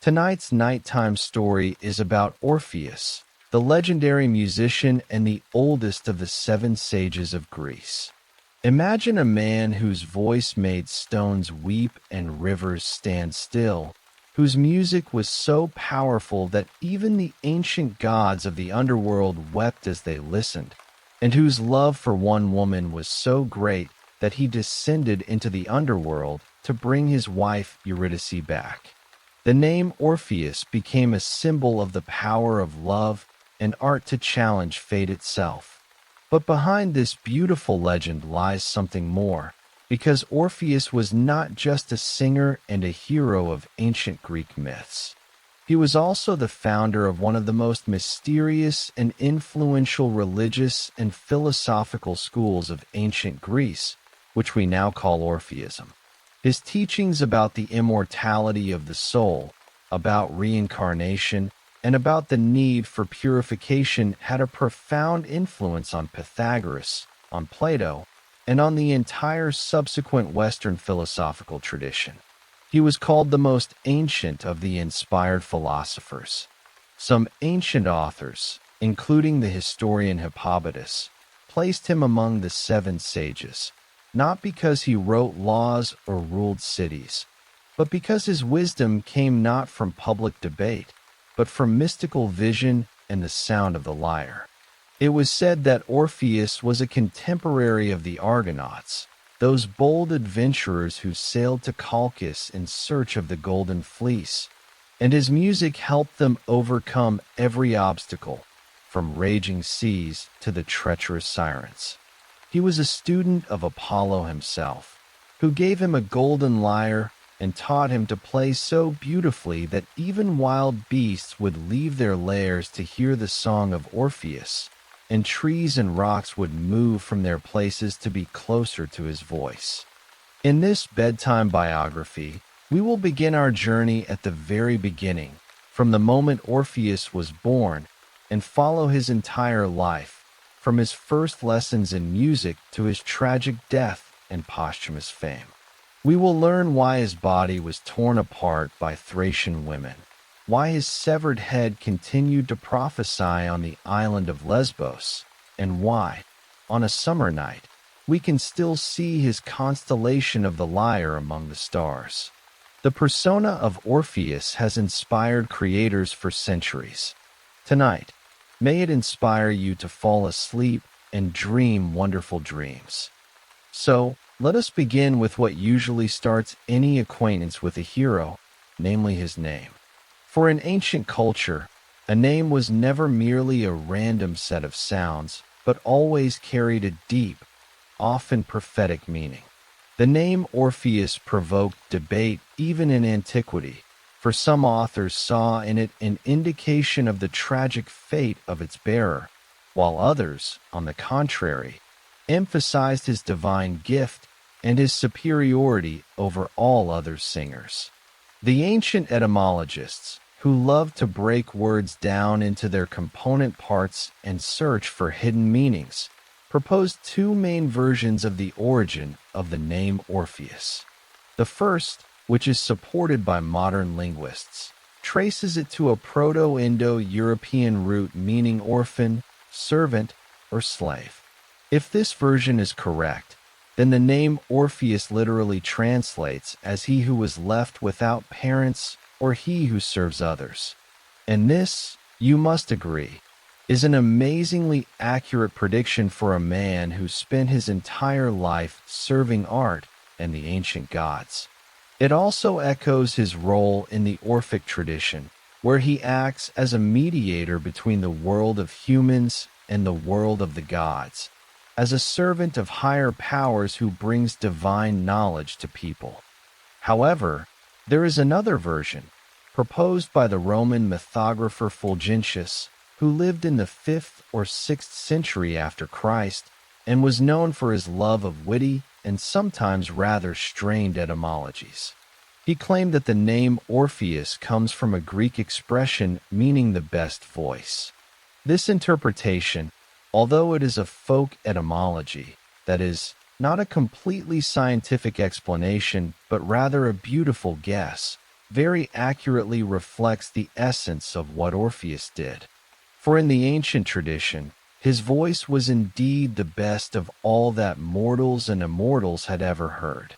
Tonight's nighttime story is about Orpheus, the legendary musician and the oldest of the seven sages of Greece. Imagine a man whose voice made stones weep and rivers stand still, whose music was so powerful that even the ancient gods of the underworld wept as they listened, and whose love for one woman was so great that he descended into the underworld to bring his wife Eurydice back. The name Orpheus became a symbol of the power of love and art to challenge fate itself. But behind this beautiful legend lies something more, because Orpheus was not just a singer and a hero of ancient Greek myths. He was also the founder of one of the most mysterious and influential religious and philosophical schools of ancient Greece, which we now call Orpheism. His teachings about the immortality of the soul, about reincarnation, and about the need for purification had a profound influence on Pythagoras, on Plato, and on the entire subsequent Western philosophical tradition. He was called the most ancient of the inspired philosophers. Some ancient authors, including the historian Hippobotus, placed him among the seven sages, not because he wrote laws or ruled cities, but because his wisdom came not from public debate, but from mystical vision and the sound of the lyre. It was said that Orpheus was a contemporary of the Argonauts, those bold adventurers who sailed to Colchis in search of the Golden Fleece, and his music helped them overcome every obstacle, from raging seas to the treacherous sirens. He was a student of Apollo himself, who gave him a golden lyre and taught him to play so beautifully that even wild beasts would leave their lairs to hear the song of Orpheus, and trees and rocks would move from their places to be closer to his voice. In this bedtime biography, we will begin our journey at the very beginning, from the moment Orpheus was born, and follow his entire life, from his first lessons in music to his tragic death and posthumous fame. We will learn why his body was torn apart by Thracian women, why his severed head continued to prophesy on the island of Lesbos, and why, on a summer night, we can still see his constellation of the Lyre among the stars. The persona of Orpheus has inspired creators for centuries. Tonight, may it inspire you to fall asleep and dream wonderful dreams. So, let us begin with what usually starts any acquaintance with a hero, namely his name. For in ancient culture, a name was never merely a random set of sounds, but always carried a deep, often prophetic meaning. The name Orpheus provoked debate even in antiquity, for some authors saw in it an indication of the tragic fate of its bearer, while others, on the contrary, emphasized his divine gift and his superiority over all other singers. The ancient etymologists, who loved to break words down into their component parts and search for hidden meanings, proposed two main versions of the origin of the name Orpheus. The first, which is supported by modern linguists, traces it to a Proto-Indo-European root meaning orphan, servant, or slave. If this version is correct, then the name Orpheus literally translates as he who was left without parents or he who serves others. And this, you must agree, is an amazingly accurate prediction for a man who spent his entire life serving art and the ancient gods. It also echoes his role in the Orphic tradition, where he acts as a mediator between the world of humans and the world of the gods, as a servant of higher powers who brings divine knowledge to people. However, there is another version, proposed by the Roman mythographer Fulgentius, who lived in the 5th or 6th century after Christ and was known for his love of witty and sometimes rather strained etymologies. He claimed that the name Orpheus comes from a Greek expression meaning the best voice. This interpretation, although it is a folk etymology, that is, not a completely scientific explanation, but rather a beautiful guess, very accurately reflects the essence of what Orpheus did. For in the ancient tradition, his voice was indeed the best of all that mortals and immortals had ever heard.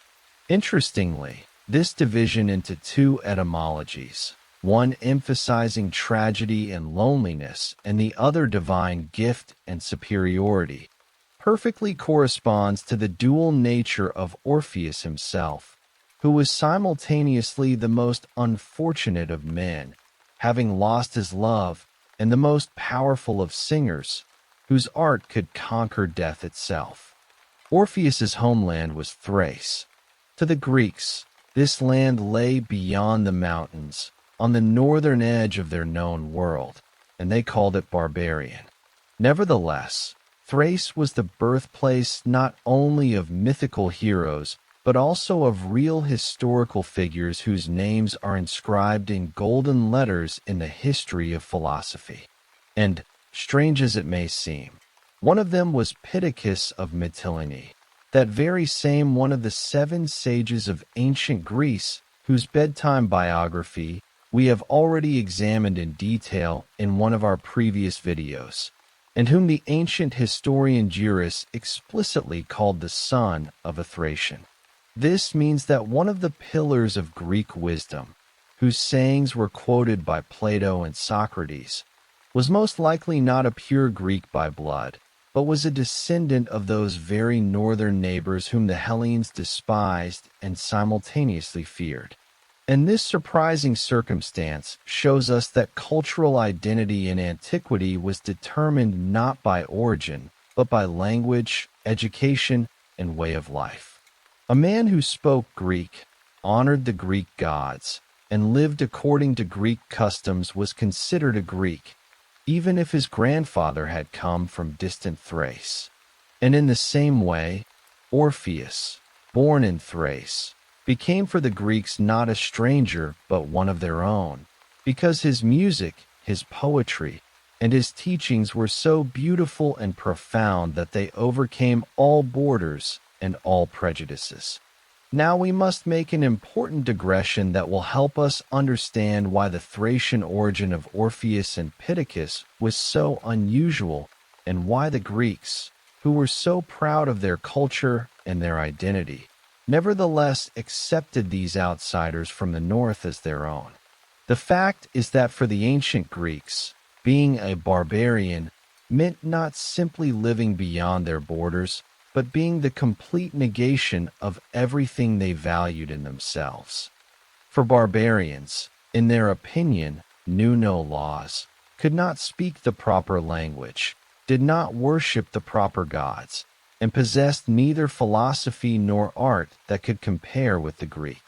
Interestingly, this division into two etymologies, one emphasizing tragedy and loneliness and the other divine gift and superiority, perfectly corresponds to the dual nature of Orpheus himself, who was simultaneously the most unfortunate of men, having lost his love, and the most powerful of singers, whose art could conquer death itself. Orpheus's homeland was Thrace. To the Greeks, this land lay beyond the mountains, on the northern edge of their known world, and they called it barbarian. Nevertheless, Thrace was the birthplace not only of mythical heroes, but also of real historical figures whose names are inscribed in golden letters in the history of philosophy. And, strange as it may seem, one of them was Pittacus of Mytilene, that very same one of the 7 sages of ancient Greece, whose bedtime biography we have already examined in detail in one of our previous videos, and whom the ancient historian Eurydice explicitly called the son of a Thracian. This means that one of the pillars of Greek wisdom, whose sayings were quoted by Plato and Socrates, was most likely not a pure Greek by blood, but was a descendant of those very northern neighbors whom the Hellenes despised and simultaneously feared. And this surprising circumstance shows us that cultural identity in antiquity was determined not by origin, but by language, education, and way of life. A man who spoke Greek, honored the Greek gods, and lived according to Greek customs was considered a Greek, even if his grandfather had come from distant Thrace. And in the same way, Orpheus, born in Thrace, became for the Greeks not a stranger but one of their own, because his music, his poetry, and his teachings were so beautiful and profound that they overcame all borders and all prejudices. Now we must make an important digression that will help us understand why the Thracian origin of Orpheus and Pittacus was so unusual, and why the Greeks, who were so proud of their culture and their identity, nevertheless accepted these outsiders from the north as their own. The fact is that for the ancient Greeks, being a barbarian meant not simply living beyond their borders, but being the complete negation of everything they valued in themselves. For barbarians, in their opinion, knew no laws, could not speak the proper language, did not worship the proper gods, and possessed neither philosophy nor art that could compare with the Greek.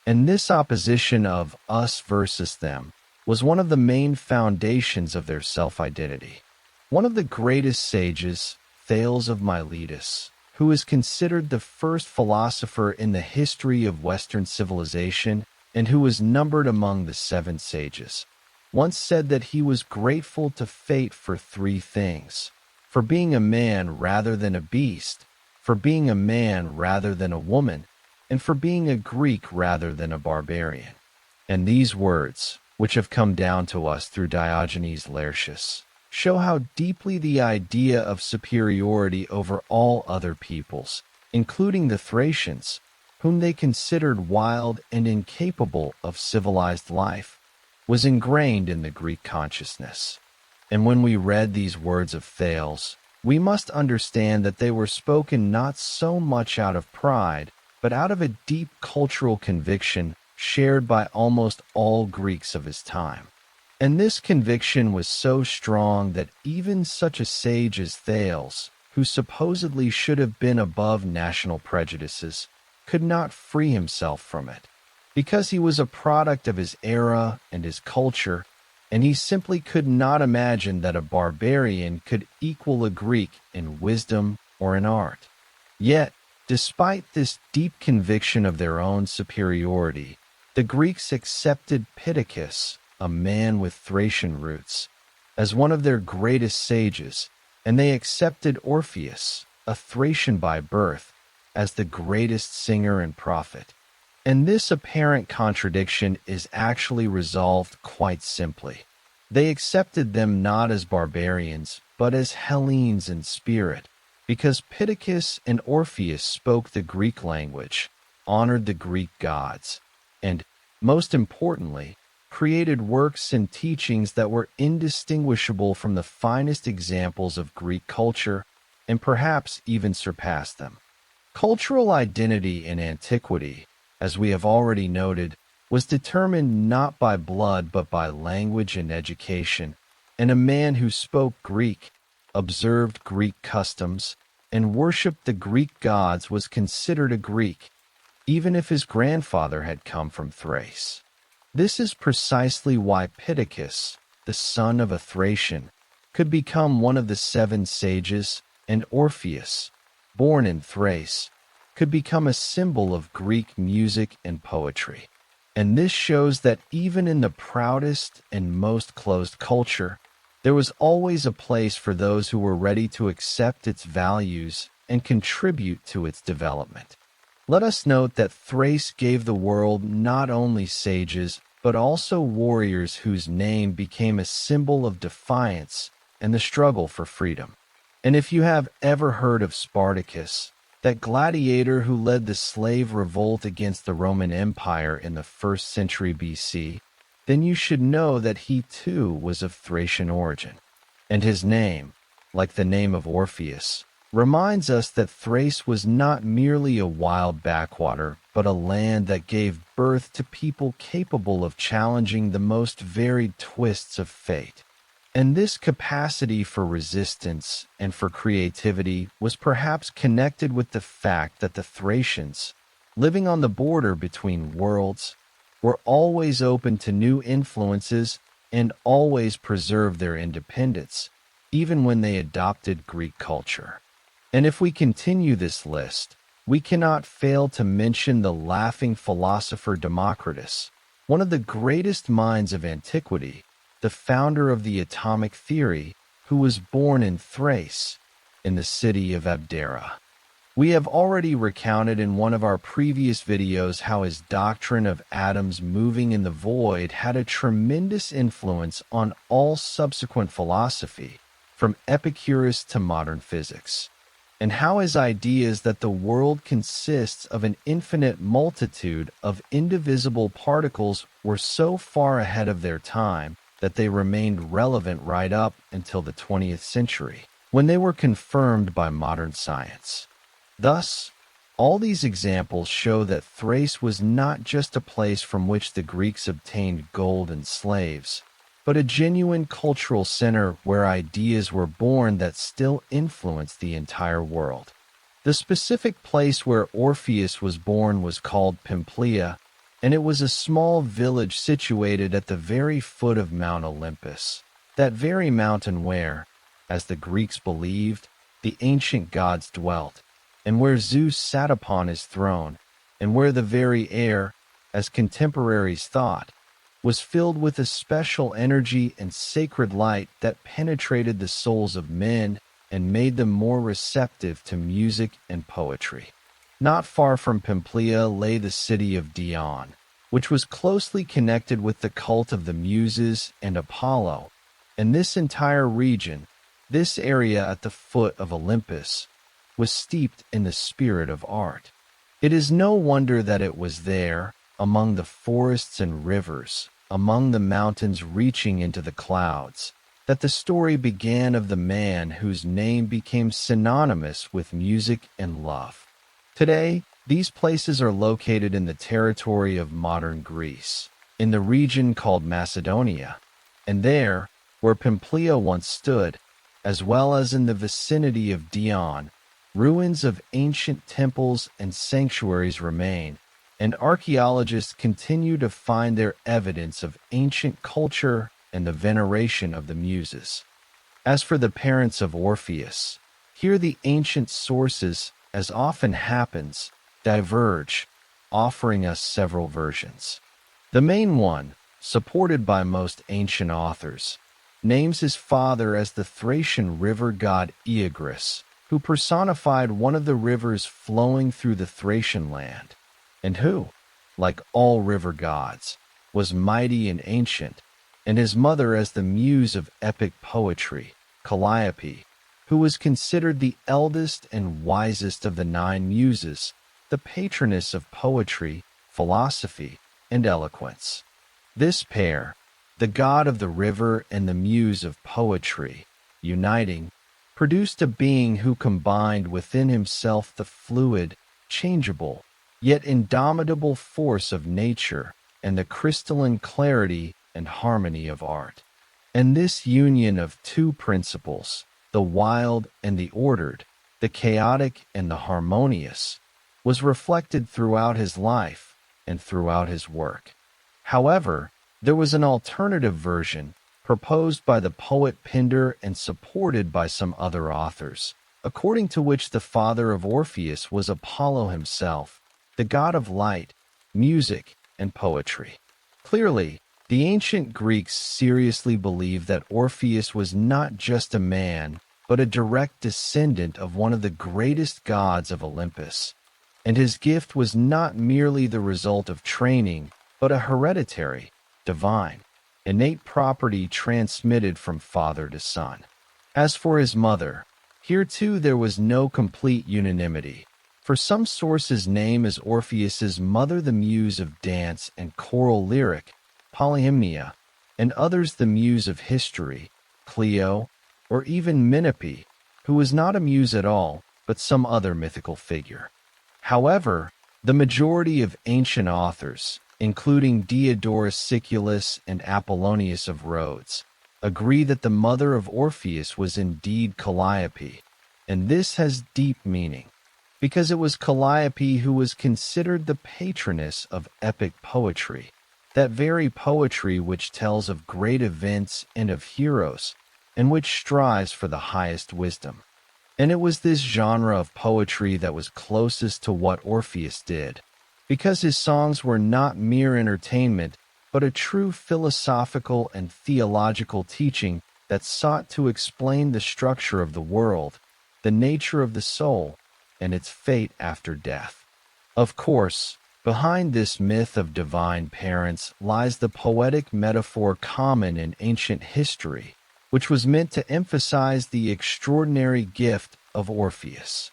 And this opposition of us versus them was one of the main foundations of their self-identity. One of the greatest sages, Thales of Miletus, who is considered the first philosopher in the history of Western civilization and who was numbered among the 7 sages, once said that he was grateful to fate for 3 things: for being a man rather than a beast, for being a man rather than a woman, and for being a Greek rather than a barbarian. And these words, which have come down to us through Diogenes Laertius, show how deeply the idea of superiority over all other peoples, including the Thracians, whom they considered wild and incapable of civilized life, was ingrained in the Greek consciousness. And when we read these words of Thales, we must understand that they were spoken not so much out of pride, but out of a deep cultural conviction shared by almost all Greeks of his time. And this conviction was so strong that even such a sage as Thales, who supposedly should have been above national prejudices, could not free himself from it, because he was a product of his era and his culture, and he simply could not imagine that a barbarian could equal a Greek in wisdom or in art. Yet, despite this deep conviction of their own superiority, the Greeks accepted Pittacus, a man with Thracian roots, as one of their greatest sages, and they accepted Orpheus, a Thracian by birth, as the greatest singer and prophet. And this apparent contradiction is actually resolved quite simply. They accepted them not as barbarians, but as Hellenes in spirit, because Pittacus and Orpheus spoke the Greek language, honored the Greek gods, and, most importantly, created works and teachings that were indistinguishable from the finest examples of Greek culture, and perhaps even surpassed them. Cultural identity in antiquity, as we have already noted, was determined not by blood but by language and education, and a man who spoke Greek, observed Greek customs, and worshipped the Greek gods was considered a Greek, even if his grandfather had come from Thrace. This is precisely why Pittacus, the son of a Thracian, could become one of the seven sages, and Orpheus, born in Thrace, could become a symbol of Greek music and poetry. And this shows that even in the proudest and most closed culture, there was always a place for those who were ready to accept its values and contribute to its development. Let us note that Thrace gave the world not only sages, but also warriors whose name became a symbol of defiance and the struggle for freedom. And if you have ever heard of Spartacus, that gladiator who led the slave revolt against the Roman Empire in the 1st century BC, then you should know that he too was of Thracian origin. And his name, like the name of Orpheus, reminds us that Thrace was not merely a wild backwater, but a land that gave birth to people capable of challenging the most varied twists of fate. And this capacity for resistance and for creativity was perhaps connected with the fact that the Thracians, living on the border between worlds, were always open to new influences and always preserved their independence, even when they adopted Greek culture. And if we continue this list, we cannot fail to mention the laughing philosopher Democritus, one of the greatest minds of antiquity, the founder of the atomic theory, who was born in Thrace, in the city of Abdera. We have already recounted in one of our previous videos how his doctrine of atoms moving in the void had a tremendous influence on all subsequent philosophy, from Epicurus to modern physics, and how his ideas that the world consists of an infinite multitude of indivisible particles were so far ahead of their time that they remained relevant right up until the 20th century, when they were confirmed by modern science. Thus, all these examples show that Thrace was not just a place from which the Greeks obtained gold and slaves, but a genuine cultural center where ideas were born that still influence the entire world. The specific place where Orpheus was born was called Pamphylia, and it was a small village situated at the very foot of Mount Olympus, that very mountain where, as the Greeks believed, the ancient gods dwelt, and where Zeus sat upon his throne, and where the very air, as contemporaries thought, was filled with a special energy and sacred light that penetrated the souls of men and made them more receptive to music and poetry. Not far from Pamphylia lay the city of Dion, which was closely connected with the cult of the Muses and Apollo, and this entire region, this area at the foot of Olympus, was steeped in the spirit of art. It is no wonder that it was there, among the forests and rivers, among the mountains reaching into the clouds, that the story began of the man whose name became synonymous with music and love. Today, these places are located in the territory of modern Greece, in the region called Macedonia, and there, where Pamphylia once stood, as well as in the vicinity of Dion, ruins of ancient temples and sanctuaries remain, and archaeologists continue to find their evidence of ancient culture and the veneration of the Muses. As for the parents of Orpheus, here the ancient sources, as often happens, diverge, offering us several versions. The main one, supported by most ancient authors, names his father as the Thracian river god Eurydice, who personified one of the rivers flowing through the Thracian land. And who, like all river gods, was mighty and ancient, and his mother as the muse of epic poetry, Calliope, who was considered the eldest and wisest of the 9 muses, the patroness of poetry, philosophy, and eloquence. This pair, the god of the river and the muse of poetry, uniting, produced a being who combined within himself the fluid, changeable, yet indomitable force of nature and the crystalline clarity and harmony of art. And this union of 2 principles, the wild and the ordered, the chaotic and the harmonious, was reflected throughout his life and throughout his work. However, there was an alternative version proposed by the poet Pindar and supported by some other authors, according to which the father of Orpheus was Apollo himself, the god of light, music, and poetry. Clearly, the ancient Greeks seriously believed that Orpheus was not just a man, but a direct descendant of one of the greatest gods of Olympus, and his gift was not merely the result of training, but a hereditary, divine, innate property transmitted from father to son. As for his mother, here too there was no complete unanimity, for some sources name as Orpheus's mother the muse of dance and choral lyric, Polyhymnia, and others the muse of history, Clio, or even Minope, who was not a muse at all, but some other mythical figure. However, the majority of ancient authors, including Diodorus Siculus and Apollonius of Rhodes, agree that the mother of Orpheus was indeed Calliope, and this has deep meaning, because it was Calliope who was considered the patroness of epic poetry, that very poetry which tells of great events and of heroes, and which strives for the highest wisdom. And it was this genre of poetry that was closest to what Orpheus did, because his songs were not mere entertainment, but a true philosophical and theological teaching that sought to explain the structure of the world, the nature of the soul, and its fate after death. Of course, behind this myth of divine parents lies the poetic metaphor common in ancient history, which was meant to emphasize the extraordinary gift of Orpheus.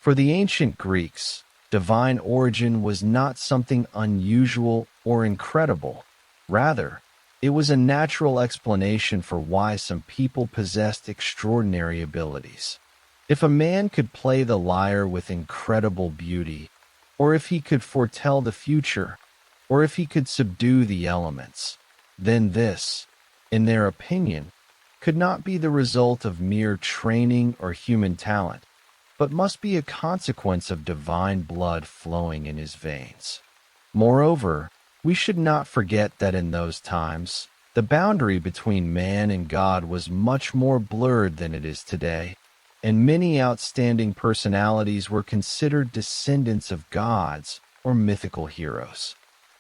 For the ancient Greeks, divine origin was not something unusual or incredible. Rather, it was a natural explanation for why some people possessed extraordinary abilities. If a man could play the lyre with incredible beauty, or if he could foretell the future, or if he could subdue the elements, then this, in their opinion, could not be the result of mere training or human talent, but must be a consequence of divine blood flowing in his veins. Moreover, we should not forget that in those times, the boundary between man and God was much more blurred than it is today, and many outstanding personalities were considered descendants of gods or mythical heroes.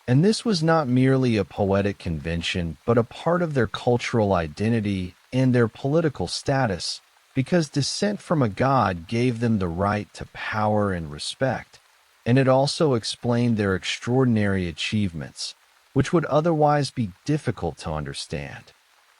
And this was not merely a poetic convention, but a part of their cultural identity and their political status, because descent from a god gave them the right to power and respect, and it also explained their extraordinary achievements, which would otherwise be difficult to understand.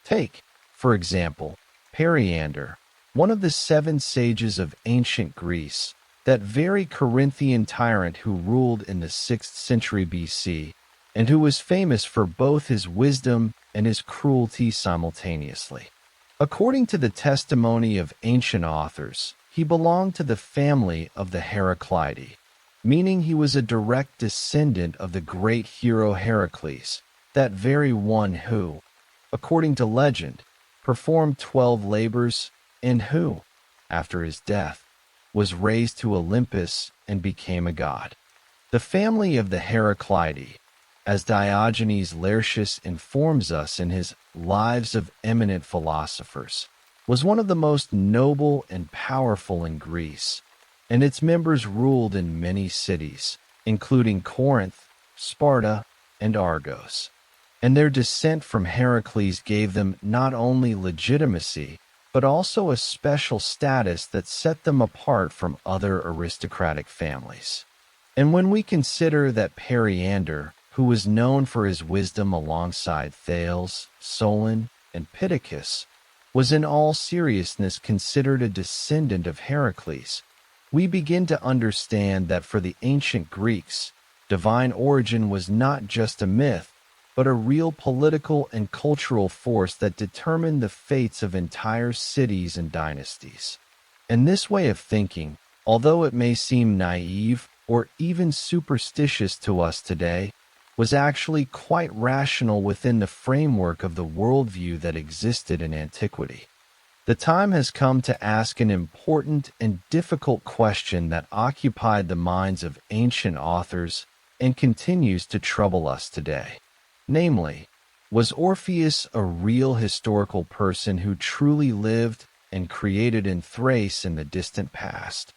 Take, for example, Periander, one of the 7 sages of ancient Greece, that very Corinthian tyrant who ruled in the 6th century BC, and who was famous for both his wisdom and his cruelty simultaneously. According to the testimony of ancient authors, he belonged to the family of the Heraclidae, meaning he was a direct descendant of the great hero Heracles, that very one who, according to legend, performed 12 labors and who, after his death, was raised to Olympus and became a god. The family of the Heraclidae, as Diogenes Laertius informs us in his Lives of Eminent Philosophers, was one of the most noble and powerful in Greece, and its members ruled in many cities, including Corinth, Sparta, and Argos. And their descent from Heracles gave them not only legitimacy, but also a special status that set them apart from other aristocratic families. And when we consider that Periander, who was known for his wisdom alongside Thales, Solon, and Pittacus, was in all seriousness considered a descendant of Heracles, we begin to understand that for the ancient Greeks, divine origin was not just a myth, but a real political and cultural force that determined the fates of entire cities and dynasties. And this way of thinking, although it may seem naive or even superstitious to us today, was actually quite rational within the framework of the worldview that existed in antiquity. The time has come to ask an important and difficult question that occupied the minds of ancient authors and continues to trouble us today. Namely, was Orpheus a real historical person who truly lived and created in Thrace in the distant past?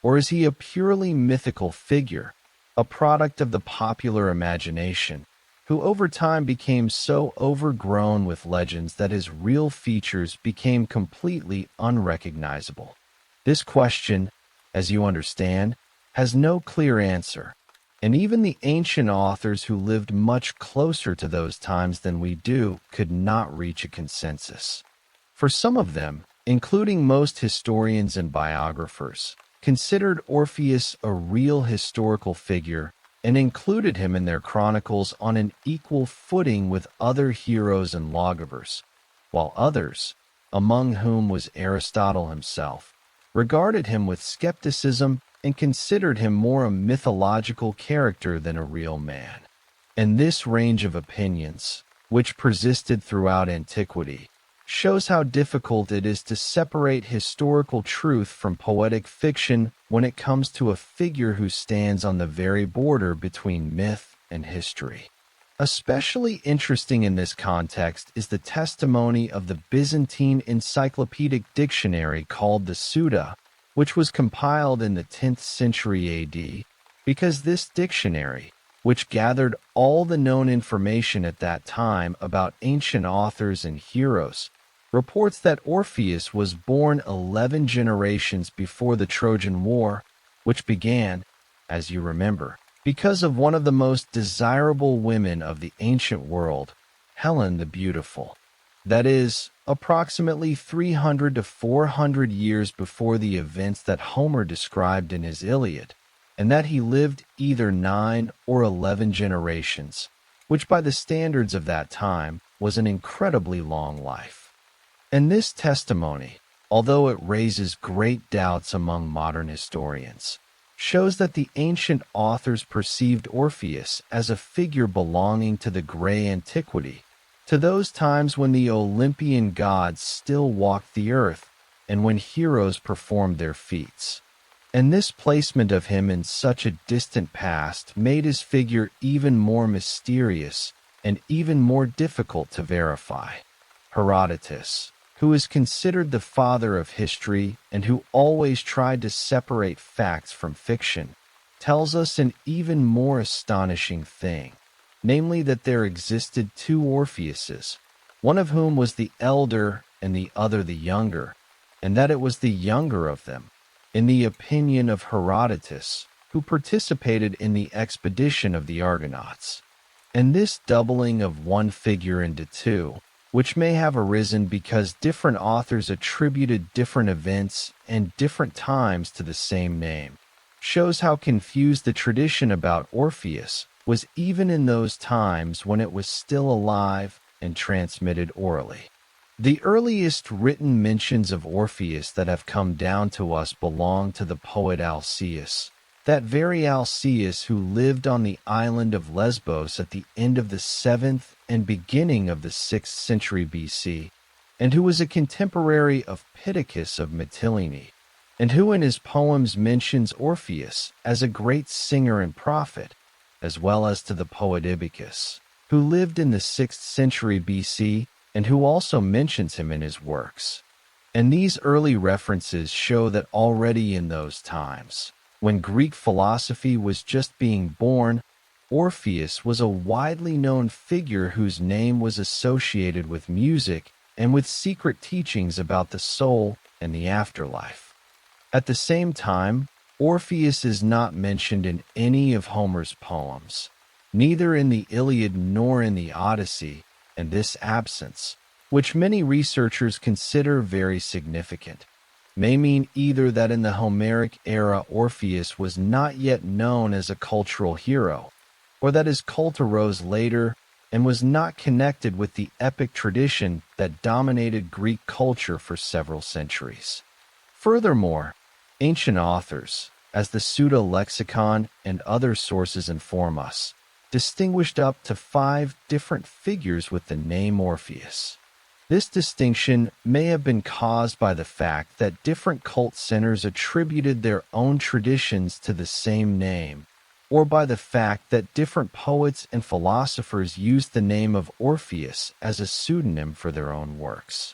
Or is he a purely mythical figure, a product of the popular imagination, who over time became so overgrown with legends that his real features became completely unrecognizable? This question, as you understand, has no clear answer, and even the ancient authors who lived much closer to those times than we do could not reach a consensus. For some of them, including most historians and biographers, considered Orpheus a real historical figure and included him in their chronicles on an equal footing with other heroes and lawgivers, while others, among whom was Aristotle himself, regarded him with skepticism and considered him more a mythological character than a real man. And this range of opinions, which persisted throughout antiquity, shows how difficult it is to separate historical truth from poetic fiction when it comes to a figure who stands on the very border between myth and history. Especially interesting in this context is the testimony of the Byzantine encyclopedic dictionary called the Suda, which was compiled in the 10th century AD, because this dictionary, which gathered all the known information at that time about ancient authors and heroes, reports that Orpheus was born 11 generations before the Trojan War, which began, as you remember, because of one of the most desirable women of the ancient world, Helen the Beautiful. That is, approximately 300 to 400 years before the events that Homer described in his Iliad, and that he lived either 9 or 11 generations, which by the standards of that time was an incredibly long life. And this testimony, although it raises great doubts among modern historians, shows that the ancient authors perceived Orpheus as a figure belonging to the gray antiquity, to those times when the Olympian gods still walked the earth and when heroes performed their feats. And this placement of him in such a distant past made his figure even more mysterious and even more difficult to verify. Herodotus, who is considered the father of history and who always tried to separate facts from fiction, tells us an even more astonishing thing, namely that there existed two Orpheuses, one of whom was the elder and the other the younger, and that it was the younger of them, in the opinion of Herodotus, who participated in the expedition of the Argonauts. And this doubling of one figure into two, which may have arisen because different authors attributed different events and different times to the same name, shows how confused the tradition about Orpheus was even in those times when it was still alive and transmitted orally. The earliest written mentions of Orpheus that have come down to us belong to the poet Alcaeus, that very Alcaeus who lived on the island of Lesbos at the end of the 7th and beginning of the 6th century BC, and who was a contemporary of Pittacus of Mytilene, and who in his poems mentions Orpheus as a great singer and prophet, as well as to the poet Ibycus, who lived in the 6th century BC and who also mentions him in his works. And these early references show that already in those times, when Greek philosophy was just being born, Orpheus was a widely known figure whose name was associated with music and with secret teachings about the soul and the afterlife. At the same time, Orpheus is not mentioned in any of Homer's poems, neither in the Iliad nor in the Odyssey, and this absence, which many researchers consider very significant, may mean either that in the Homeric era Orpheus was not yet known as a cultural hero, or that his cult arose later and was not connected with the epic tradition that dominated Greek culture for several centuries. Furthermore, ancient authors, as the pseudo-lexicon and other sources inform us, distinguished up to 5 different figures with the name Orpheus. This distinction may have been caused by the fact that different cult centers attributed their own traditions to the same name, or by the fact that different poets and philosophers used the name of Orpheus as a pseudonym for their own works.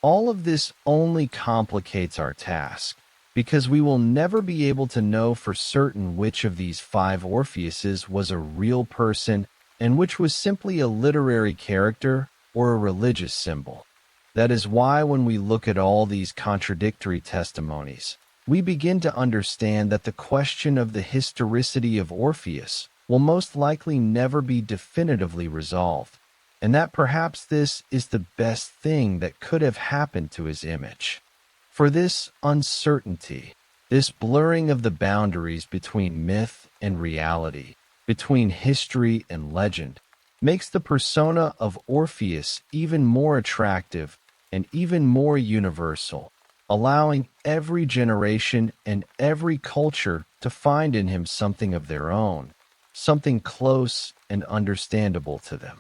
All of this only complicates our task, because we will never be able to know for certain which of these 5 Orpheuses was a real person and which was simply a literary character or a religious symbol. That is why when we look at all these contradictory testimonies, we begin to understand that the question of the historicity of Orpheus will most likely never be definitively resolved, and that perhaps this is the best thing that could have happened to his image. For this uncertainty, this blurring of the boundaries between myth and reality, between history and legend, makes the persona of Orpheus even more attractive and even more universal, allowing every generation and every culture to find in him something of their own, something close and understandable to them.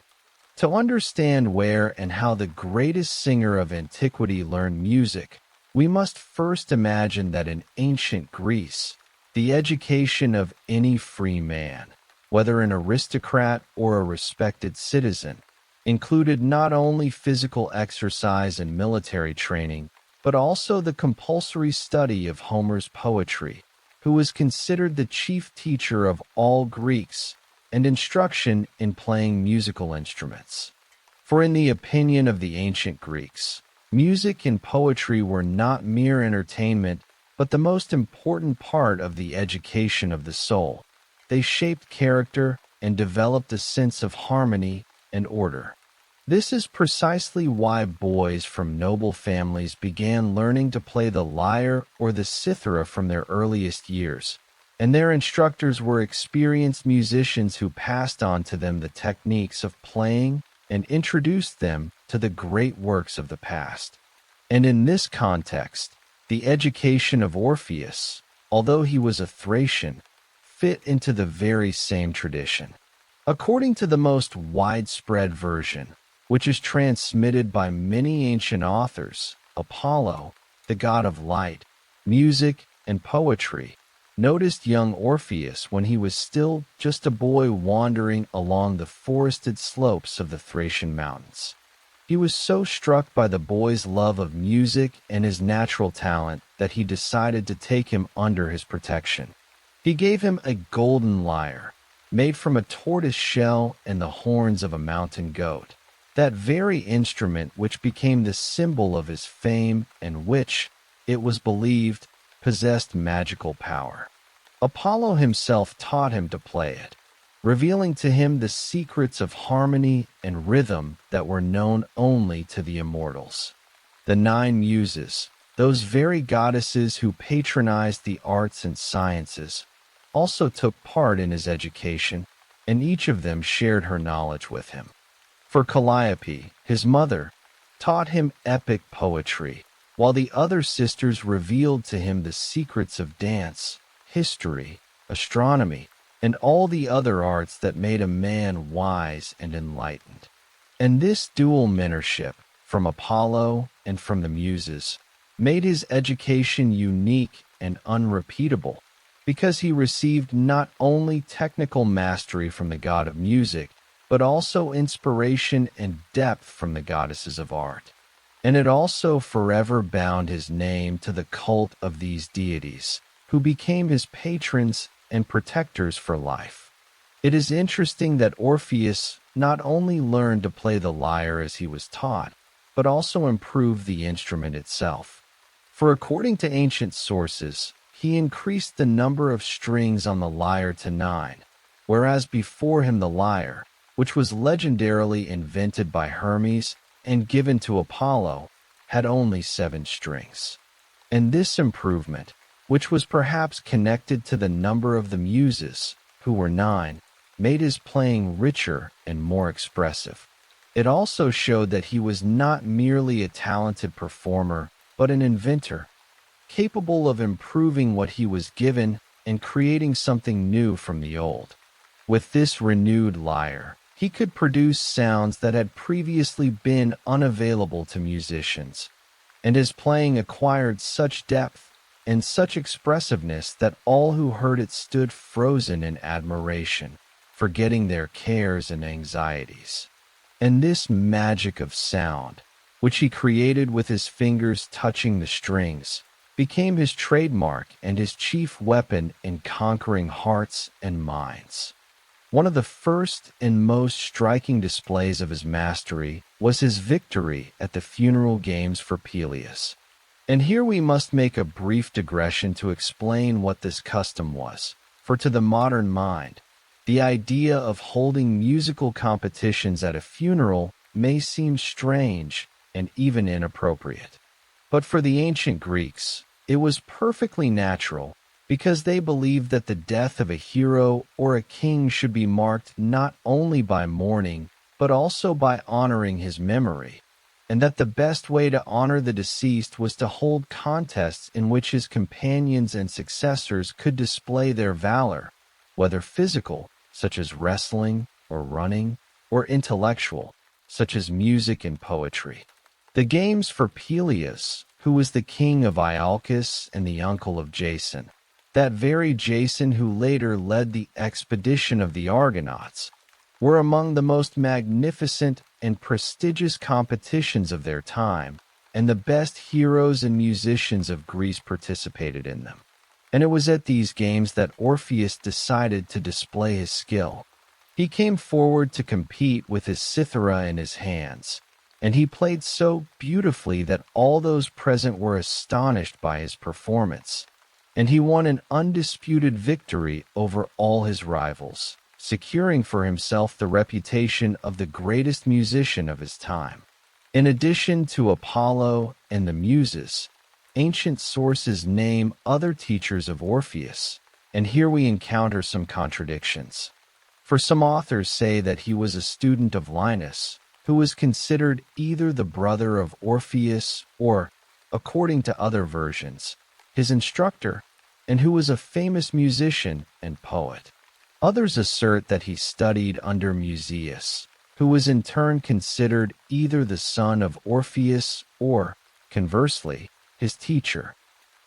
To understand where and how the greatest singer of antiquity learned music, we must first imagine that in ancient Greece, the education of any free man, whether an aristocrat or a respected citizen, included not only physical exercise and military training, but also the compulsory study of Homer's poetry, who was considered the chief teacher of all Greeks, and instruction in playing musical instruments. For in the opinion of the ancient Greeks, music and poetry were not mere entertainment, but the most important part of the education of the soul. They shaped character and developed a sense of harmony and order. This is precisely why boys from noble families began learning to play the lyre or the cithara from their earliest years, and their instructors were experienced musicians who passed on to them the techniques of playing and introduced them to the great works of the past. And in this context, the education of Orpheus, although he was a Thracian, fit into the very same tradition. According to the most widespread version, which is transmitted by many ancient authors, Apollo, the god of light, music, and poetry, noticed young Orpheus when he was still just a boy wandering along the forested slopes of the Thracian mountains. He was so struck by the boy's love of music and his natural talent that he decided to take him under his protection. He gave him a golden lyre, made from a tortoise shell and the horns of a mountain goat, that very instrument which became the symbol of his fame and which, it was believed, possessed magical power. Apollo himself taught him to play it, revealing to him the secrets of harmony and rhythm that were known only to the immortals. The 9 Muses, those very goddesses who patronized the arts and sciences, also took part in his education, and each of them shared her knowledge with him. For Calliope, his mother, taught him epic poetry, while the other sisters revealed to him the secrets of dance, history, astronomy, and all the other arts that made a man wise and enlightened. And this dual mentorship, from Apollo and from the Muses, made his education unique and unrepeatable, because he received not only technical mastery from the god of music, but also inspiration and depth from the goddesses of art. And it also forever bound his name to the cult of these deities, who became his patrons and protectors for life. It is interesting that Orpheus not only learned to play the lyre as he was taught, but also improved the instrument itself. For according to ancient sources, he increased the number of strings on the lyre to 9, whereas before him the lyre, which was legendarily invented by Hermes and given to Apollo, had only 7 strings. And this improvement, which was perhaps connected to the number of the muses, who were 9, made his playing richer and more expressive. It also showed that he was not merely a talented performer, but an inventor, capable of improving what he was given and creating something new from the old. With this renewed lyre, he could produce sounds that had previously been unavailable to musicians, and his playing acquired such depth and such expressiveness that all who heard it stood frozen in admiration, forgetting their cares and anxieties. And this magic of sound, which he created with his fingers touching the strings, became his trademark and his chief weapon in conquering hearts and minds. One of the first and most striking displays of his mastery was his victory at the funeral games for Peleus. And here we must make a brief digression to explain what this custom was, for to the modern mind, the idea of holding musical competitions at a funeral may seem strange and even inappropriate. But for the ancient Greeks, it was perfectly natural, because they believed that the death of a hero or a king should be marked not only by mourning, but also by honoring his memory, and that the best way to honor the deceased was to hold contests in which his companions and successors could display their valor, whether physical, such as wrestling or running, or intellectual, such as music and poetry. The games for Peleus, who was the king of Iolcus and the uncle of Jason, that very Jason who later led the expedition of the Argonauts, were among the most magnificent and prestigious competitions of their time, and the best heroes and musicians of Greece participated in them. And it was at these games that Orpheus decided to display his skill. He came forward to compete with his cithara in his hands, and he played so beautifully that all those present were astonished by his performance, and he won an undisputed victory over all his rivals, securing for himself the reputation of the greatest musician of his time. In addition to Apollo and the Muses, ancient sources name other teachers of Orpheus, and here we encounter some contradictions. For some authors say that he was a student of Linus, who was considered either the brother of Orpheus or, according to other versions, his instructor, and who was a famous musician and poet. Others assert that he studied under Musaeus, who was in turn considered either the son of Orpheus or, conversely, his teacher.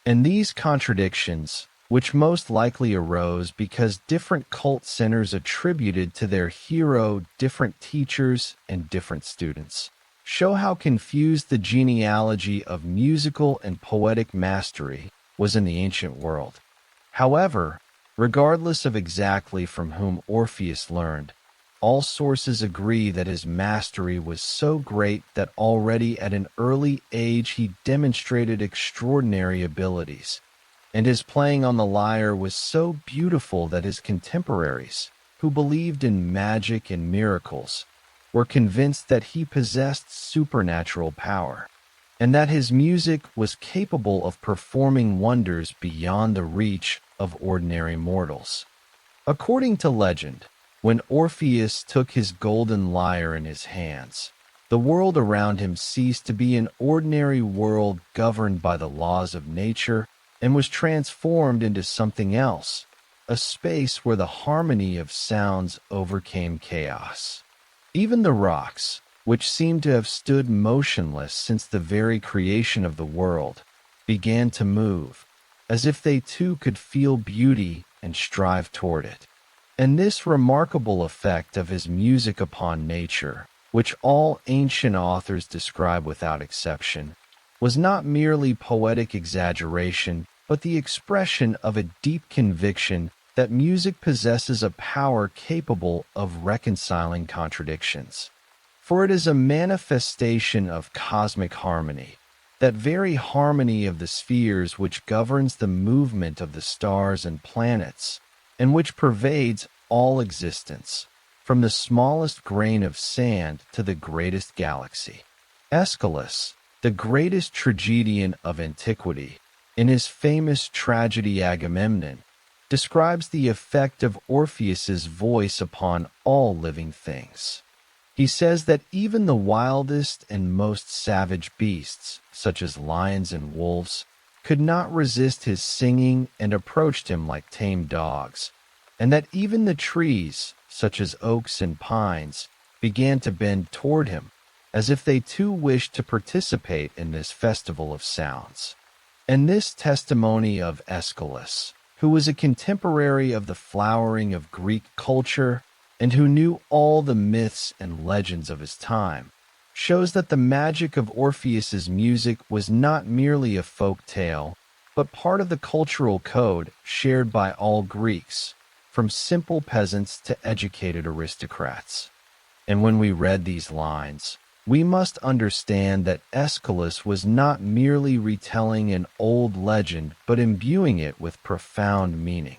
And these contradictions, which most likely arose because different cult centers attributed to their hero different teachers and different students, show how confused the genealogy of musical and poetic mastery was in the ancient world. However, regardless of exactly from whom Orpheus learned, all sources agree that his mastery was so great that already at an early age he demonstrated extraordinary abilities, and his playing on the lyre was so beautiful that his contemporaries, who believed in magic and miracles, were convinced that he possessed supernatural power, and that his music was capable of performing wonders beyond the reach of ordinary mortals. According to legend, when Orpheus took his golden lyre in his hands, the world around him ceased to be an ordinary world governed by the laws of nature and was transformed into something else, a space where the harmony of sounds overcame chaos. Even the rocks, which seemed to have stood motionless since the very creation of the world, began to move, as if they too could feel beauty and strive toward it. And this remarkable effect of his music upon nature, which all ancient authors describe without exception, was not merely poetic exaggeration, but the expression of a deep conviction that music possesses a power capable of reconciling contradictions. For it is a manifestation of cosmic harmony, that very harmony of the spheres which governs the movement of the stars and planets, and which pervades all existence, from the smallest grain of sand to the greatest galaxy. Aeschylus, the greatest tragedian of antiquity, in his famous tragedy Agamemnon, describes the effect of Orpheus's voice upon all living things. He says that even the wildest and most savage beasts, such as lions and wolves, could not resist his singing and approached him like tame dogs, and that even the trees, such as oaks and pines, began to bend toward him, as if they too wished to participate in this festival of sounds. And this testimony of Aeschylus, who was a contemporary of the flowering of Greek culture and who knew all the myths and legends of his time, shows that the magic of Orpheus's music was not merely a folk tale, but part of the cultural code shared by all Greeks, from simple peasants to educated aristocrats. And when we read these lines, we must understand that Aeschylus was not merely retelling an old legend but imbuing it with profound meaning.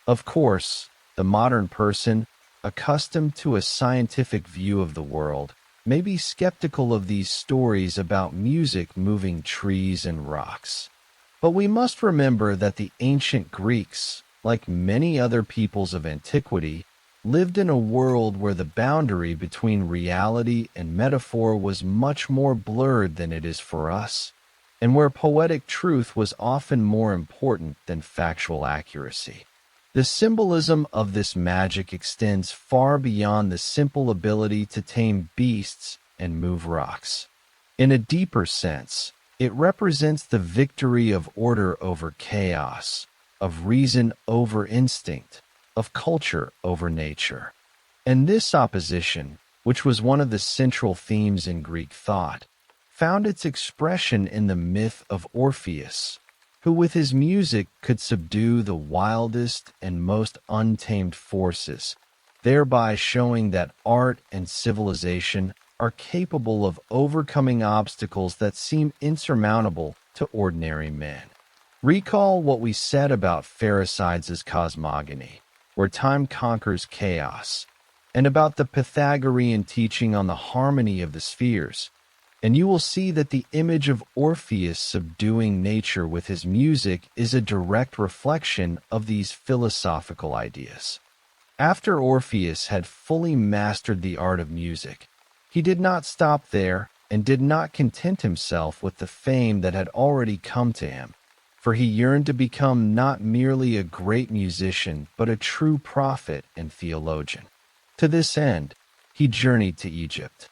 Of course, the modern person, accustomed to a scientific view of the world, may be skeptical of these stories about music moving trees and rocks. But we must remember that the ancient Greeks, like many other peoples of antiquity, lived in a world where the boundary between reality and metaphor was much more blurred than it is for us, and where poetic truth was often more important than factual accuracy. The symbolism of this magic extends far beyond the simple ability to tame beasts and move rocks. In a deeper sense, it represents the victory of order over chaos, of reason over instinct, of culture over nature. And this opposition, which was one of the central themes in Greek thought, found its expression in the myth of Orpheus, who with his music could subdue the wildest and most untamed forces, thereby showing that art and civilization are capable of overcoming obstacles that seem insurmountable to ordinary men. Recall what we said about Pherecydes' cosmogony, where time conquers chaos, and about the Pythagorean teaching on the harmony of the spheres, and you will see that the image of Orpheus subduing nature with his music is a direct reflection of these philosophical ideas. After Orpheus had fully mastered the art of music, he did not stop there and did not content himself with the fame that had already come to him, for he yearned to become not merely a great musician but a true prophet and theologian. To this end, he journeyed to Egypt.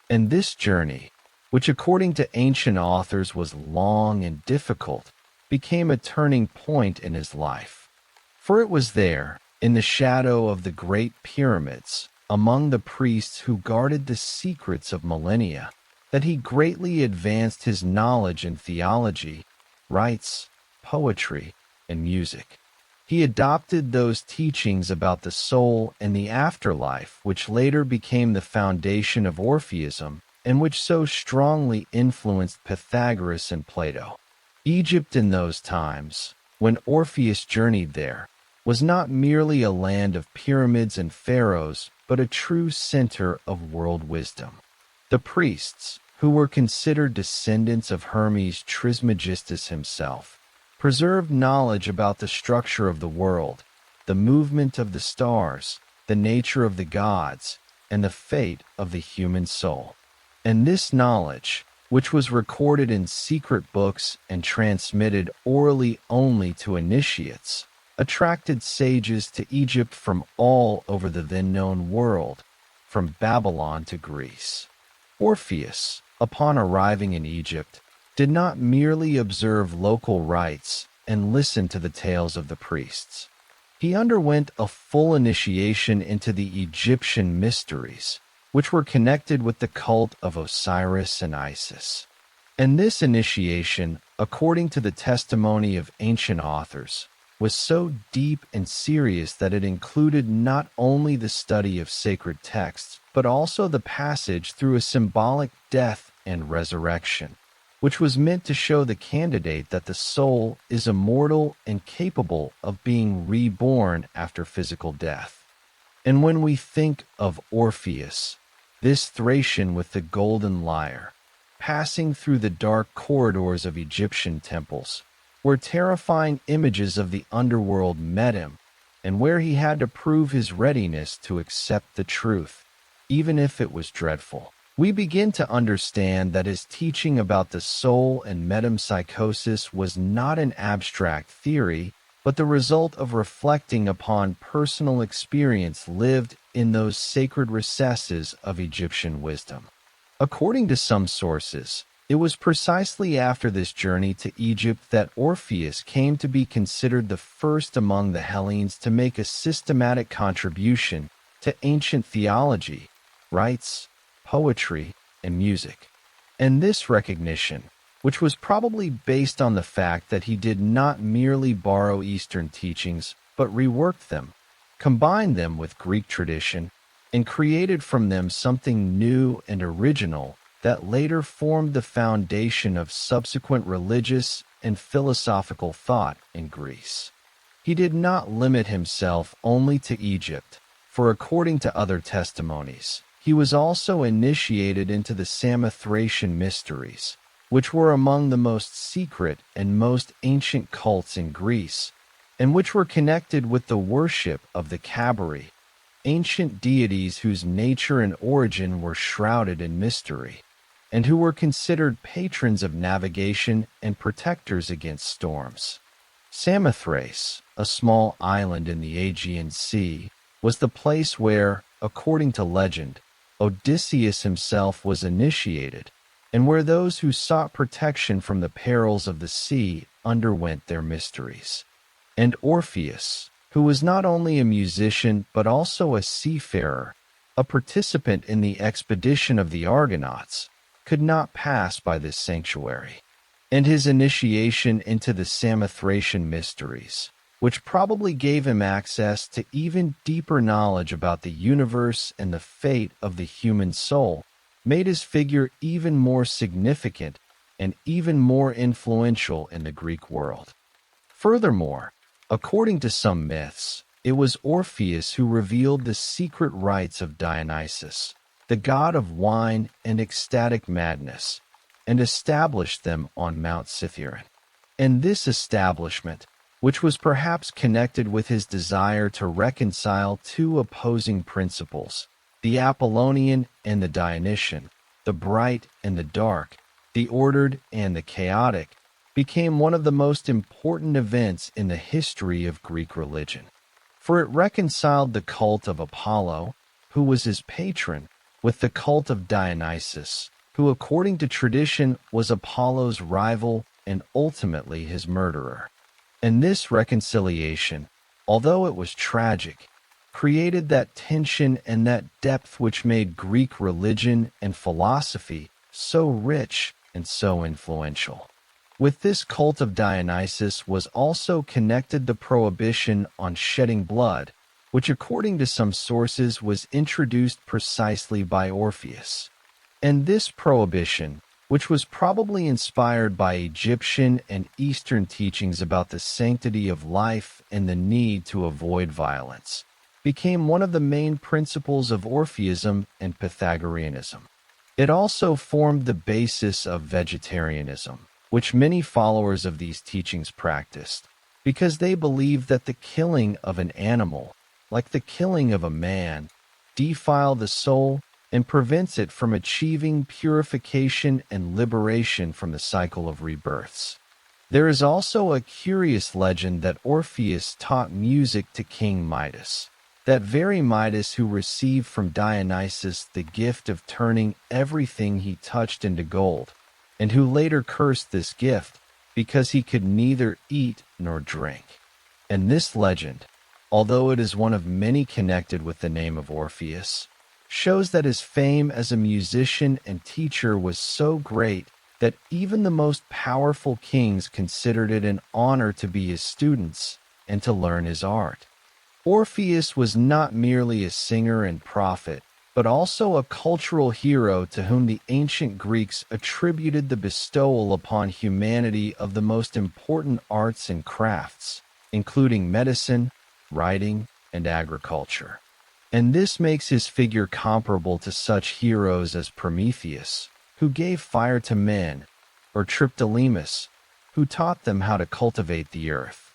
And this journey, which according to ancient authors was long and difficult, became a turning point in his life. For it was there, in the shadow of the great pyramids, among the priests who guarded the secrets of millennia, that he greatly advanced his knowledge in theology, rites, poetry, and music. He adopted those teachings about the soul and the afterlife which later became the foundation of Orpheism and which so strongly influenced Pythagoras and Plato. Egypt in those times, when Orpheus journeyed there, was not merely a land of pyramids and pharaohs, but a true center of world wisdom. The priests, who were considered descendants of Hermes Trismegistus himself, preserved knowledge about the structure of the world, the movement of the stars, the nature of the gods, and the fate of the human soul. And this knowledge, which was recorded in secret books and transmitted orally only to initiates, attracted sages to Egypt from all over the then-known world, from Babylon to Greece. Orpheus, upon arriving in Egypt, did not merely observe local rites and listen to the tales of the priests. He underwent a full initiation into the Egyptian mysteries, which were connected with the cult of Osiris and Isis. And this initiation, according to the testimony of ancient authors, was so deep and serious that it included not only the study of sacred texts, but also the passage through a symbolic death and resurrection. which was meant to show the candidate that the soul is immortal and capable of being reborn after physical death. And when we think of Orpheus, this Thracian with the golden lyre, passing through the dark corridors of Egyptian temples, where terrifying images of the underworld met him, and where he had to prove his readiness to accept the truth, even if it was dreadful, we begin to understand that his teaching about the soul and metempsychosis was not an abstract theory, but the result of reflecting upon personal experience lived in those sacred recesses of Egyptian wisdom. According to some sources, it was precisely after this journey to Egypt that Orpheus came to be considered the first among the Hellenes to make a systematic contribution to ancient theology, rites, poetry, and music. And this recognition, which was probably based on the fact that he did not merely borrow Eastern teachings, but reworked them, combined them with Greek tradition, and created from them something new and original that later formed the foundation of subsequent religious and philosophical thought in Greece. He did not limit himself only to Egypt, for according to other testimonies, he was also initiated into the Samothracian mysteries, which were among the most secret and most ancient cults in Greece, and which were connected with the worship of the Cabiri, ancient deities whose nature and origin were shrouded in mystery, and who were considered patrons of navigation and protectors against storms. Samothrace, a small island in the Aegean Sea, was the place where, according to legend, Odysseus himself was initiated, and where those who sought protection from the perils of the sea underwent their mysteries. And Orpheus, who was not only a musician but also a seafarer, a participant in the expedition of the Argonauts, could not pass by this sanctuary. And his initiation into the Samothracian mysteries, which probably gave him access to even deeper knowledge about the universe and the fate of the human soul, made his figure even more significant and even more influential in the Greek world. Furthermore, according to some myths, it was Orpheus who revealed the secret rites of Dionysus, the god of wine and ecstatic madness, and established them on Mount Cithaeron. And this establishment, which was perhaps connected with his desire to reconcile two opposing principles, the Apollonian and the Dionysian, the bright and the dark, the ordered and the chaotic, became one of the most important events in the history of Greek religion. For it reconciled the cult of Apollo, who was his patron, with the cult of Dionysus, who according to tradition was Apollo's rival and ultimately his murderer. And this reconciliation, although it was tragic, created that tension and that depth which made Greek religion and philosophy so rich and so influential. With this cult of Dionysus was also connected the prohibition on shedding blood, which according to some sources was introduced precisely by Orpheus. And this prohibition, which was probably inspired by Egyptian and Eastern teachings about the sanctity of life and the need to avoid violence, became one of the main principles of Orpheism and Pythagoreanism. It also formed the basis of vegetarianism, which many followers of these teachings practiced, because they believed that the killing of an animal, like the killing of a man, defiles the soul and prevents it from achieving purification and liberation from the cycle of rebirths. There is also a curious legend that Orpheus taught music to King Midas, that very Midas who received from Dionysus the gift of turning everything he touched into gold, and who later cursed this gift because he could neither eat nor drink. And this legend, although it is one of many connected with the name of Orpheus, shows that his fame as a musician and teacher was so great that even the most powerful kings considered it an honor to be his students and to learn his art. Orpheus was not merely a singer and prophet, but also a cultural hero to whom the ancient Greeks attributed the bestowal upon humanity of the most important arts and crafts, including medicine, writing, and agriculture. And this makes his figure comparable to such heroes as Prometheus, who gave fire to men, or Triptolemus, who taught them how to cultivate the earth.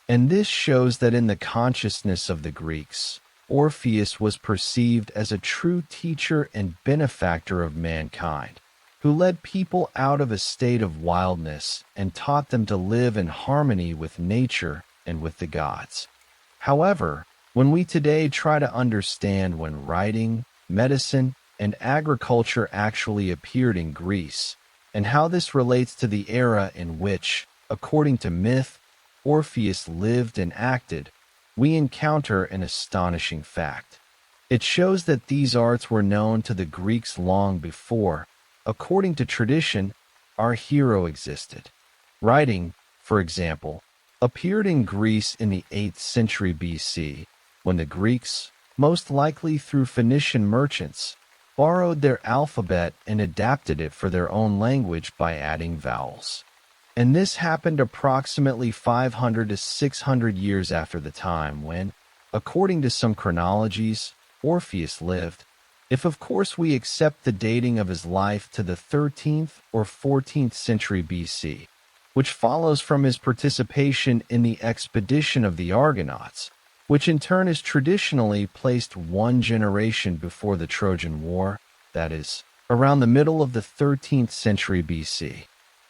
And this shows that in the consciousness of the Greeks, Orpheus was perceived as a true teacher and benefactor of mankind, who led people out of a state of wildness and taught them to live in harmony with nature and with the gods. However, when we today try to understand when writing, medicine, and agriculture actually appeared in Greece, and how this relates to the era in which, according to myth, Orpheus lived and acted, we encounter an astonishing fact. It shows that these arts were known to the Greeks long before, according to tradition, our hero existed. Writing, for example, appeared in Greece in the 8th century BC, when the Greeks, most likely through Phoenician merchants, borrowed their alphabet and adapted it for their own language by adding vowels. And this happened approximately 500 to 600 years after the time when, according to some chronologies, Orpheus lived, if of course we accept the dating of his life to the 13th or 14th century BC, which follows from his participation in the expedition of the Argonauts, which in turn is traditionally placed one generation before the Trojan War, that is, around the middle of the 13th century BC.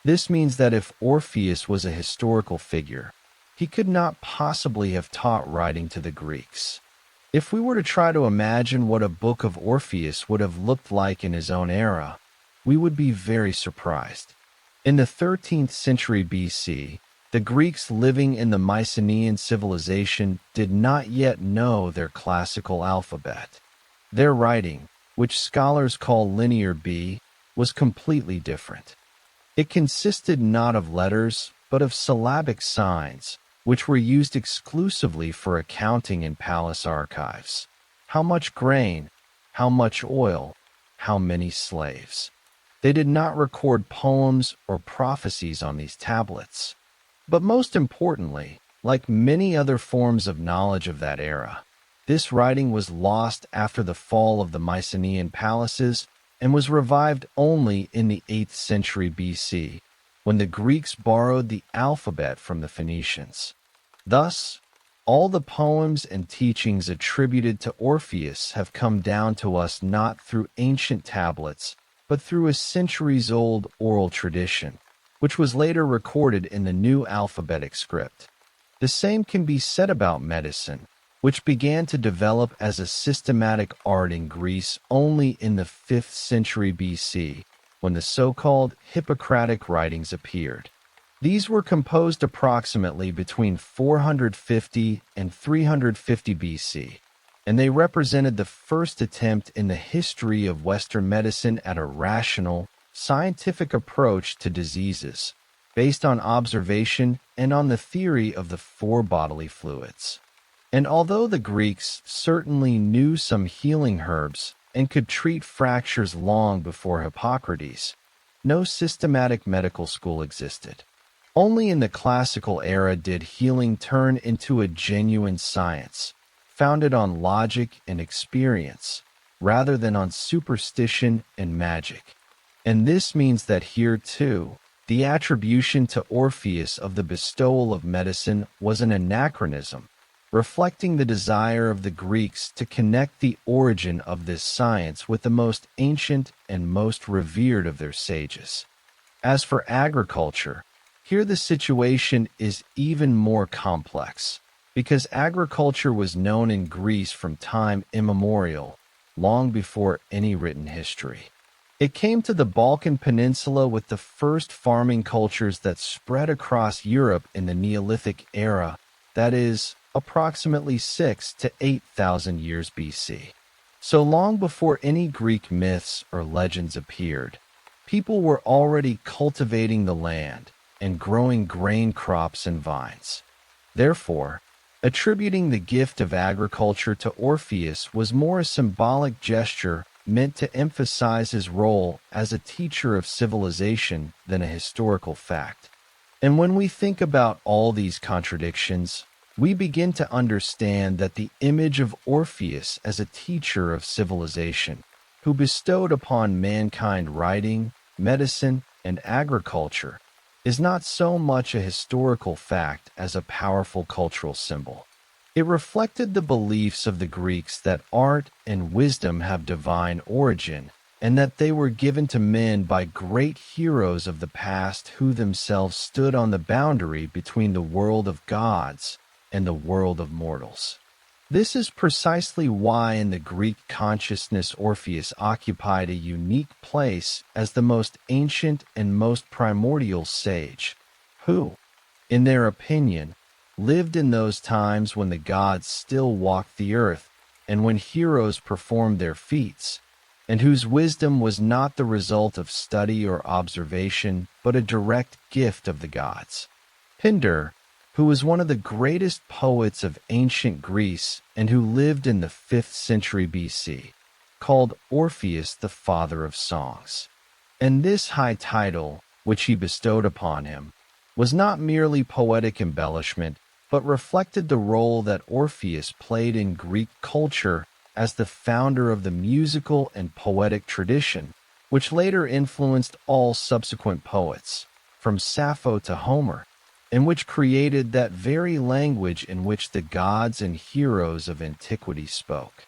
This means that if Orpheus was a historical figure, he could not possibly have taught writing to the Greeks. If we were to try to imagine what a book of Orpheus would have looked like in his own era, we would be very surprised. In the 13th century BC, the Greeks living in the Mycenaean civilization did not yet know their classical alphabet. Their writing, which scholars call Linear B, was completely different. It consisted not of letters, but of syllabic signs, which were used exclusively for accounting in palace archives. How much grain, how much oil, how many slaves. They did not record poems or prophecies on these tablets. But most importantly, like many other forms of knowledge of that era, this writing was lost after the fall of the Mycenaean palaces and was revived only in the 8th century BC, when the Greeks borrowed the alphabet from the Phoenicians. Thus, all the poems and teachings attributed to Orpheus have come down to us not through ancient tablets, but through a centuries-old oral tradition, which was later recorded in the new alphabetic script. The same can be said about medicine, which began to develop as a systematic art in Greece only in the 5th century BC, when the so-called Hippocratic writings appeared. These were composed approximately between 450 and 350 BC, and they represented the first attempt in the history of Western medicine at a rational, scientific approach to diseases, based on observation and on the theory of the 4 bodily fluids. And although the Greeks certainly knew some healing herbs and could treat fractures long before Hippocrates, no systematic medical school existed. Only in the classical era did healing turn into a genuine science, founded on logic and experience, rather than on superstition and magic. And this means that here, too, the attribution to Orpheus of the bestowal of medicine was an anachronism, reflecting the desire of the Greeks to connect the origin of this science with the most ancient and most revered of their sages. As for agriculture, here the situation is even more complex, because agriculture was known in Greece from time immemorial, long before any written history. It came to the Balkan Peninsula with the first farming cultures that spread across Europe in the Neolithic era, that is, approximately 6,000 to 8,000 years BC. So long before any Greek myths or legends appeared, people were already cultivating the land and growing grain crops and vines. Therefore, Attributing the gift of agriculture to Orpheus was more a symbolic gesture meant to emphasize his role as a teacher of civilization than a historical fact. And when we think about all these contradictions, we begin to understand that the image of Orpheus as a teacher of civilization, who bestowed upon mankind writing, medicine, and agriculture, is not so much a historical fact as a powerful cultural symbol. It reflected the beliefs of the Greeks that art and wisdom have divine origin, and that they were given to men by great heroes of the past who themselves stood on the boundary between the world of gods and the world of mortals. This is precisely why in the Greek consciousness Orpheus occupied a unique place as the most ancient and most primordial sage, who, in their opinion, lived in those times when the gods still walked the earth and when heroes performed their feats, and whose wisdom was not the result of study or observation, but a direct gift of the gods. Pindar, who was one of the greatest poets of ancient Greece and who lived in the 5th century BC, called Orpheus the father of songs. And this high title, which he bestowed upon him, was not merely poetic embellishment, but reflected the role that Orpheus played in Greek culture as the founder of the musical and poetic tradition, which later influenced all subsequent poets, from Sappho to Homer, and which created that very language in which the gods and heroes of antiquity spoke.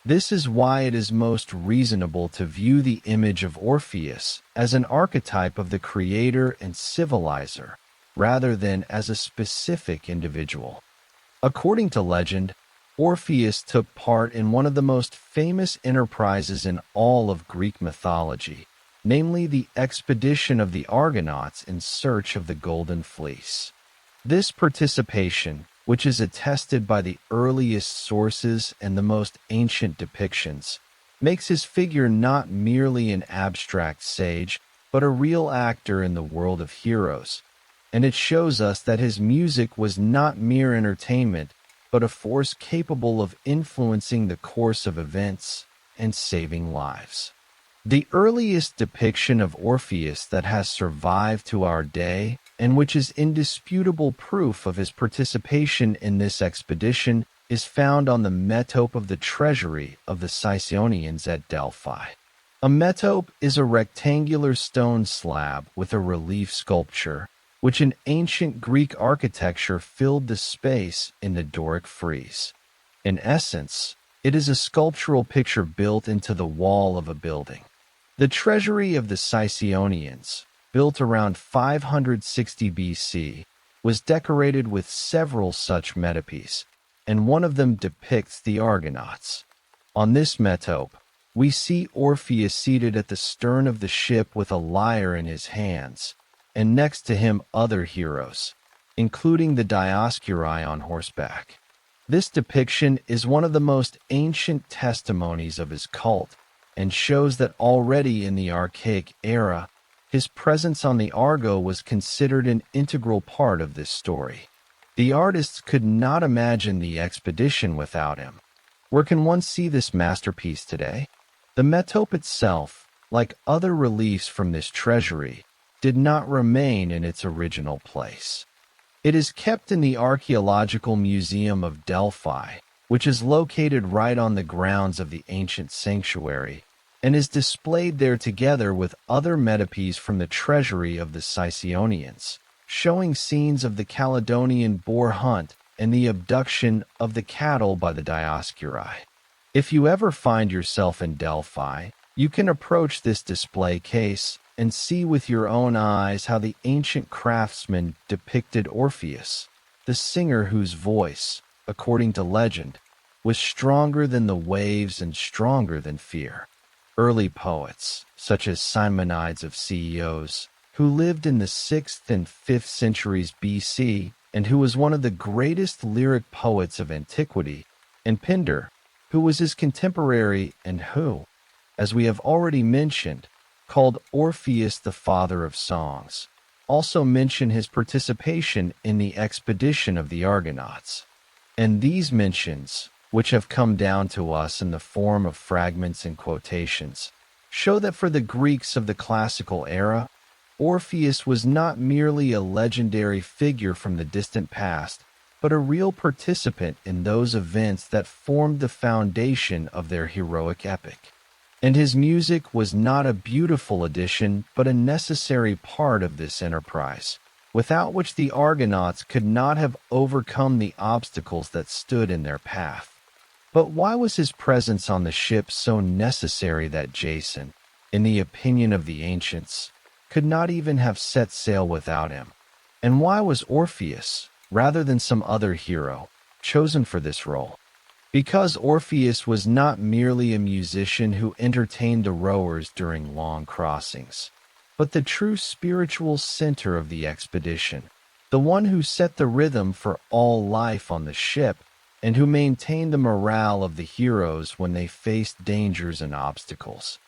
This is why it is most reasonable to view the image of Orpheus as an archetype of the creator and civilizer, rather than as a specific individual. According to legend, Orpheus took part in one of the most famous enterprises in all of Greek mythology, namely the expedition of the Argonauts in search of the Golden Fleece. This participation, which is attested by the earliest sources and the most ancient depictions, makes his figure not merely an abstract sage, but a real actor in the world of heroes, and it shows us that his music was not mere entertainment, but a force capable of influencing the course of events and saving lives. The earliest depiction of Orpheus that has survived to our day, and which is indisputable proof of his participation in this expedition, is found on the metope of the treasury of the Sicyonians at Delphi. A metope is a rectangular stone slab with a relief sculpture, which in ancient Greek architecture filled the space in the Doric frieze. In essence, it is a sculptural picture built into the wall of a building. The treasury of the Sicyonians, built around 560 BC, was decorated with several such metopes, and one of them depicts the Argonauts. On this metope, we see Orpheus seated at the stern of the ship with a lyre in his hands, and next to him other heroes, including the Dioscuri on horseback. This depiction is one of the most ancient testimonies of his cult, and shows that already in the archaic era, his presence on the Argo was considered an integral part of this story. The artists could not imagine the expedition without him. Where can one see this masterpiece today? The metope itself, like other reliefs from this treasury, did not remain in its original place. It is kept in the Archaeological Museum of Delphi, which is located right on the grounds of the ancient sanctuary, and is displayed there together with other metopes from the treasury of the Sicyonians, showing scenes of the Caledonian boar hunt and the abduction of the cattle by the Dioscuri. If you ever find yourself in Delphi, you can approach this display case and see with your own eyes how the ancient craftsmen depicted Orpheus, the singer whose voice, according to legend, was stronger than the waves and stronger than fear. Early poets, such as Simonides of Ceos, who lived in the 6th and 5th centuries BC and who was one of the greatest lyric poets of antiquity, and Pindar, who was his contemporary and who, as we have already mentioned, called Orpheus the father of songs, also mention his participation in the expedition of the Argonauts. And these mentions, which have come down to us in the form of fragments and quotations, show that for the Greeks of the classical era, Orpheus was not merely a legendary figure from the distant past, but a real participant in those events that formed the foundation of their heroic epic. And his music was not a beautiful addition, but a necessary part of this enterprise, without which the Argonauts could not have overcome the obstacles that stood in their path. But why was his presence on the ship so necessary that Jason, in the opinion of the ancients, could not even have set sail without him? And why was Orpheus, rather than some other hero, chosen for this role? Because Orpheus was not merely a musician who entertained the rowers during long crossings, but the true spiritual center of the expedition, the one who set the rhythm for all life on the ship, and who maintained the morale of the heroes when they faced dangers and obstacles.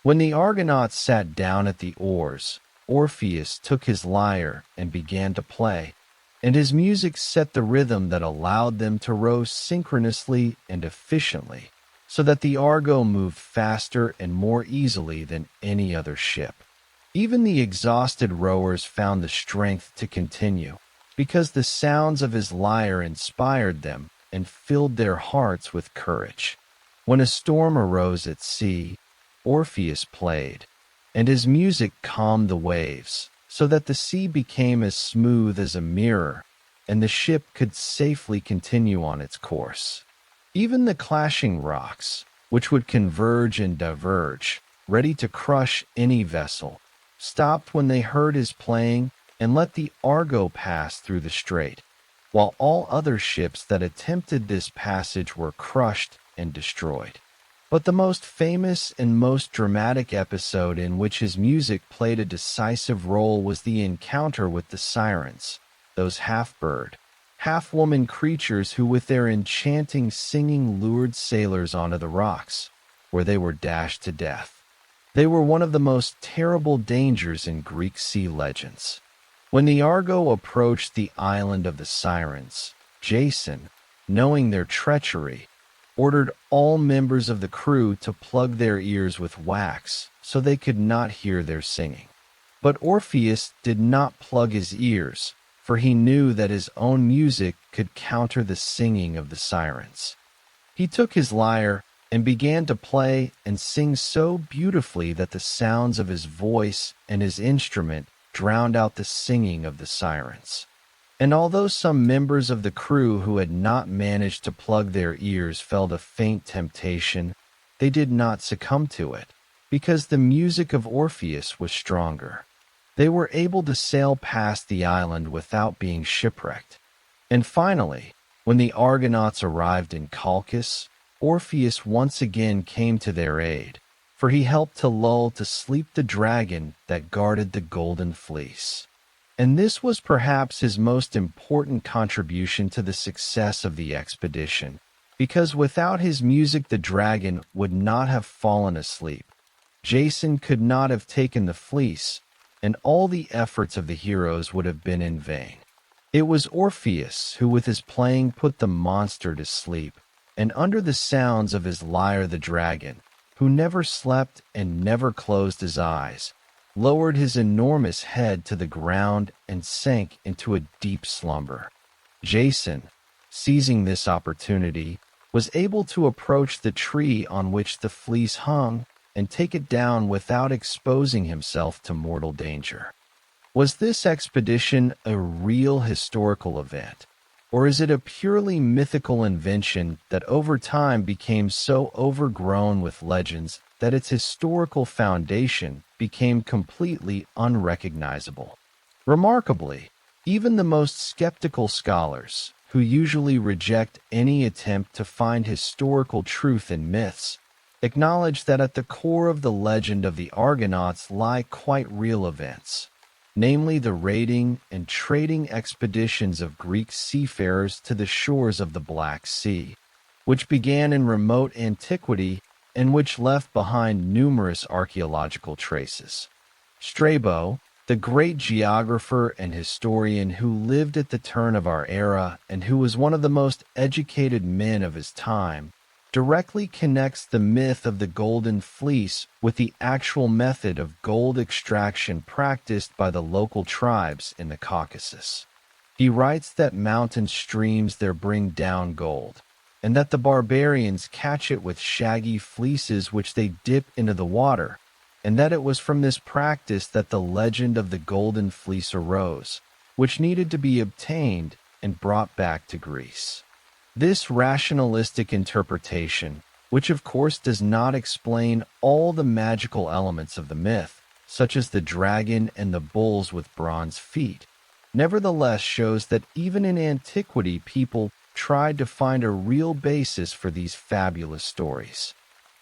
When the Argonauts sat down at the oars, Orpheus took his lyre and began to play, and his music set the rhythm that allowed them to row synchronously and efficiently, so that the Argo moved faster and more easily than any other ship. Even the exhausted rowers found the strength to continue, because the sounds of his lyre inspired them and filled their hearts with courage. When a storm arose at sea, Orpheus played, and his music calmed the waves, so that the sea became as smooth as a mirror, and the ship could safely continue on its course. Even the clashing rocks, which would converge and diverge, ready to crush any vessel, stopped when they heard his playing and let the Argo pass through the strait, while all other ships that attempted this passage were crushed and destroyed. But the most famous and most dramatic episode in which his music played a decisive role was the encounter with the sirens, those half-bird, half-woman creatures who with their enchanting singing lured sailors onto the rocks, where they were dashed to death. They were one of the most terrible dangers in Greek sea legends. When the Argo approached the island of the sirens, Jason, knowing their treachery, ordered all members of the crew to plug their ears with wax so they could not hear their singing. But Orpheus did not plug his ears, for he knew that his own music could counter the singing of the sirens. He took his lyre and began to play and sing so beautifully that the sounds of his voice and his instrument drowned out the singing of the sirens. And although some members of the crew who had not managed to plug their ears felt a faint temptation, they did not succumb to it, because the music of Orpheus was stronger. They were able to sail past the island without being shipwrecked. And finally, when the Argonauts arrived in Colchis, Orpheus once again came to their aid, for he helped to lull to sleep the dragon that guarded the golden fleece. And this was perhaps his most important contribution to the success of the expedition, because without his music the dragon would not have fallen asleep. Jason could not have taken the fleece, and all the efforts of the heroes would have been in vain. It was Orpheus who with his playing put the monster to sleep, and under the sounds of his lyre the dragon, who never slept and never closed his eyes, lowered his enormous head to the ground and sank into a deep slumber. Jason, seizing this opportunity, was able to approach the tree on which the fleece hung and take it down without exposing himself to mortal danger. Was this expedition a real historical event, or is it a purely mythical invention that over time became so overgrown with legends that its historical foundation became completely unrecognizable? Remarkably, even the most skeptical scholars, who usually reject any attempt to find historical truth in myths, acknowledge that at the core of the legend of the Argonauts lie quite real events, namely the raiding and trading expeditions of Greek seafarers to the shores of the Black Sea, which began in remote antiquity and which left behind numerous archaeological traces. Strabo, the the great geographer and historian who lived at the turn of our era and who was one of the most educated men of his time, directly connects the myth of the Golden Fleece with the actual method of gold extraction practiced by the local tribes in the Caucasus. He writes that mountain streams there bring down gold, and that the barbarians catch it with shaggy fleeces which they dip into the water, and that it was from this practice that the legend of the Golden Fleece arose, which needed to be obtained and brought back to Greece. This rationalistic interpretation, which of course does not explain all the magical elements of the myth, such as the dragon and the bulls with bronze feet, nevertheless shows that even in antiquity people tried to find a real basis for these fabulous stories.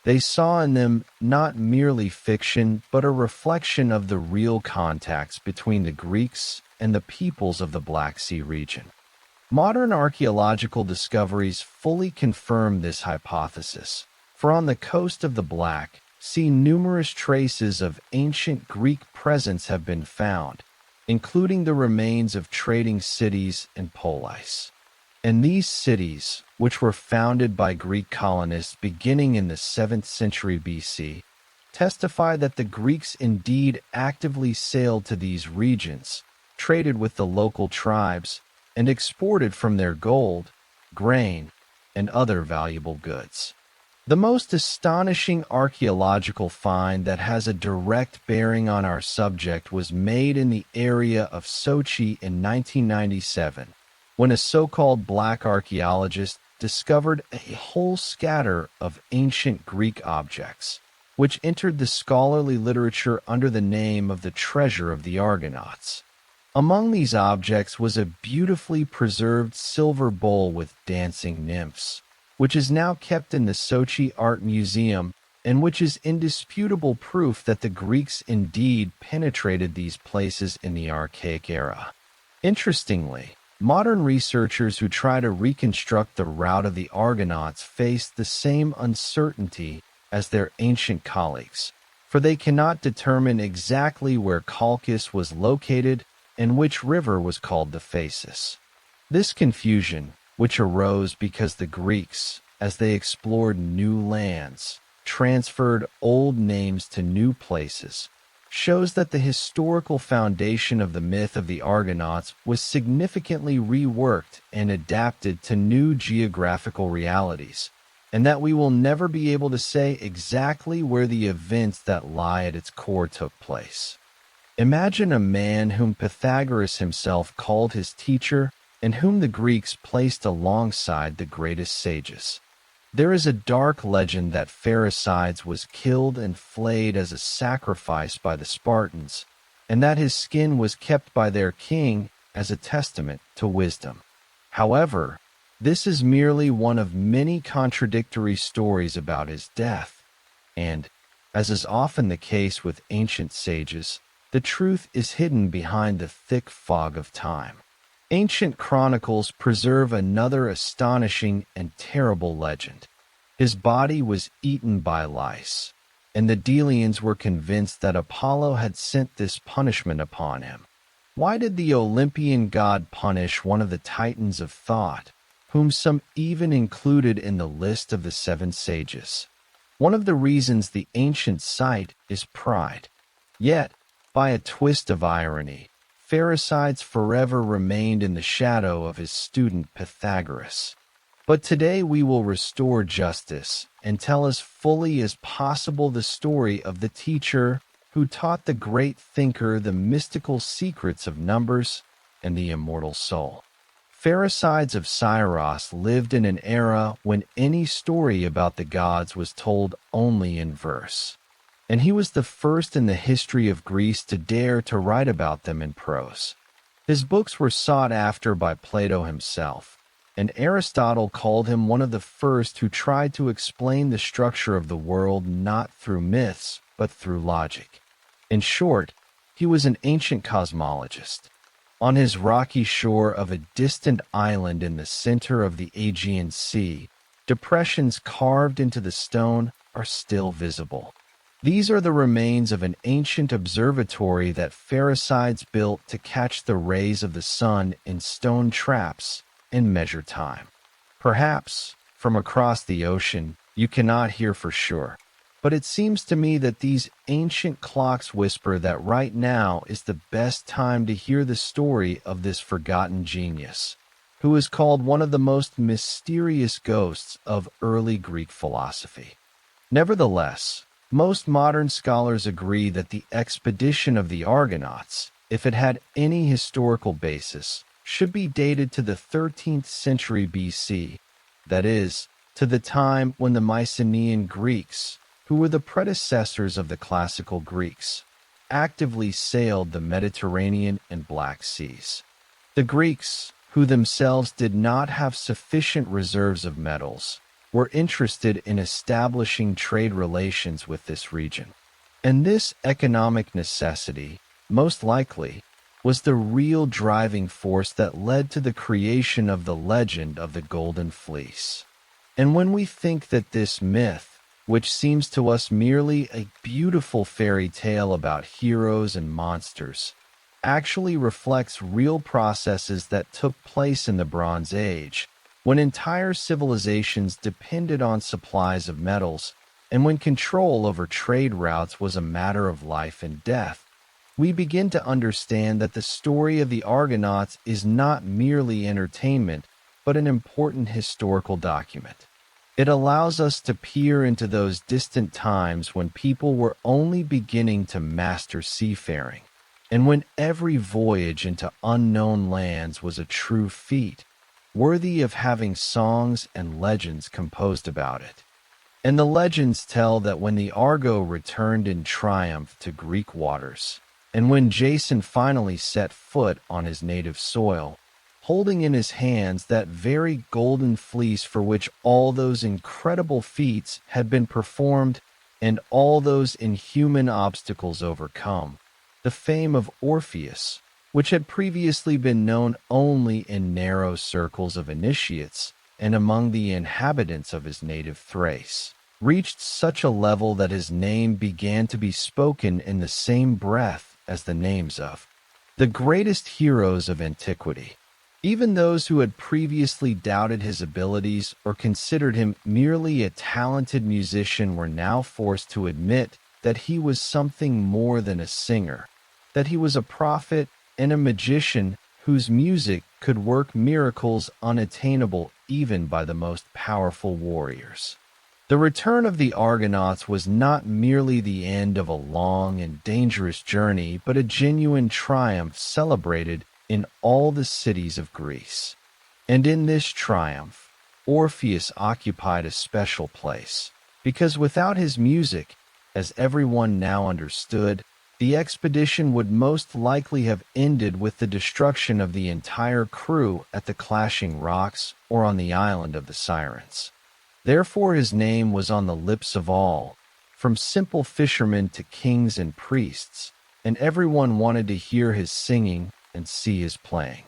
They saw in them not merely fiction, but a reflection of the real contacts between the Greeks and the peoples of the Black Sea region. Modern archaeological discoveries fully confirm this hypothesis, for on the coast of the Black Sea numerous traces of ancient Greek presence have been found, including the remains of trading cities and polis. And these cities, which were founded by Greek colonists beginning in the 7th century BC, testify that the Greeks indeed actively sailed to these regions, traded with the local tribes, and exported from their gold, grain, and other valuable goods. The most astonishing archaeological find that has a direct bearing on our subject was made in the area of Sochi in 1997, when a so-called black archaeologist discovered a whole scatter of ancient Greek objects, which entered the scholarly literature under the name of the treasure of the Argonauts. Among these objects was a beautifully preserved silver bowl with dancing nymphs, which is now kept in the Sochi Art Museum and which is indisputable proof that the Greeks indeed penetrated these places in the archaic era. Interestingly, modern researchers who try to reconstruct the route of the Argonauts face the same uncertainty as their ancient colleagues, for they cannot determine exactly where Colchis was located and which river was called the Phasis. This confusion, which arose because the Greeks, as they explored new lands, transferred old names to new places, shows that the historical foundation of the myth of the Argonauts was significantly reworked and adapted to new geographical realities, and that we will never be able to say exactly where the events that lie at its core took place. Imagine a man whom Pythagoras himself called his teacher and whom the Greeks placed alongside the greatest sages. There is a dark legend that Pherecydes was killed and flayed as a sacrifice by the Spartans, and that his skin was kept by their king as a testament to wisdom. However, this is merely one of many contradictory stories about his death, and, as is often the case with ancient sages, the truth is hidden behind the thick fog of time. Ancient chronicles preserve another astonishing and terrible legend. His body was eaten by lice, and the Delians were convinced that Apollo had sent this punishment upon him. Why did the Olympian god punish one of the titans of thought, whom some even included in the list of the 7 sages? One of the reasons the ancients cite is pride. Yet, by a twist of irony, Pherecydes forever remained in the shadow of his student Pythagoras. But today we will restore justice and tell as fully as possible the story of the teacher who taught the great thinker the mystical secrets of numbers and the immortal soul. Pherecydes of Syros lived in an era when any story about the gods was told only in verse, and he was the first in the history of Greece to dare to write about them in prose. His books were sought after by Plato himself, and Aristotle called him one of the first who tried to explain the structure of the world not through myths, but through logic. In short, he was an ancient cosmologist. On his rocky shore of a distant island in the center of the Aegean Sea, depressions carved into the stone are still visible. These are the remains of an ancient observatory that Pharisaids built to catch the rays of the sun in stone traps and measure time. Perhaps, from across the ocean, you cannot hear for sure, but it seems to me that these ancient clocks whisper that right now is the best time to hear the story of this forgotten genius, who is called one of the most mysterious ghosts of early Greek philosophy. Nevertheless, most modern scholars agree that the expedition of the Argonauts, if it had any historical basis, should be dated to the 13th century BC, that is, to the time when the Mycenaean Greeks, who were the predecessors of the classical Greeks, actively sailed the Mediterranean and Black Seas. The Greeks, who themselves did not have sufficient reserves of metals, were interested in establishing trade relations with this region. And this economic necessity, most likely, was the real driving force that led to the creation of the legend of the Golden Fleece. And when we think that this myth, which seems to us merely a beautiful fairy tale about heroes and monsters, actually reflects real processes that took place in the Bronze Age, when entire civilizations depended on supplies of metals, and when control over trade routes was a matter of life and death, we begin to understand that the story of the Argonauts is not merely entertainment, but an important historical document. It allows us to peer into those distant times when people were only beginning to master seafaring, and when every voyage into unknown lands was a true feat, worthy of having songs and legends composed about it. And the legends tell that when the Argo returned in triumph to Greek waters, and when Jason finally set foot on his native soil, holding in his hands that very golden fleece for which all those incredible feats had been performed and all those inhuman obstacles overcome, the fame of Orpheus, which had previously been known only in narrow circles of initiates and among the inhabitants of his native Thrace, reached such a level that his name began to be spoken in the same breath as the names of the greatest heroes of antiquity. Even those who had previously doubted his abilities or considered him merely a talented musician were now forced to admit that he was something more than a singer, that he was a prophet and a magician whose music could work miracles unattainable even by the most powerful warriors. The return of the Argonauts was not merely the end of a long and dangerous journey, but a genuine triumph celebrated in all the cities of Greece. And in this triumph, Orpheus occupied a special place, because without his music, as everyone now understood, the expedition would most likely have ended with the destruction of the entire crew at the Clashing Rocks or on the island of the Sirens. Therefore his name was on the lips of all, from simple fishermen to kings and priests, and everyone wanted to hear his singing and see his playing.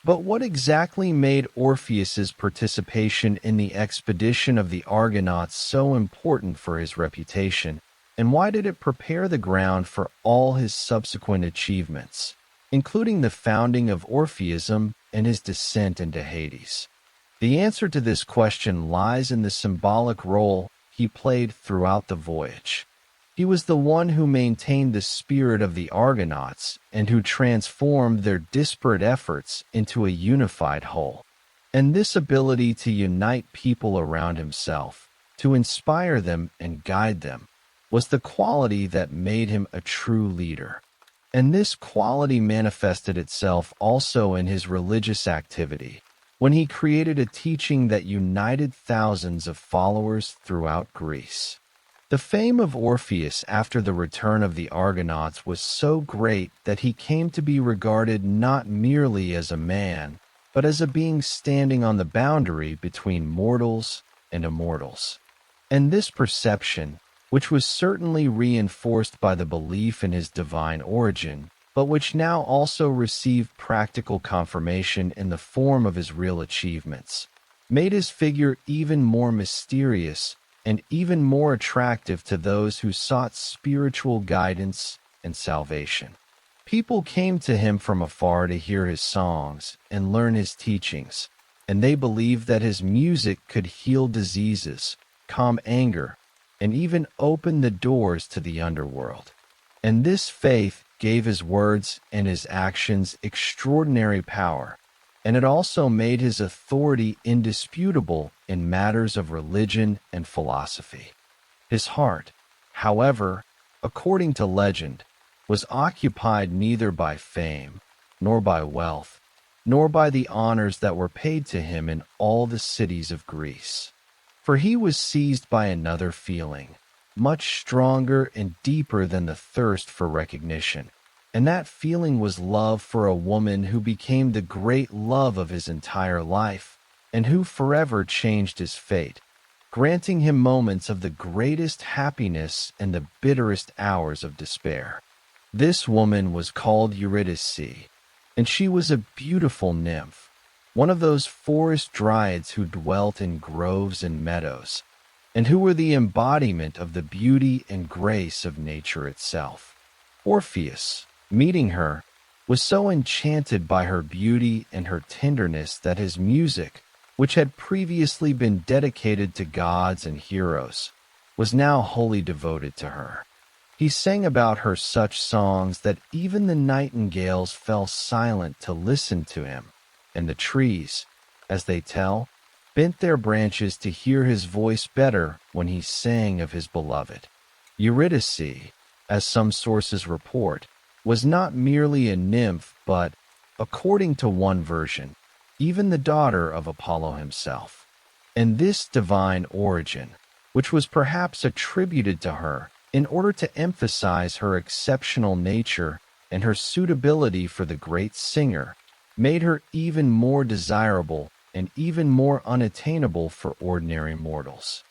But what exactly made Orpheus's participation in the expedition of the Argonauts so important for his reputation? And why did it prepare the ground for all his subsequent achievements, including the founding of Orpheism and his descent into Hades? The answer to this question lies in the symbolic role he played throughout the voyage. He was the one who maintained the spirit of the Argonauts and who transformed their disparate efforts into a unified whole. And this ability to unite people around himself, to inspire them and guide them, was the quality that made him a true leader. And this quality manifested itself also in his religious activity, when he created a teaching that united thousands of followers throughout Greece. The fame of Orpheus after the return of the Argonauts was so great that he came to be regarded not merely as a man, but as a being standing on the boundary between mortals and immortals. And this perception, which was certainly reinforced by the belief in his divine origin, but which now also received practical confirmation in the form of his real achievements, made his figure even more mysterious and even more attractive to those who sought spiritual guidance and salvation. People came to him from afar to hear his songs and learn his teachings, and they believed that his music could heal diseases, calm anger, and even open the doors to the underworld. And this faith gave his words and his actions extraordinary power, and it also made his authority indisputable in matters of religion and philosophy. His heart, however, according to legend, was occupied neither by fame, nor by wealth, nor by the honors that were paid to him in all the cities of Greece. For he was seized by another feeling, much stronger and deeper than the thirst for recognition, and that feeling was love for a woman who became the great love of his entire life, and who forever changed his fate, granting him moments of the greatest happiness and the bitterest hours of despair. This woman was called Eurydice, and she was a beautiful nymph, one of those forest dryads who dwelt in groves and meadows, and who were the embodiment of the beauty and grace of nature itself. Orpheus, meeting her, was so enchanted by her beauty and her tenderness that his music, which had previously been dedicated to gods and heroes, was now wholly devoted to her. He sang about her such songs that even the nightingales fell silent to listen to him, and the trees, as they tell, bent their branches to hear his voice better when he sang of his beloved. Eurydice, as some sources report, was not merely a nymph but, according to one version, even the daughter of Apollo himself. And this divine origin, which was perhaps attributed to her in order to emphasize her exceptional nature and her suitability for the great singer, made her even more desirable and even more unattainable for ordinary mortals.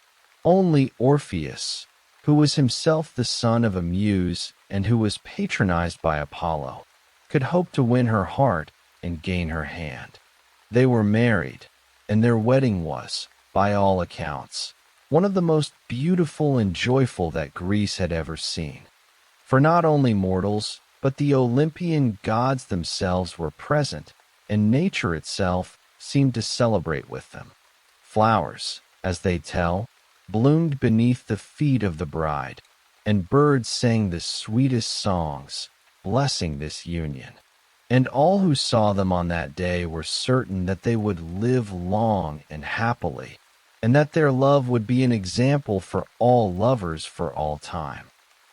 Only Orpheus, who was himself the son of a muse and who was patronized by Apollo, could hope to win her heart and gain her hand. They were married, and their wedding was, by all accounts, one of the most beautiful and joyful that Greece had ever seen. For not only mortals, but the Olympian gods themselves were present, and nature itself seemed to celebrate with them. Flowers, as they tell, bloomed beneath the feet of the bride, and birds sang the sweetest songs, blessing this union. And all who saw them on that day were certain that they would live long and happily, and that their love would be an example for all lovers for all time.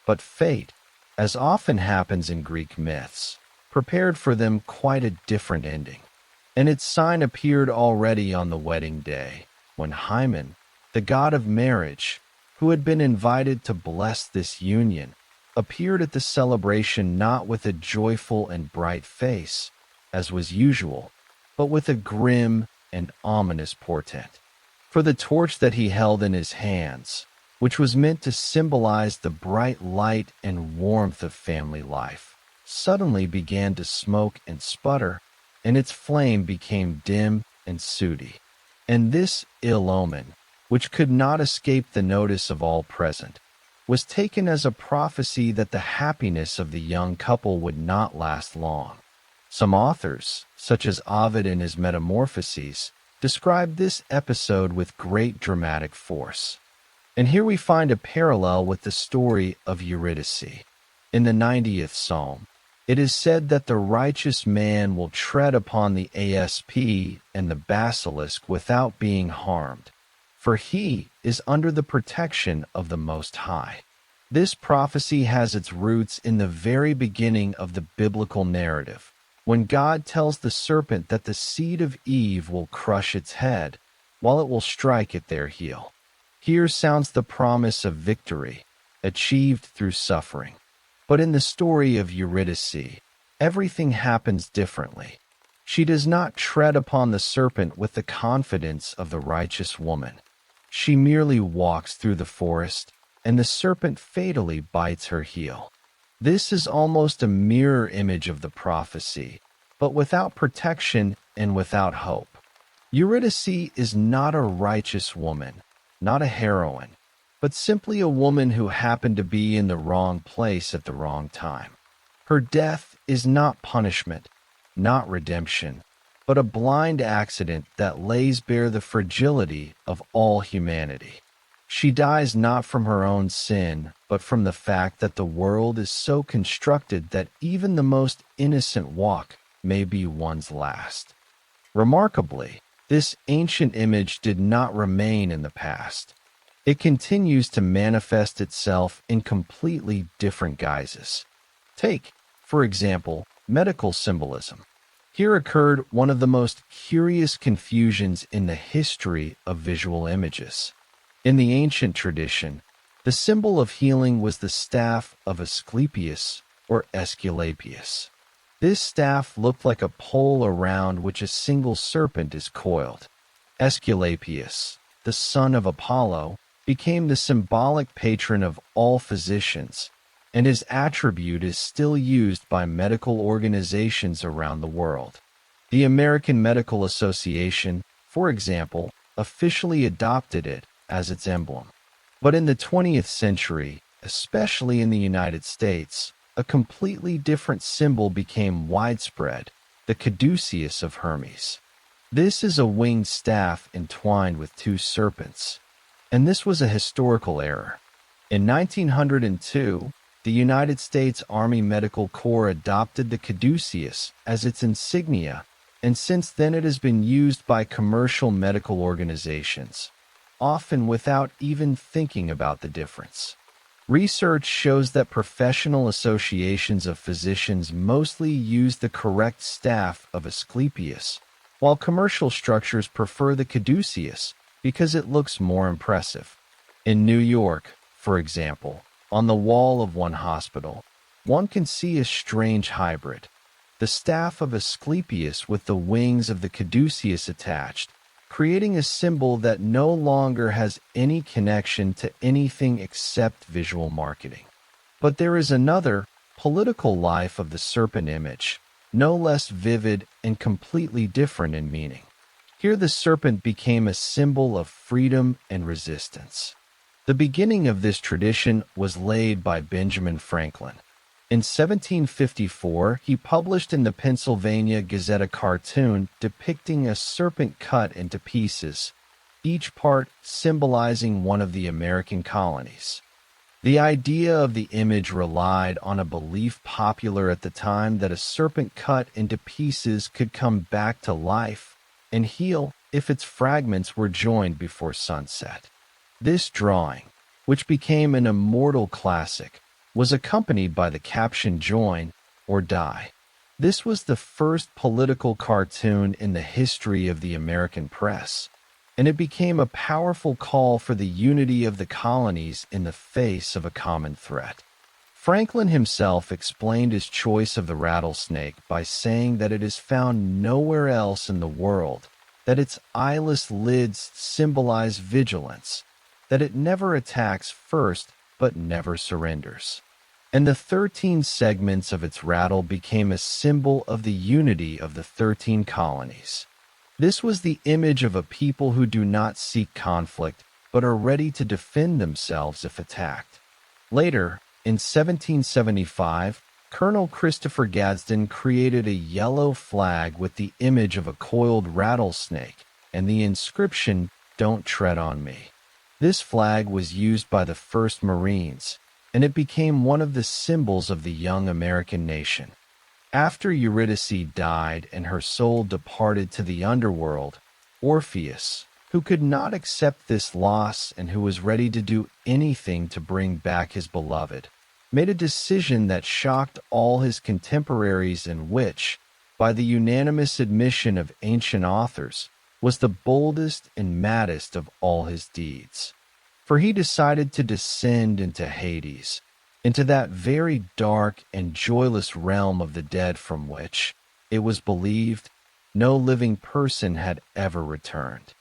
But fate, as often happens in Greek myths, prepared for them quite a different ending. And its sign appeared already on the wedding day, when Hymen, the god of marriage, who had been invited to bless this union, appeared at the celebration not with a joyful and bright face, as was usual, but with a grim and ominous portent. For the torch that he held in his hands, which was meant to symbolize the bright light and warmth of family life, suddenly began to smoke and sputter, and its flame became dim and sooty. And this ill omen, which could not escape the notice of all present, was taken as a prophecy that the happiness of the young couple would not last long. Some authors, such as Ovid in his Metamorphoses, describe this episode with great dramatic force. And here we find a parallel with the story of Eurydice. In the 90th Psalm, it is said that the righteous man will tread upon the asp and the basilisk without being harmed, for he is under the protection of the Most High. This prophecy has its roots in the very beginning of the biblical narrative, when God tells the serpent that the seed of Eve will crush its head, while it will strike at their heel. Here sounds the promise of victory, achieved through suffering. But in the story of Eurydice, everything happens differently. She does not tread upon the serpent with the confidence of the righteous woman. She merely walks through the forest, and the serpent fatally bites her heel. This is almost a mirror image of the prophecy, but without protection and without hope. Eurydice is not a righteous woman, not a heroine, but simply a woman who happened to be in the wrong place at the wrong time. Her death is not punishment, not redemption, but a blind accident that lays bare the fragility of all humanity. She dies not from her own sin, but from the fact that the world is so constructed that even the most innocent walk may be one's last. Remarkably, this ancient image did not remain in the past. It continues to manifest itself in completely different guises. Take, for example, medical symbolism. Here occurred one of the most curious confusions in the history of visual images. In the ancient tradition, the symbol of healing was the staff of Asclepius or Aesculapius. This staff looked like a pole around which a single serpent is coiled. Aesculapius, the son of Apollo, became the symbolic patron of all physicians, and his attribute is still used by medical organizations around the world. The American Medical Association, for example, officially adopted it as its emblem. But in the 20th century, especially in the United States, a completely different symbol became widespread, the caduceus of Hermes. This is a winged staff entwined with two serpents. And this was a historical error. In 1902, the United States Army Medical Corps adopted the caduceus as its insignia, and since then it has been used by commercial medical organizations, often without even thinking about the difference. Research shows that professional associations of physicians mostly use the correct staff of Asclepius, while commercial structures prefer the caduceus because it looks more impressive. In New York, for example, on the wall of one hospital, one can see a strange hybrid. The staff of Asclepius with the wings of the caduceus attached, creating a symbol that no longer has any connection to anything except visual marketing. But there is another, political life of the serpent image, no less vivid and completely different in meaning. Here the serpent became a symbol of freedom and resistance. The beginning of this tradition was laid by Benjamin Franklin. In 1754, he published in the Pennsylvania Gazette a cartoon depicting a serpent cut into pieces, each part symbolizing one of the American colonies. The idea of the image relied on a belief popular at the time that a serpent cut into pieces could come back to life and heal if its fragments were joined before sunset. This drawing, which became an immortal classic, was accompanied by the caption "Join or Die." This was the first political cartoon in the history of the American press, and it became a powerful call for the unity of the colonies in the face of a common threat. Franklin himself explained his choice of the rattlesnake by saying that it is found nowhere else in the world, that its eyeless lids symbolize vigilance, that it never attacks first but never surrenders. And the 13 segments of its rattle became a symbol of the unity of the 13 colonies. This was the image of a people who do not seek conflict, but are ready to defend themselves if attacked. Later, in 1775, Colonel Christopher Gadsden created a yellow flag with the image of a coiled rattlesnake and the inscription, "Don't tread on me." This flag was used by the first Marines, and it became one of the symbols of the young American nation. After Eurydice died and her soul departed to the underworld, Orpheus, who could not accept this loss and who was ready to do anything to bring back his beloved, made a decision that shocked all his contemporaries and which, by the unanimous admission of ancient authors, was the boldest and maddest of all his deeds. For he decided to descend into Hades, into that very dark and joyless realm of the dead from which, it was believed, no living person had ever returned.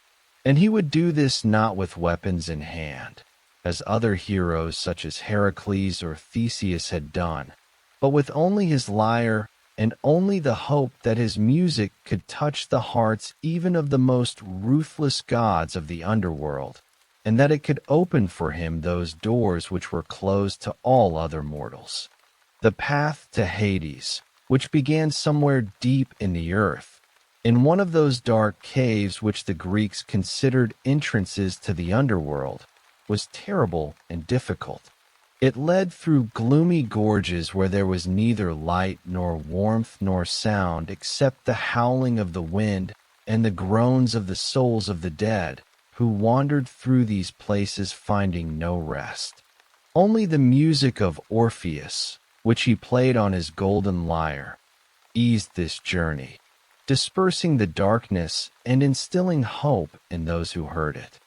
And he would do this not with weapons in hand, as other heroes such as Heracles or Theseus had done, but with only his lyre and only the hope that his music could touch the hearts even of the most ruthless gods of the underworld, and that it could open for him those doors which were closed to all other mortals. The path to Hades, which began somewhere deep in the earth, in one of those dark caves which the Greeks considered entrances to the underworld, was terrible and difficult. It led through gloomy gorges where there was neither light nor warmth nor sound except the howling of the wind and the groans of the souls of the dead, who wandered through these places finding no rest. Only the music of Orpheus, which he played on his golden lyre, eased this journey, dispersing the darkness and instilling hope in those who heard it.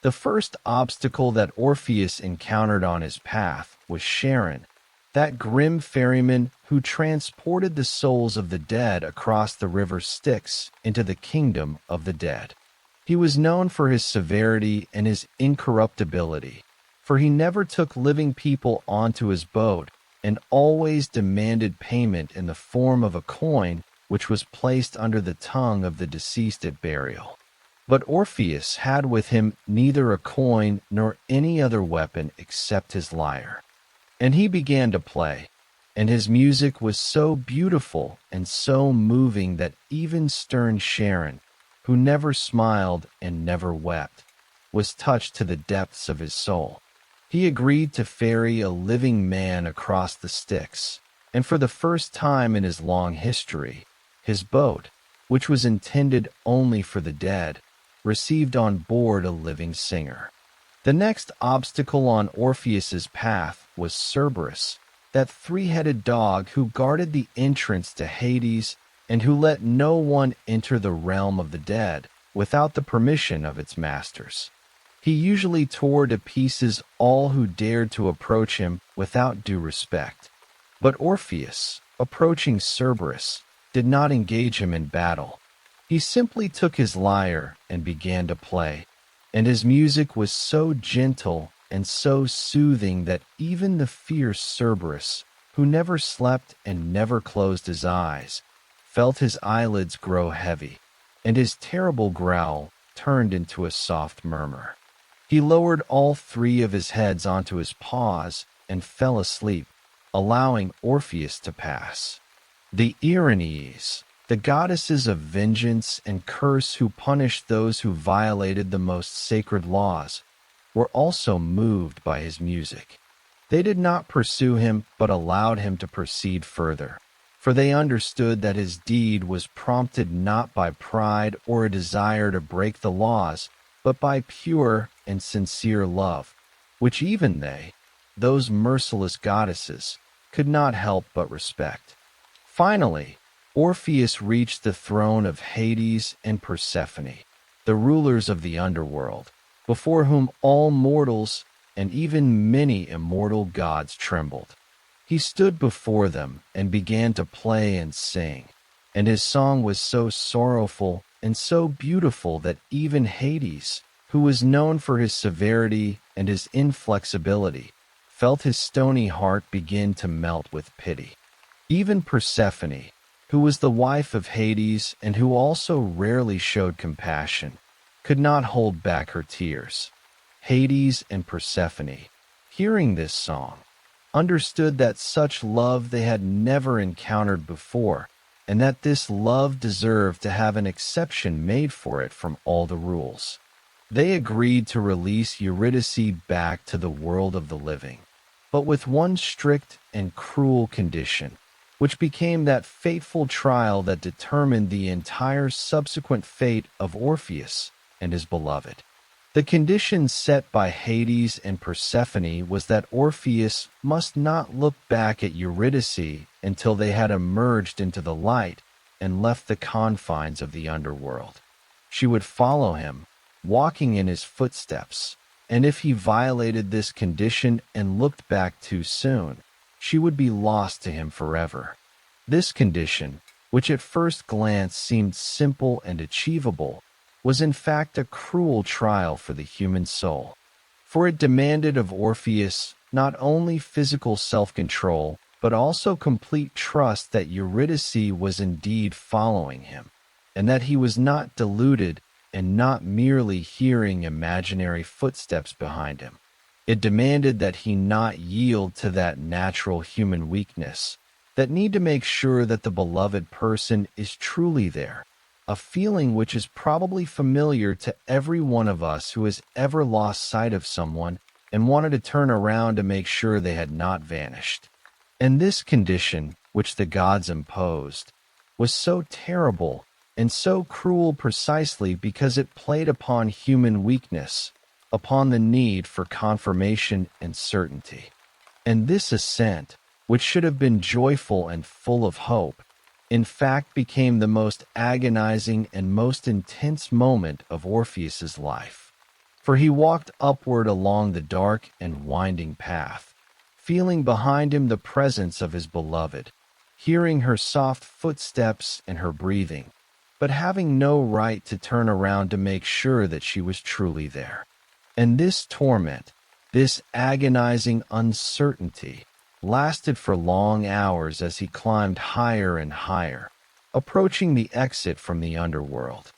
The first obstacle that Orpheus encountered on his path was Charon, that grim ferryman who transported the souls of the dead across the river Styx into the kingdom of the dead. He was known for his severity and his incorruptibility, for he never took living people onto his boat and always demanded payment in the form of a coin which was placed under the tongue of the deceased at burial. But Orpheus had with him neither a coin nor any other weapon except his lyre. And he began to play, and his music was so beautiful and so moving that even stern Charon, who never smiled and never wept, was touched to the depths of his soul. He agreed to ferry a living man across the Styx, and for the first time in his long history, his boat, which was intended only for the dead, received on board a living singer. The next obstacle on Orpheus's path was Cerberus, that three-headed dog who guarded the entrance to Hades and who let no one enter the realm of the dead without the permission of its masters. He usually tore to pieces all who dared to approach him without due respect. But Orpheus, approaching Cerberus, did not engage him in battle. He simply took his lyre and began to play, and his music was so gentle and so soothing that even the fierce Cerberus, who never slept and never closed his eyes, felt his eyelids grow heavy, and his terrible growl turned into a soft murmur. He lowered all three of his heads onto his paws and fell asleep, allowing Orpheus to pass. The Erinyes, the goddesses of vengeance and curse who punished those who violated the most sacred laws, were also moved by his music. They did not pursue him, but allowed him to proceed further, for they understood that his deed was prompted not by pride or a desire to break the laws, but by pure and sincere love, which even they, those merciless goddesses, could not help but respect. Finally, Orpheus reached the throne of Hades and Persephone, the rulers of the underworld, before whom all mortals and even many immortal gods trembled. He stood before them and began to play and sing, and his song was so sorrowful and so beautiful that even Hades, who was known for his severity and his inflexibility, felt his stony heart begin to melt with pity. Even Persephone, who was the wife of Hades and who also rarely showed compassion, could not hold back her tears. Hades and Persephone, hearing this song, understood that such love they had never encountered before, and that this love deserved to have an exception made for it from all the rules. They agreed to release Eurydice back to the world of the living, but with one strict and cruel condition, which became that fateful trial that determined the entire subsequent fate of Orpheus and his beloved. The condition set by Hades and Persephone was that Orpheus must not look back at Eurydice until they had emerged into the light and left the confines of the underworld. She would follow him, walking in his footsteps, and if he violated this condition and looked back too soon, she would be lost to him forever. This condition, which at first glance seemed simple and achievable, was in fact a cruel trial for the human soul, for it demanded of Orpheus not only physical self-control, but also complete trust that Eurydice was indeed following him, and that he was not deluded and not merely hearing imaginary footsteps behind him. It demanded that he not yield to that natural human weakness, that need to make sure that the beloved person is truly there, a feeling which is probably familiar to every one of us who has ever lost sight of someone and wanted to turn around to make sure they had not vanished. And this condition, which the gods imposed, was so terrible and so cruel precisely because it played upon human weakness, upon the need for confirmation and certainty. And this ascent, which should have been joyful and full of hope, in fact became the most agonizing and most intense moment of Orpheus's life. For he walked upward along the dark and winding path, feeling behind him the presence of his beloved, hearing her soft footsteps and her breathing, but having no right to turn around to make sure that she was truly there. And this torment, this agonizing uncertainty, lasted for long hours as he climbed higher and higher, approaching the exit from the underworld.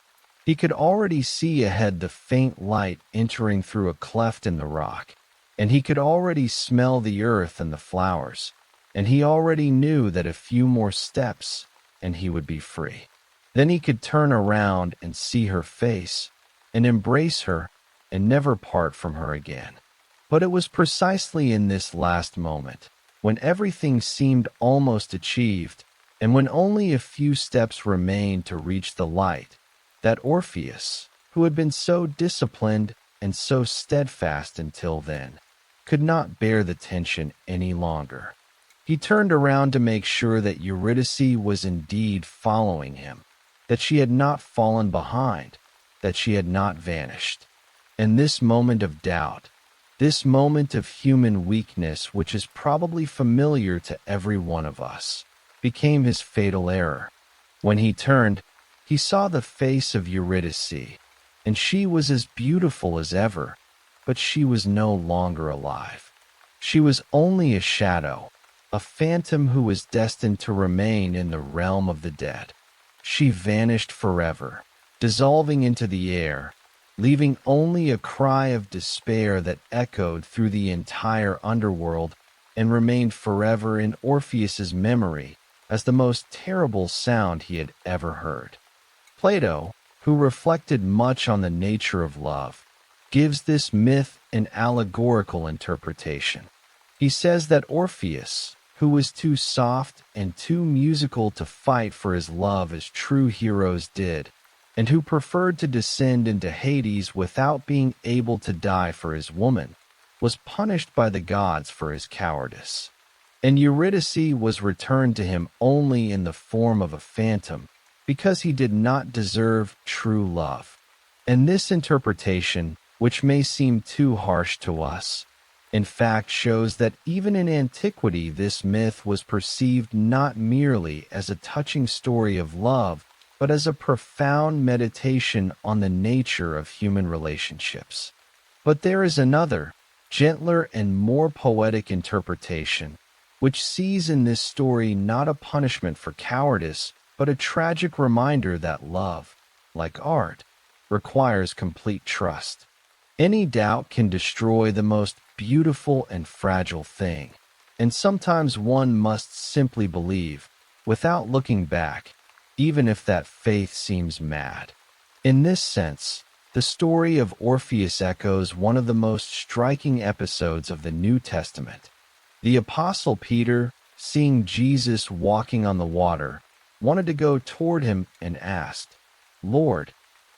He could already see ahead the faint light entering through a cleft in the rock, and he could already smell the earth and the flowers, and he already knew that a few more steps and he would be free. Then he could turn around and see her face, and embrace her, and never part from her again. But it was precisely in this last moment, when everything seemed almost achieved, and when only a few steps remained to reach the light, that Orpheus, who had been so disciplined and so steadfast until then, could not bear the tension any longer. He turned around to make sure that Eurydice was indeed following him, that she had not fallen behind, that she had not vanished. And this moment of doubt, this moment of human weakness, which is probably familiar to every one of us, became his fatal error. When he turned, he saw the face of Eurydice, and she was as beautiful as ever, but she was no longer alive. She was only a shadow, a phantom who was destined to remain in the realm of the dead. She vanished forever, dissolving into the air, leaving only a cry of despair that echoed through the entire underworld and remained forever in Orpheus's memory as the most terrible sound he had ever heard. Plato, who reflected much on the nature of love, gives this myth an allegorical interpretation. He says that Orpheus, who was too soft and too musical to fight for his love as true heroes did, and who preferred to descend into Hades without being able to die for his woman, was punished by the gods for his cowardice. And Eurydice was returned to him only in the form of a phantom, because he did not deserve true love. And this interpretation, which may seem too harsh to us, in fact shows that even in antiquity this myth was perceived not merely as a touching story of love, but as a profound meditation on the nature of human relationships. But there is another, gentler and more poetic interpretation, which sees in this story not a punishment for cowardice, but a tragic reminder that love, like art, requires complete trust. Any doubt can destroy the most beautiful and fragile thing, and sometimes one must simply believe, without looking back, even if that faith seems mad. In this sense, the story of Orpheus echoes one of the most striking episodes of the New Testament. The Apostle Peter, seeing Jesus walking on the water, wanted to go toward him and asked, "Lord,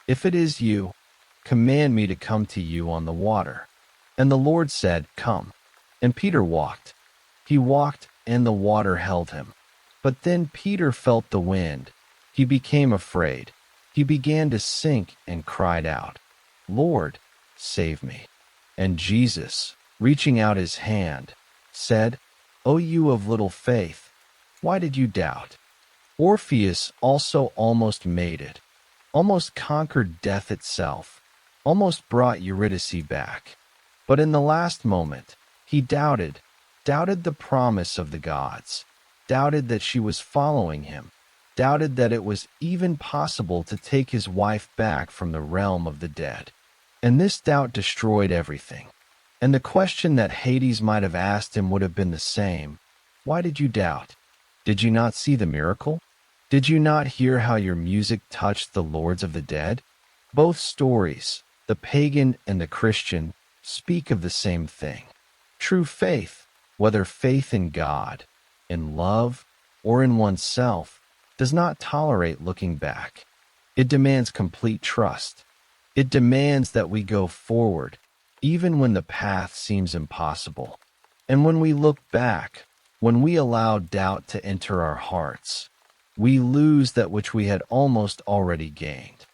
if it is you, command me to come to you on the water." And the Lord said, "Come." And Peter walked. He walked, and the water held him. But then Peter felt the wind. He became afraid. He began to sink and cried out, "Lord, save me." And Jesus, reaching out his hand, said, "O you of little faith, why did you doubt?" Orpheus also almost made it, almost conquered death itself, almost brought Eurydice back. But in the last moment, he doubted the promise of the gods, doubted that she was following him, doubted that it was even possible to take his wife back from the realm of the dead. And this doubt destroyed everything. And the question that Hades might have asked him would have been the same. Why did you doubt? Did you not see the miracle? Did you not hear how your music touched the lords of the dead? Both stories, the pagan and the Christian, speak of the same thing. True faith, whether faith in God, in love, or in oneself, does not tolerate looking back. It demands complete trust. It demands that we go forward, even when the path seems impossible. And when we look back, when we allow doubt to enter our hearts, we lose that which we had almost already gained.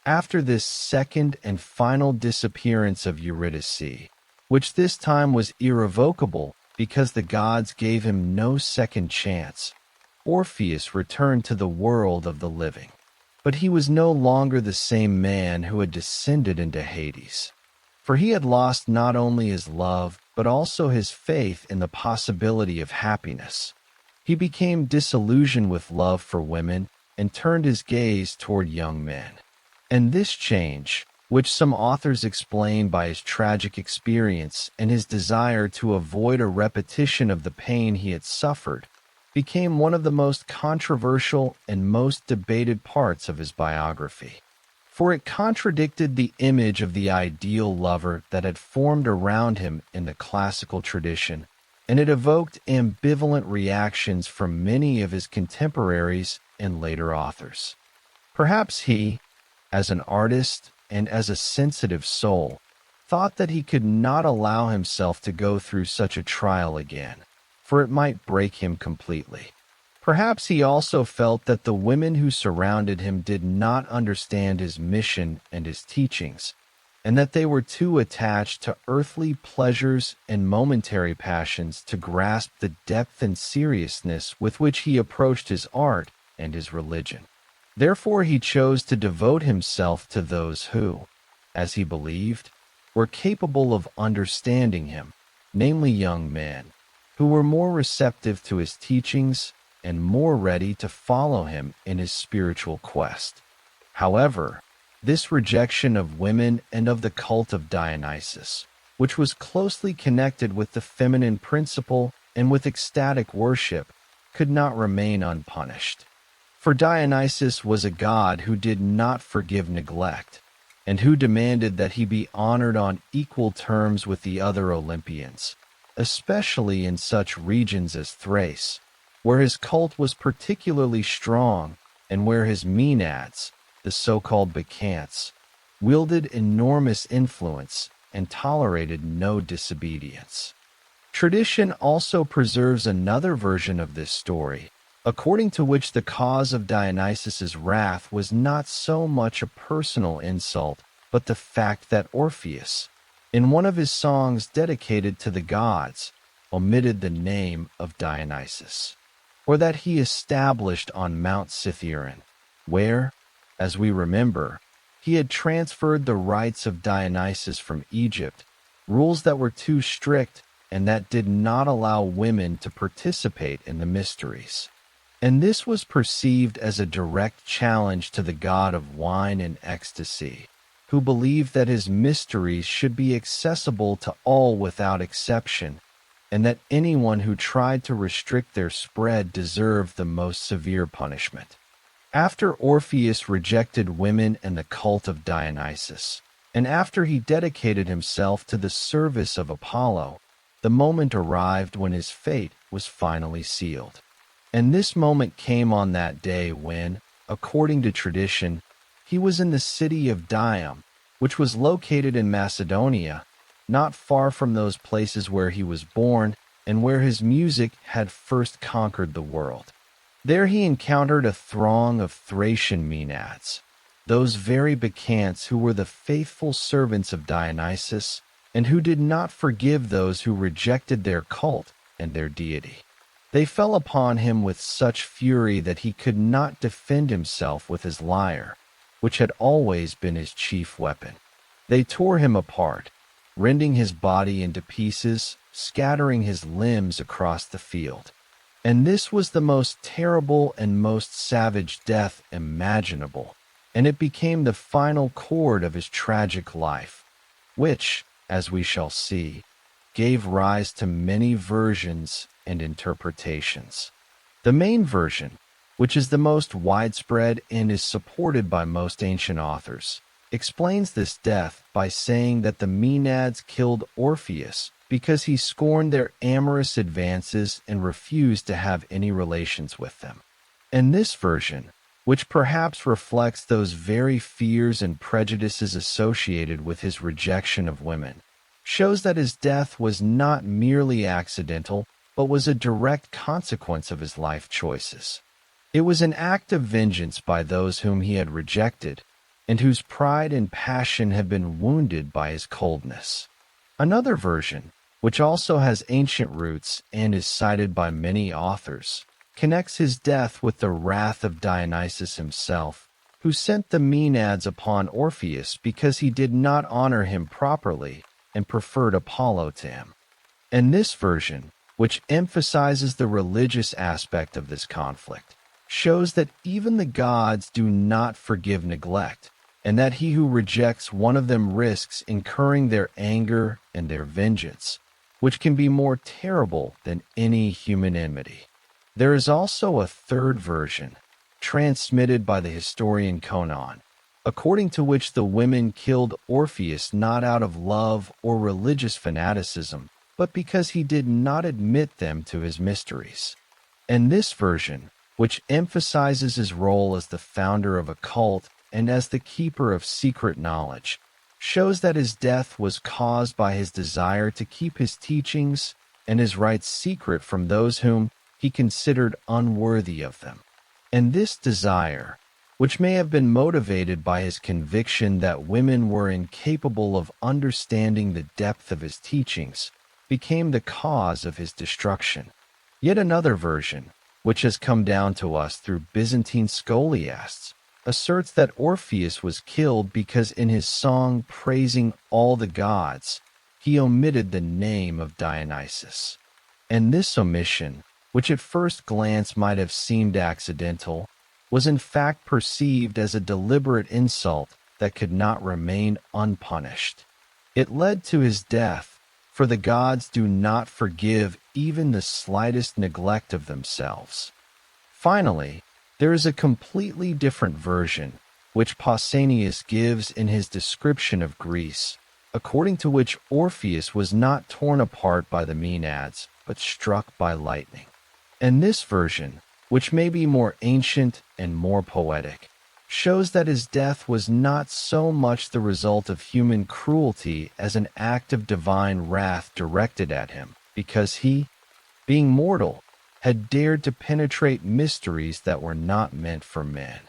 After this second and final disappearance of Eurydice, which this time was irrevocable because the gods gave him no second chance, Orpheus returned to the world of the living. But he was no longer the same man who had descended into Hades, for he had lost not only his love, but also his faith in the possibility of happiness. He became disillusioned with love for women and turned his gaze toward young men. And this change, which some authors explain by his tragic experience and his desire to avoid a repetition of the pain he had suffered, became one of the most controversial and most debated parts of his biography. For it contradicted the image of the ideal lover that had formed around him in the classical tradition, and it evoked ambivalent reactions from many of his contemporaries and later authors. Perhaps he, as an artist and as a sensitive soul, thought that he could not allow himself to go through such a trial again, for it might break him completely. Perhaps he also felt that the women who surrounded him did not understand his mission and his teachings, and that they were too attached to earthly pleasures and momentary passions to grasp the depth and seriousness with which he approached his art and his religion. Therefore he chose to devote himself to those who, as he believed, were capable of understanding him, namely young men, who were more receptive to his teachings and more ready to follow him in his spiritual quest. However, this rejection of women and of the cult of Dionysus, which was closely connected with the feminine principle and with ecstatic worship, could not remain unpunished. For Dionysus was a god who did not forgive neglect, and who demanded that he be honored on equal terms with the other Olympians, especially in such regions as Thrace, where his cult was particularly strong and where his Maenads, the so-called Bacchantes, wielded enormous influence and tolerated no disobedience. Tradition also preserves another version of this story, according to which the cause of Dionysus's wrath was not so much a personal insult, but the fact that Orpheus, in one of his songs dedicated to the gods, omitted the name of Dionysus, or that he established on Mount Cithaeron, where, as we remember, he had transferred the rights of Dionysus from Egypt, rules that were too strict and that did not allow women to participate in the mysteries. And this was perceived as a direct challenge to the god of wine and ecstasy, who believed that his mysteries should be accessible to all without exception, and that anyone who tried to restrict their spread deserved the most severe punishment. After Orpheus rejected women and the cult of Dionysus, and after he dedicated himself to the service of Apollo, the moment arrived when his fate was finally sealed. And this moment came on that day when, according to tradition, he was in the city of Dium, which was located in Macedonia, not far from those places where he was born and where his music had first conquered the world. There he encountered a throng of Thracian Maenads, those very Bacchantes who were the faithful servants of Dionysus and who did not forgive those who rejected their cult and their deity. They fell upon him with such fury that he could not defend himself with his lyre, which had always been his chief weapon. They tore him apart, rending his body into pieces, scattering his limbs across the field. And this was the most terrible and most savage death imaginable, and it became the final chord of his tragic life, which, as we shall see, gave rise to many versions and interpretations. The main version, which is the most widespread and is supported by most ancient authors, explains this death by saying that the Maenads killed Orpheus because he scorned their amorous advances and refused to have any relations with them. And this version, which perhaps reflects those very fears and prejudices associated with his rejection of women, shows that his death was not merely accidental, but was a direct consequence of his life choices. It was an act of vengeance by those whom he had rejected, and whose pride and passion had been wounded by his coldness. Another version, which also has ancient roots and is cited by many authors, connects his death with the wrath of Dionysus himself, who sent the Maenads upon Orpheus because he did not honor him properly and preferred Apollo to him. And this version, which emphasizes the religious aspect of this conflict, shows that even the gods do not forgive neglect, and that he who rejects one of them risks incurring their anger and their vengeance, which can be more terrible than any human enmity. There is also a third version, transmitted by the historian Conon, according to which the women killed Orpheus not out of love or religious fanaticism, but because he did not admit them to his mysteries. And this version, which emphasizes his role as the founder of a cult and as the keeper of secret knowledge, shows that his death was caused by his desire to keep his teachings and his rites secret from those whom he considered unworthy of them. And this desire, which may have been motivated by his conviction that women were incapable of understanding the depth of his teachings, became the cause of his destruction. Yet another version, which has come down to us through Byzantine scholiasts, asserts that Orpheus was killed because in his song praising all the gods, he omitted the name of Dionysus. And this omission, which at first glance might have seemed accidental, was in fact perceived as a deliberate insult that could not remain unpunished. It led to his death, for the gods do not forgive even the slightest neglect of themselves. Finally, there is a completely different version, which Pausanias gives in his description of Greece, according to which Orpheus was not torn apart by the Maenads, but struck by lightning. And this version, which may be more ancient and more poetic, shows that his death was not so much the result of human cruelty as an act of divine wrath directed at him, because he, being mortal, had dared to penetrate mysteries that were not meant for men.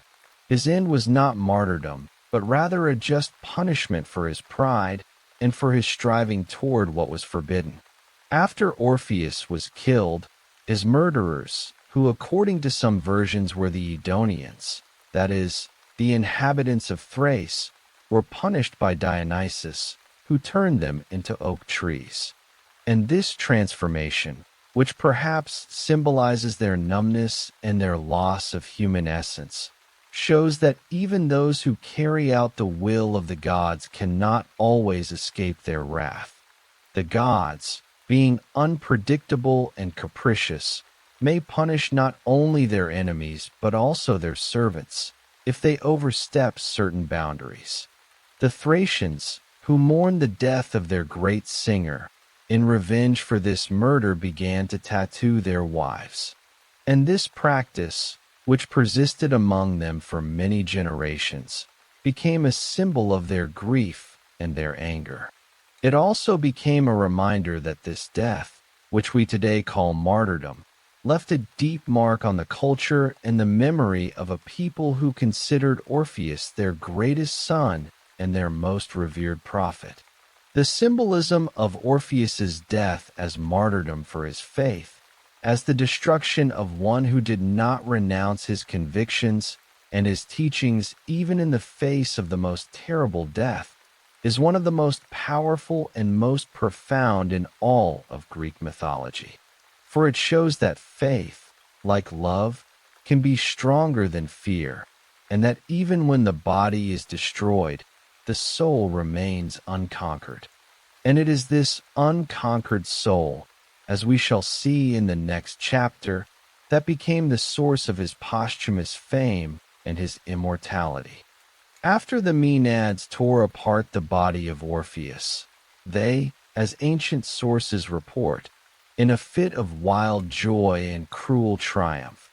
His end was not martyrdom, but rather a just punishment for his pride and for his striving toward what was forbidden. After Orpheus was killed, his murderers, who according to some versions were the Edonians, that is, the inhabitants of Thrace, were punished by Dionysus, who turned them into oak trees. And this transformation, which perhaps symbolizes their numbness and their loss of human essence, shows that even those who carry out the will of the gods cannot always escape their wrath. The gods, being unpredictable and capricious, may punish not only their enemies but also their servants, if they overstep certain boundaries. The Thracians, who mourned the death of their great singer, in revenge for this murder began to tattoo their wives. And this practice, which persisted among them for many generations, became a symbol of their grief and their anger. It also became a reminder that this death, which we today call martyrdom, left a deep mark on the culture and the memory of a people who considered Orpheus their greatest son and their most revered prophet. The symbolism of Orpheus's death as martyrdom for his faith, as the destruction of one who did not renounce his convictions and his teachings even in the face of the most terrible death, is one of the most powerful and most profound in all of Greek mythology. for it shows that faith, like love, can be stronger than fear, and that even when the body is destroyed, the soul remains unconquered. And it is this unconquered soul, as we shall see in the next chapter, that became the source of his posthumous fame and his immortality. After the Maenads tore apart the body of Orpheus, they, as ancient sources report, in a fit of wild joy and cruel triumph,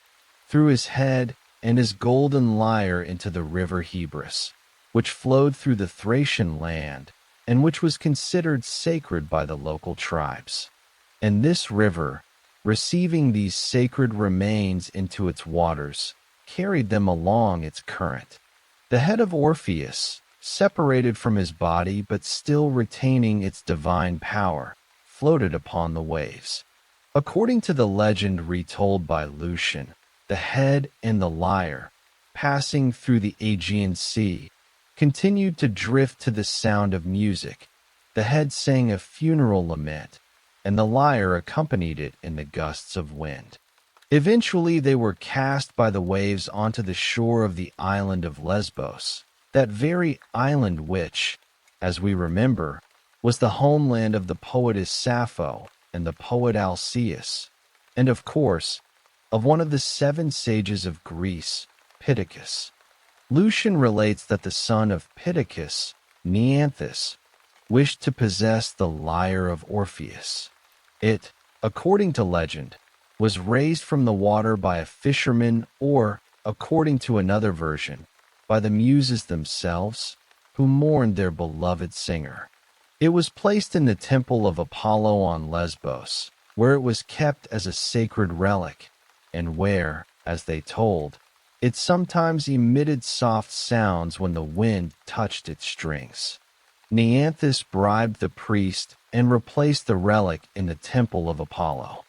threw his head and his golden lyre into the river Hebrus, which flowed through the Thracian land and which was considered sacred by the local tribes. And this river, receiving these sacred remains into its waters, carried them along its current. The head of Orpheus, separated from his body but still retaining its divine power, floated upon the waves. According to the legend retold by Lucian, the head and the lyre, passing through the Aegean Sea, continued to drift to the sound of music. The head sang a funeral lament, and the lyre accompanied it in the gusts of wind. Eventually they were cast by the waves onto the shore of the island of Lesbos, that very island which, as we remember, was the homeland of the poetess Sappho and the poet Alcaeus, and of course, of one of the seven sages of Greece, Pittacus. Lucian relates that the son of Pittacus, Neanthus, wished to possess the lyre of Orpheus. It, according to legend, was raised from the water by a fisherman or, according to another version, by the Muses themselves, who mourned their beloved singer. It was placed in the temple of Apollo on Lesbos, where it was kept as a sacred relic, and where, as they told, it sometimes emitted soft sounds when the wind touched its strings. Neanthus bribed the priest and replaced the relic in the temple of Apollo.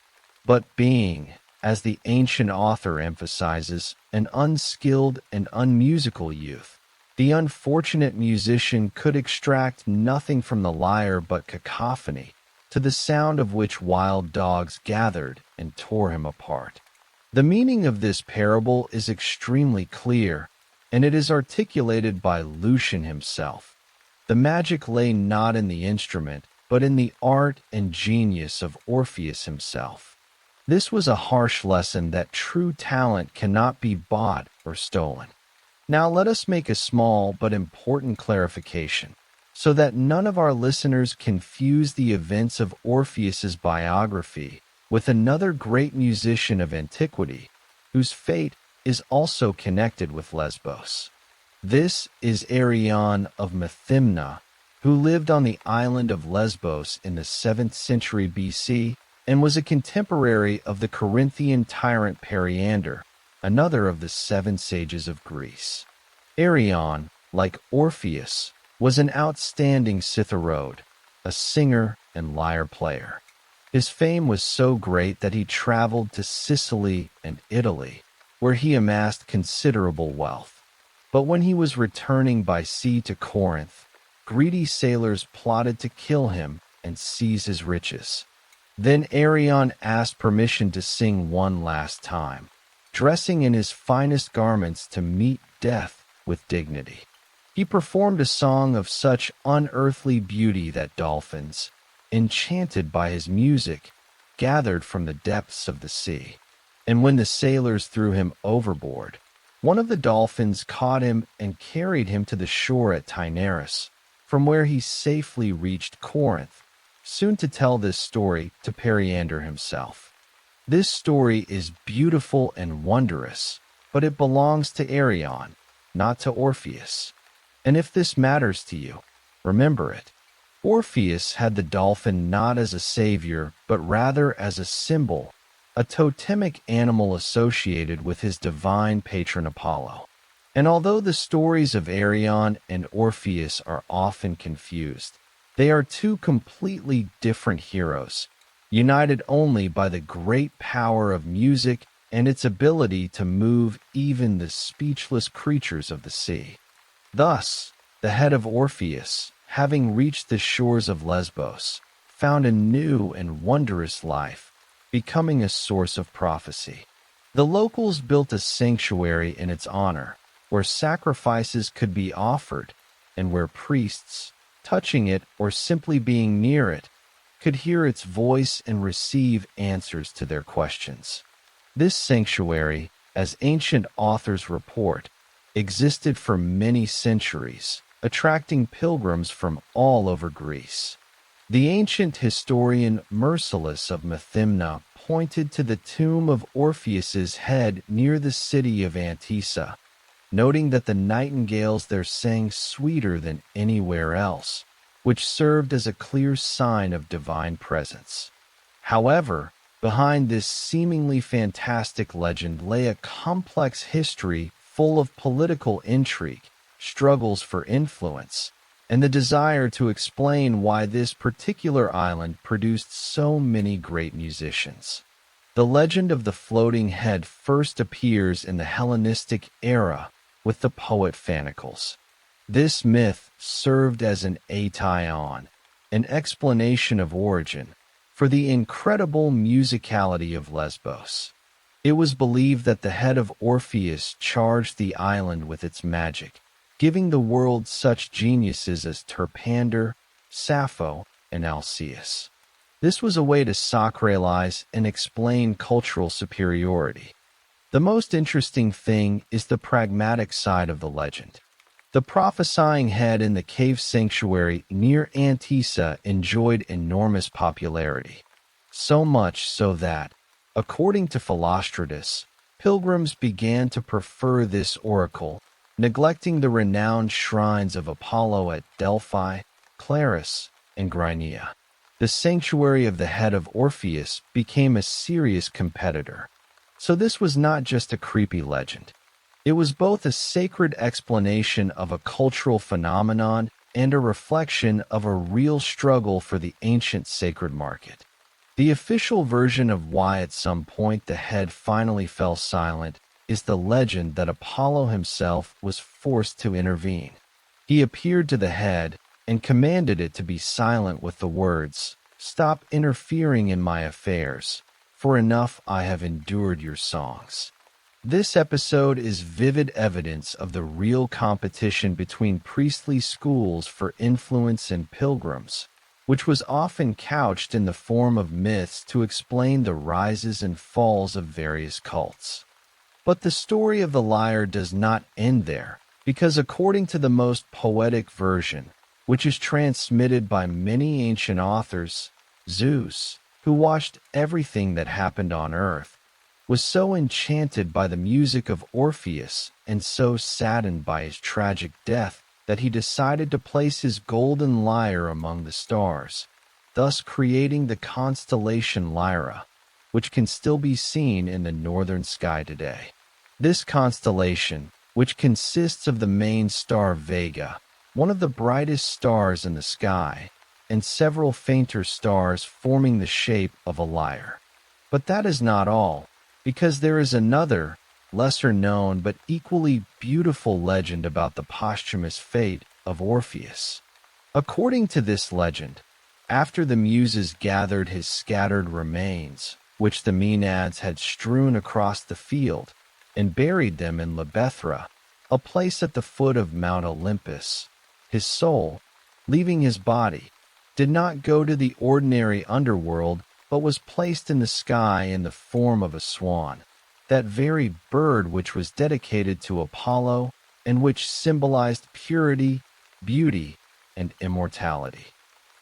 But being, as the ancient author emphasizes, an unskilled and unmusical youth, the unfortunate musician could extract nothing from the lyre but cacophony, to the sound of which wild dogs gathered and tore him apart. The meaning of this parable is extremely clear, and it is articulated by Lucian himself. The magic lay not in the instrument, but in the art and genius of Orpheus himself. This was a harsh lesson that true talent cannot be bought or stolen. Now let us make a small but important clarification, so that none of our listeners confuse the events of Orpheus's biography with another great musician of antiquity, whose fate is also connected with Lesbos. This is Arion of Methymna, who lived on the island of Lesbos in the 7th century BC and was a contemporary of the Corinthian tyrant Periander, another of the seven sages of Greece. Arion, like Orpheus, was an outstanding citharode, a singer and lyre player. His fame was so great that he traveled to Sicily and Italy, where he amassed considerable wealth. But when he was returning by sea to Corinth, greedy sailors plotted to kill him and seize his riches. Then Arion asked permission to sing one last time, dressing in his finest garments to meet death with dignity. He performed a song of such unearthly beauty that dolphins, enchanted by his music, gathered from the depths of the sea. And when the sailors threw him overboard, one of the dolphins caught him and carried him to the shore at Taenarus, from where he safely reached Corinth, soon to tell this story to Periander himself. This story is beautiful and wondrous, but it belongs to Arion, not to Orpheus. And if this matters to you, remember it. Orpheus had the dolphin not as a savior, but rather as a symbol, a totemic animal associated with his divine patron Apollo. And although the stories of Arion and Orpheus are often confused, they are two completely different heroes, united only by the great power of music and its ability to move even the speechless creatures of the sea. Thus, the head of Orpheus, having reached the shores of Lesbos, found a new and wondrous life, becoming a source of prophecy. The locals built a sanctuary in its honor, where sacrifices could be offered, and where priests, touching it or simply being near it, could hear its voice and receive answers to their questions. This sanctuary, as ancient authors report, existed for many centuries, attracting pilgrims from all over Greece. The ancient historian Mercilus of Methymna pointed to the tomb of Orpheus's head near the city of Antissa, noting that the nightingales there sang sweeter than anywhere else, which served as a clear sign of divine presence. However, behind this seemingly fantastic legend lay a complex history full of political intrigue, struggles for influence, and the desire to explain why this particular island produced so many great musicians. The legend of the floating head first appears in the Hellenistic era with the poet Phanicles. This myth served as an aetion, an explanation of origin, for the incredible musicality of Lesbos. It was believed that the head of Orpheus charged the island with its magic, giving the world such geniuses as Terpander, Sappho, and Alcaeus. This was a way to sacralize and explain cultural superiority. The most interesting thing is the pragmatic side of the legend. The prophesying head in the cave sanctuary near Antissa enjoyed enormous popularity, so much so that, according to Philostratus, pilgrims began to prefer this oracle, neglecting the renowned shrines of Apollo at Delphi, Claris, and Grynea. The sanctuary of the head of Orpheus became a serious competitor. So this was not just a creepy legend. It was both a sacred explanation of a cultural phenomenon and a reflection of a real struggle for the ancient sacred market. The official version of why at some point the head finally fell silent is the legend that Apollo himself was forced to intervene. He appeared to the head and commanded it to be silent with the words, "Stop interfering in my affairs, for enough I have endured your songs." This episode is vivid evidence of the real competition between priestly schools for influence and pilgrims, which was often couched in the form of myths to explain the rises and falls of various cults. But the story of the lyre does not end there, because according to the most poetic version, which is transmitted by many ancient authors, Zeus, who watched everything that happened on earth, was so enchanted by the music of Orpheus and so saddened by his tragic death that he decided to place his golden lyre among the stars, thus creating the constellation Lyra, which can still be seen in the northern sky today. This constellation, which consists of the main star Vega, one of the brightest stars in the sky, and several fainter stars forming the shape of a lyre. But that is not all, because there is another, lesser known but equally beautiful legend about the posthumous fate of Orpheus. According to this legend, after the Muses gathered his scattered remains, which the Maenads had strewn across the field, and buried them in Lebethra, a place at the foot of Mount Olympus, his soul, leaving his body, did not go to the ordinary underworld, but was placed in the sky in the form of a swan, that very bird which was dedicated to Apollo and which symbolized purity, beauty, and immortality.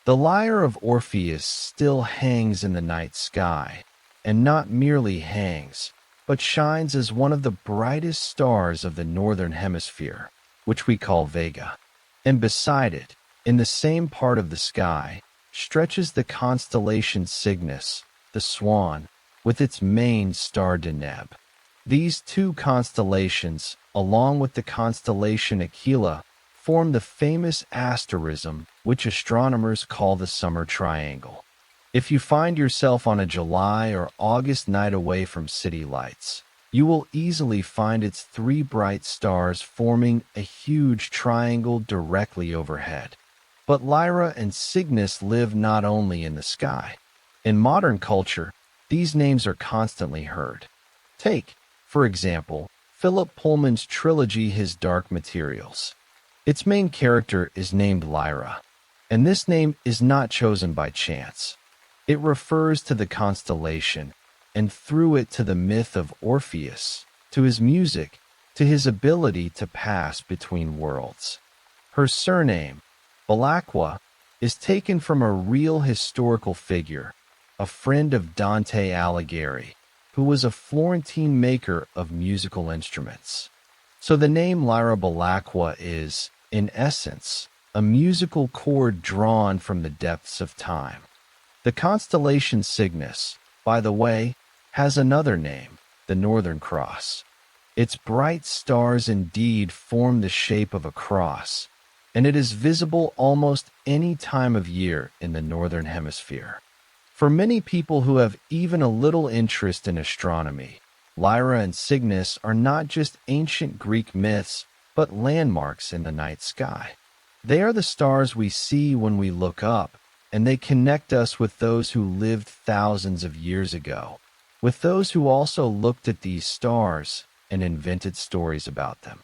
The lyre of Orpheus still hangs in the night sky, and not merely hangs, but shines as one of the brightest stars of the northern hemisphere, which we call Vega. And beside it, in the same part of the sky, stretches the constellation Cygnus, the swan, with its main star Deneb. These two constellations, along with the constellation Aquila, form the famous asterism which astronomers call the Summer Triangle. If you find yourself on a July or August night away from city lights, you will easily find its three bright stars forming a huge triangle directly overhead. But Lyra and Cygnus live not only in the sky. In modern culture, these names are constantly heard. Take, for example, Philip Pullman's trilogy His Dark Materials. Its main character is named Lyra, and this name is not chosen by chance. It refers to the constellation, and through it to the myth of Orpheus, to his music, to his ability to pass between worlds. Her surname, Belacqua, is taken from a real historical figure, a friend of Dante Alighieri, who was a Florentine maker of musical instruments. So the name Lyra Belacqua is, in essence, a musical chord drawn from the depths of time. The constellation Cygnus, by the way, has another name, the Northern Cross. Its bright stars indeed form the shape of a cross, and it is visible almost any time of year in the Northern Hemisphere. For many people who have even a little interest in astronomy, Lyra and Cygnus are not just ancient Greek myths, but landmarks in the night sky. They are the stars we see when we look up, and they connect us with those who lived thousands of years ago, with those who also looked at these stars and invented stories about them.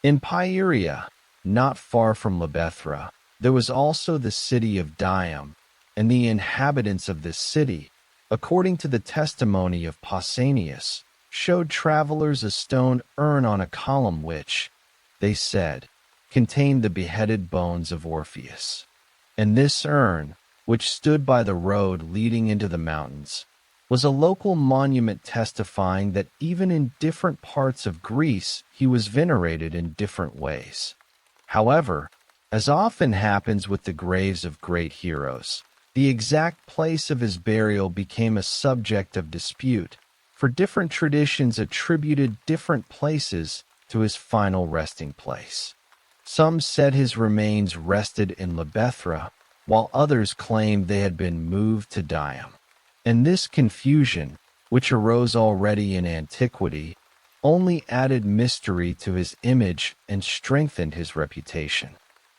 In Pieria, not far from Lebethra, there was also the city of Dium, and the inhabitants of this city, according to the testimony of Pausanias, showed travelers a stone urn on a column which, they said, contained the beheaded bones of Orpheus. And this urn, which stood by the road leading into the mountains, was a local monument testifying that even in different parts of Greece he was venerated in different ways. However, as often happens with the graves of great heroes, the exact place of his burial became a subject of dispute, for different traditions attributed different places to his final resting place. Some said his remains rested in Lebethra, while others claimed they had been moved to Dium. And this confusion, which arose already in antiquity, only added mystery to his image and strengthened his reputation.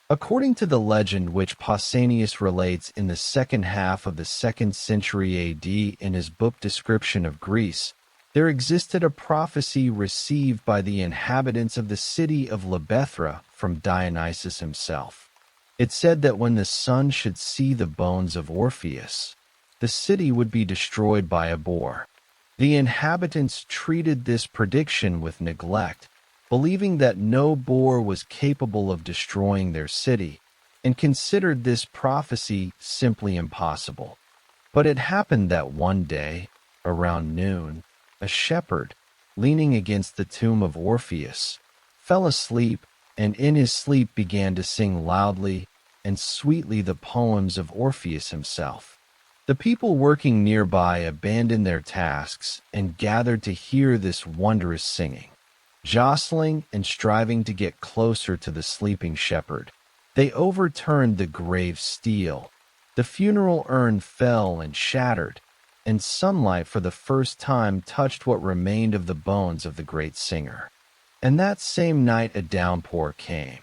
According to the legend which Pausanias relates in the second half of the 2nd century AD in his book Description of Greece, there existed a prophecy received by the inhabitants of the city of Lebethra from Dionysus himself. It said that when the sun should see the bones of Orpheus, the city would be destroyed by a boar. The inhabitants treated this prediction with neglect, believing that no boar was capable of destroying their city, and considered this prophecy simply impossible. But it happened that one day, around noon, a shepherd, leaning against the tomb of Orpheus, fell asleep and in his sleep began to sing loudly and sweetly the poems of Orpheus himself. The people working nearby abandoned their tasks and gathered to hear this wondrous singing. Jostling and striving to get closer to the sleeping shepherd, they overturned the grave steel. The funeral urn fell and shattered, and sunlight for the first time touched what remained of the bones of the great singer. And that same night a downpour came,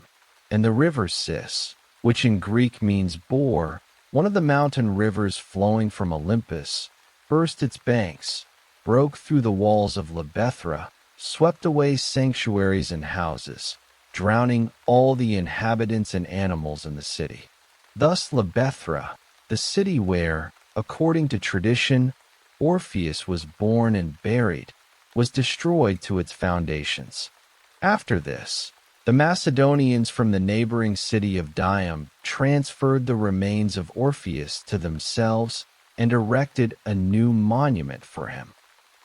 and the river Sis, which in Greek means boar, one of the mountain rivers flowing from Olympus, burst its banks, broke through the walls of Lebethra, swept away sanctuaries and houses, drowning all the inhabitants and animals in the city. Thus Lebethra, the city where, according to tradition, Orpheus was born and buried, was destroyed to its foundations. After this, the Macedonians from the neighboring city of Dium transferred the remains of Orpheus to themselves and erected a new monument for him.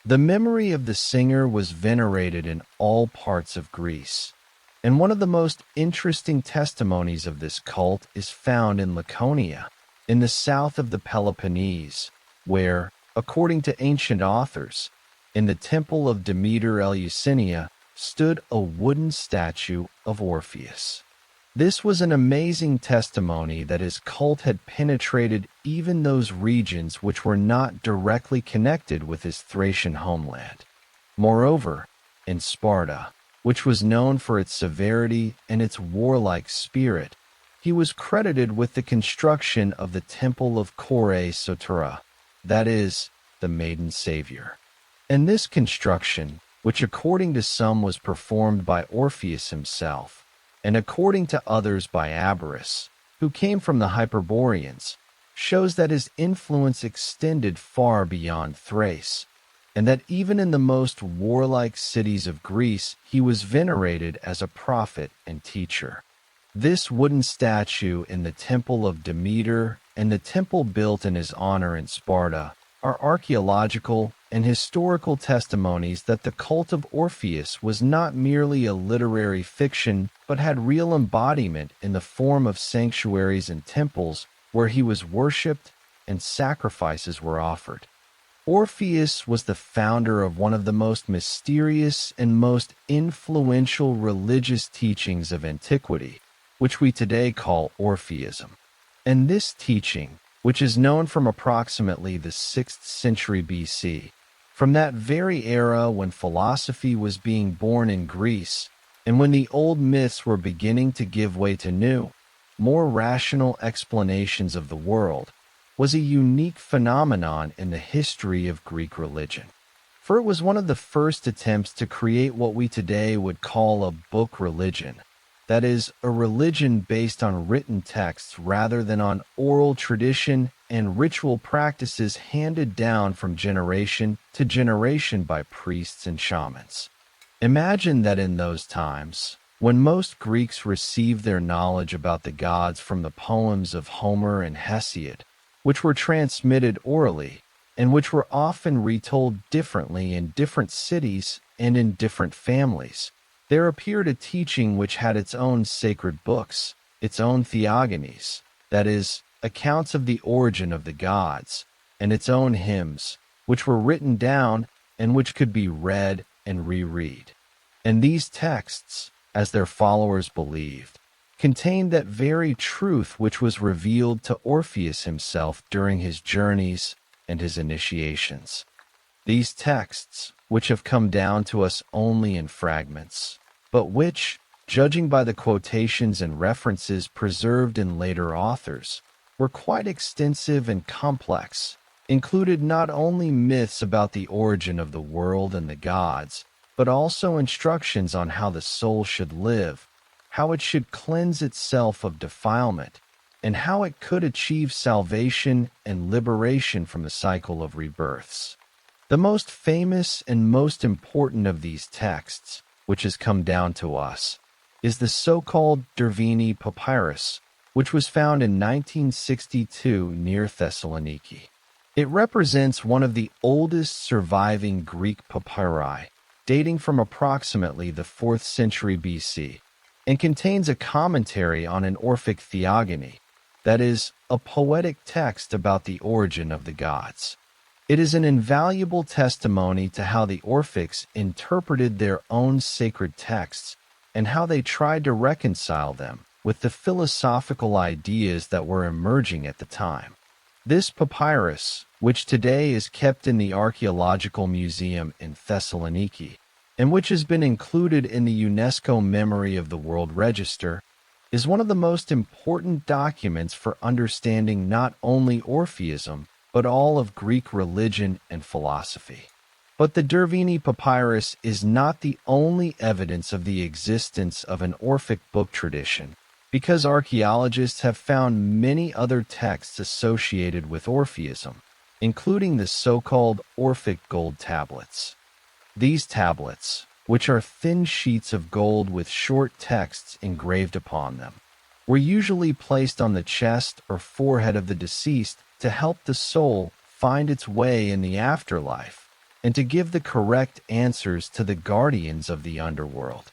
The memory of the singer was venerated in all parts of Greece, and one of the most interesting testimonies of this cult is found in Laconia, in the south of the Peloponnese, where, according to ancient authors, in the temple of Demeter Eleusinia stood a wooden statue of Orpheus. This was an amazing testimony that his cult had penetrated even those regions which were not directly connected with his Thracian homeland. Moreover, in Sparta, which was known for its severity and its warlike spirit, he was credited with the construction of the temple of Kore Sotura, that is, the maiden savior. And this construction, which according to some was performed by Orpheus himself, and according to others by Abaris, who came from the Hyperboreans, shows that his influence extended far beyond Thrace, and that even in the most warlike cities of Greece he was venerated as a prophet and teacher. This wooden statue in the Temple of Demeter and the temple built in his honor in Sparta are archaeological and historical testimonies that the cult of Orpheus was not merely a literary fiction but had real embodiment in the form of sanctuaries and temples where he was worshipped and sacrifices were offered. Orpheus was the founder of one of the most mysterious and most influential religious teachings of antiquity, which we today call Orpheism. And this teaching, which is known from approximately the 6th century BC, from that very era when philosophy was being born in Greece, and when the old myths were beginning to give way to new, more rational explanations of the world, was a unique phenomenon in the history of Greek religion. For it was one of the first attempts to create what we today would call a book religion, that is, a religion based on written texts rather than on oral tradition and ritual practices handed down from generation to generation by priests and shamans. Imagine that in those times, when most Greeks received their knowledge about the gods from the poems of Homer and Hesiod, which were transmitted orally, and which were often retold differently in different cities and in different families, there appeared a teaching which had its own sacred books, its own theogonies, that is, accounts of the origin of the gods, and its own hymns, which were written down and which could be read and reread. And these texts, as their followers believed, contained that very truth which was revealed to Orpheus himself during his journeys and his initiations. These texts, which have come down to us only in fragments, but which, judging by the quotations and references preserved in later authors, were quite extensive and complex, included not only myths about the origin of the world and the gods, but also instructions on how the soul should live, how it should cleanse itself of defilement, and how it could achieve salvation and liberation from the cycle of rebirths. The most famous and most important of these texts, which has come down to us, is the so-called Derveni Papyrus, which was found in 1962 near Thessaloniki. It represents one of the oldest surviving Greek papyri, dating from approximately the 4th century BC, and contains a commentary on an Orphic theogony, that is, a poetic text about the origin of the gods. It is an invaluable testimony to how the Orphics interpreted their own sacred texts and how they tried to reconcile them with the philosophical ideas that were emerging at the time. This papyrus, which today is kept in the Archaeological Museum in Thessaloniki, and which has been included in the UNESCO Memory of the World Register, is one of the most important documents for understanding not only Orpheism, but all of Greek religion and philosophy. But the Derveni Papyrus is not the only evidence of the existence of an Orphic book tradition, because archaeologists have found many other texts associated with Orpheism, including the so-called Orphic gold tablets. These tablets, which are thin sheets of gold with short texts engraved upon them, were usually placed on the chest or forehead of the deceased to help the soul find its way in the afterlife and to give the correct answers to the guardians of the underworld.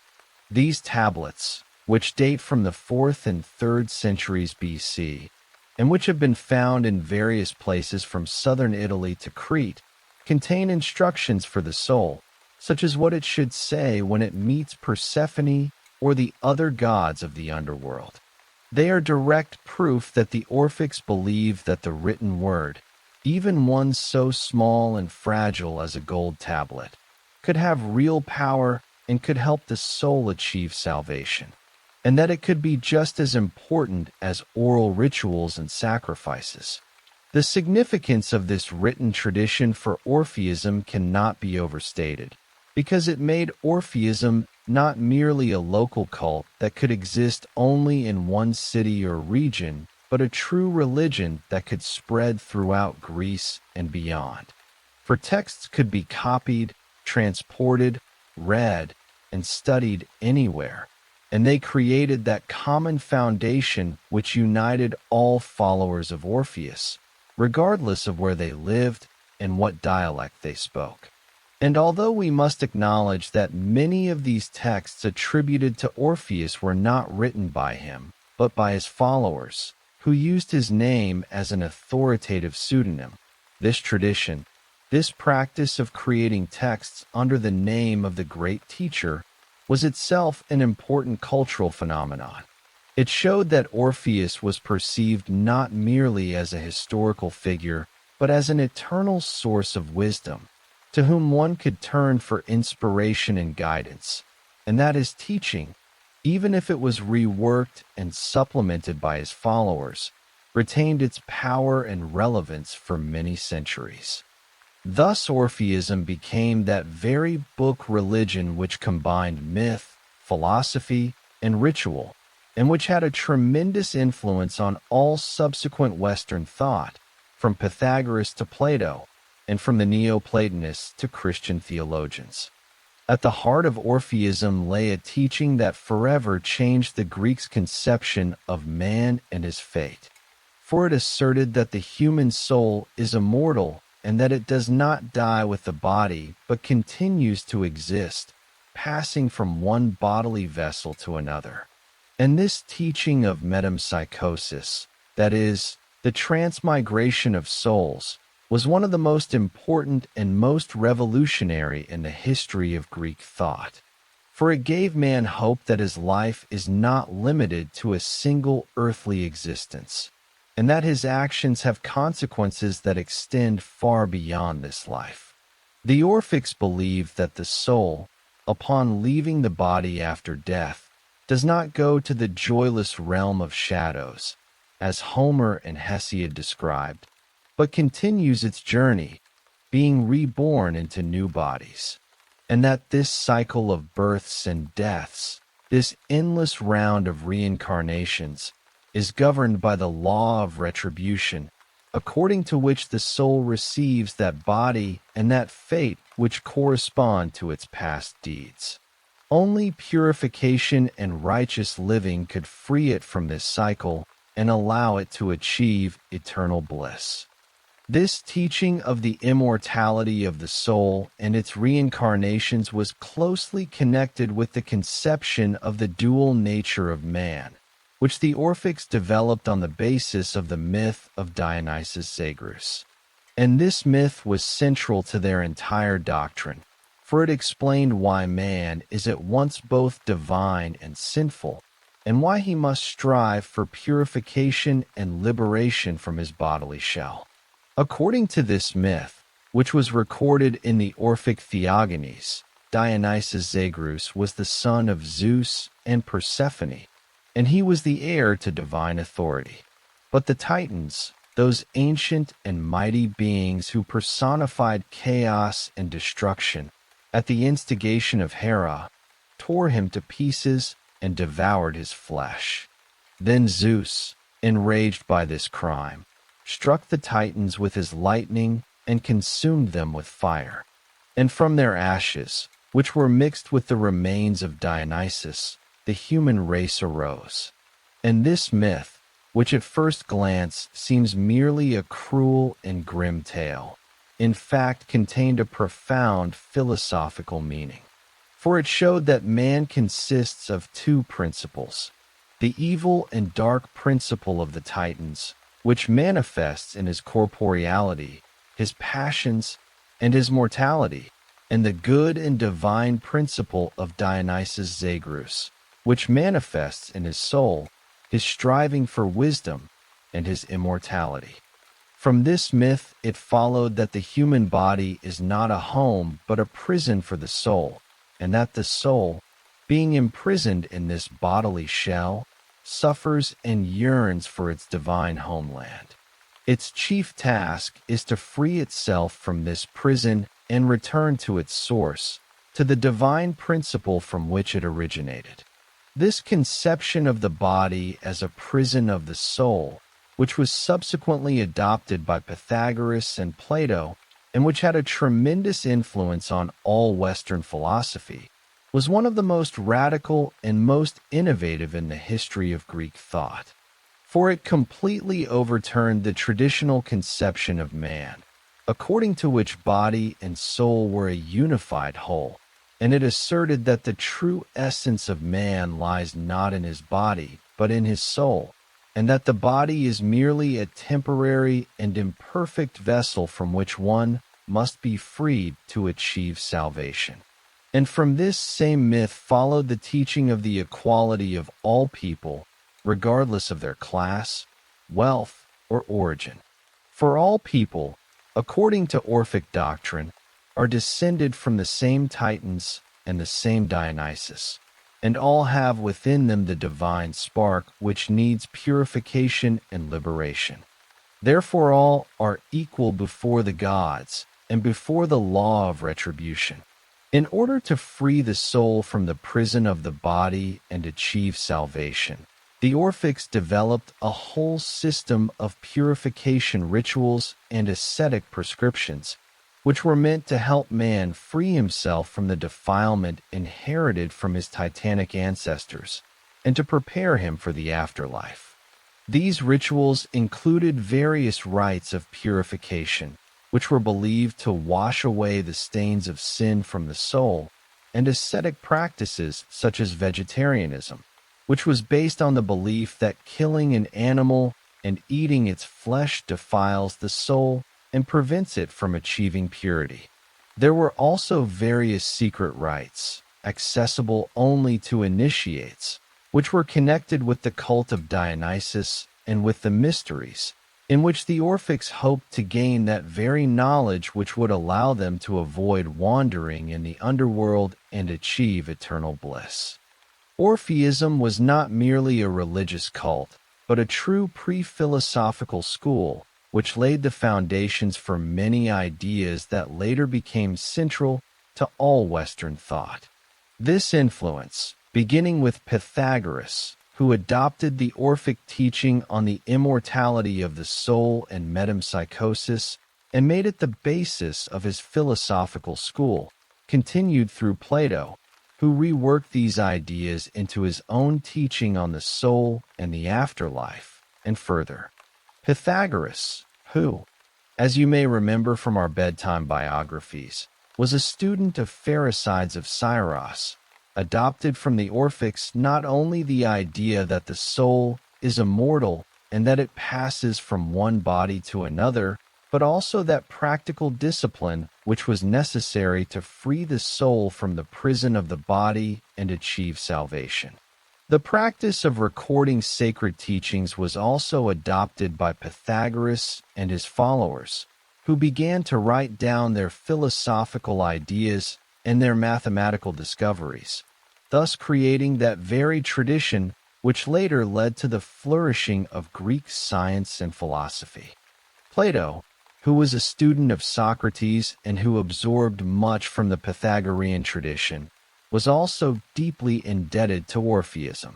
These tablets, which date from the 4th and 3rd centuries BC, and which have been found in various places from southern Italy to Crete, contain instructions for the soul, such as what it should say when it meets Persephone or the other gods of the underworld. They are direct proof that the Orphics believed that the written word, even one so small and fragile as a gold tablet, could have real power and could help the soul achieve salvation, and that it could be just as important as oral rituals and sacrifices. The significance of this written tradition for Orpheism cannot be overstated, because it made Orpheism not merely a local cult that could exist only in one city or region, but a true religion that could spread throughout Greece and beyond. For texts could be copied, transported, read, and studied anywhere, and they created that common foundation which united all followers of Orpheus, regardless of where they lived and what dialect they spoke. And although we must acknowledge that many of these texts attributed to Orpheus were not written by him, but by his followers, who used his name as an authoritative pseudonym, this tradition, this practice of creating texts under the name of the great teacher, was itself an important cultural phenomenon. It showed that Orpheus was perceived not merely as a historical figure, but as an eternal source of wisdom, to whom one could turn for inspiration and guidance, and that his teaching, even if it was reworked and supplemented by his followers, retained its power and relevance for many centuries. Thus Orpheism became that very book religion which combined myth, philosophy, and ritual, and which had a tremendous influence on all subsequent Western thought, from Pythagoras to Plato, and from the Neoplatonists to Christian theologians. At the heart of Orpheism lay a teaching that forever changed the Greeks' conception of man and his fate, for it asserted that the human soul is immortal and that it does not die with the body but continues to exist, passing from one bodily vessel to another. And this teaching of metempsychosis, that is, the transmigration of souls, was one of the most important and most revolutionary in the history of Greek thought. For it gave man hope that his life is not limited to a single earthly existence, and that his actions have consequences that extend far beyond this life. The Orphics believed that the soul, upon leaving the body after death, does not go to the joyless realm of shadows, as Homer and Hesiod described, but continues its journey, being reborn into new bodies, and that this cycle of births and deaths, this endless round of reincarnations, is governed by the law of retribution, according to which the soul receives that body and that fate which correspond to its past deeds. Only purification and righteous living could free it from this cycle and allow it to achieve eternal bliss. This teaching of the immortality of the soul and its reincarnations was closely connected with the conception of the dual nature of man, which the Orphics developed on the basis of the myth of Dionysus Zagreus. And this myth was central to their entire doctrine, for it explained why man is at once both divine and sinful, and why he must strive for purification and liberation from his bodily shell. According to this myth, which was recorded in the Orphic Theogonies, Dionysus Zagreus was the son of Zeus and Persephone, and he was the heir to divine authority. But the Titans, those ancient and mighty beings who personified chaos and destruction, at the instigation of Hera, tore him to pieces and devoured his flesh. Then Zeus, enraged by this crime, struck the Titans with his lightning and consumed them with fire. And from their ashes, which were mixed with the remains of Dionysus, the human race arose. And this myth, which at first glance seems merely a cruel and grim tale, in fact contained a profound philosophical meaning. For it showed that man consists of two principles: the evil and dark principle of the Titans, which manifests in his corporeality, his passions, and his mortality, and the good and divine principle of Dionysus Zagreus, which manifests in his soul, his striving for wisdom, and his immortality. From this myth it followed that the human body is not a home but a prison for the soul, and that the soul, being imprisoned in this bodily shell, suffers and yearns for its divine homeland. Its chief task is to free itself from this prison and return to its source, to the divine principle from which it originated. This conception of the body as a prison of the soul, which was subsequently adopted by Pythagoras and Plato, and which had a tremendous influence on all Western philosophy, was one of the most radical and most innovative in the history of Greek thought. For it completely overturned the traditional conception of man, according to which body and soul were a unified whole, and it asserted that the true essence of man lies not in his body, but in his soul, and that the body is merely a temporary and imperfect vessel from which one must be freed to achieve salvation. And from this same myth followed the teaching of the equality of all people, regardless of their class, wealth, or origin. For all people, according to Orphic doctrine, are descended from the same Titans and the same Dionysus, and all have within them the divine spark which needs purification and liberation. Therefore all are equal before the gods and before the law of retribution. In order to free the soul from the prison of the body and achieve salvation, the Orphics developed a whole system of purification rituals and ascetic prescriptions, which were meant to help man free himself from the defilement inherited from his titanic ancestors, and to prepare him for the afterlife. These rituals included various rites of purification, which were believed to wash away the stains of sin from the soul, and ascetic practices such as vegetarianism, which was based on the belief that killing an animal and eating its flesh defiles the soul and prevents it from achieving purity. There were also various secret rites, accessible only to initiates, which were connected with the cult of Dionysus and with the mysteries, in which the Orphics hoped to gain that very knowledge which would allow them to avoid wandering in the underworld and achieve eternal bliss. Orpheism was not merely a religious cult, but a true pre-philosophical school, which laid the foundations for many ideas that later became central to all Western thought. This influence, beginning with Pythagoras, who adopted the Orphic teaching on the immortality of the soul and metempsychosis and made it the basis of his philosophical school, continued through Plato, who reworked these ideas into his own teaching on the soul and the afterlife, and further. Pythagoras, who, as you may remember from our bedtime biographies, was a student of Pherecydes of Syros, adopted from the Orphics not only the idea that the soul is immortal and that it passes from one body to another, but also that practical discipline which was necessary to free the soul from the prison of the body and achieve salvation. The practice of recording sacred teachings was also adopted by Pythagoras and his followers, who began to write down their philosophical ideas and their mathematical discoveries, thus creating that very tradition which later led to the flourishing of Greek science and philosophy. Plato, who was a student of Socrates and who absorbed much from the Pythagorean tradition, was also deeply indebted to Orpheism.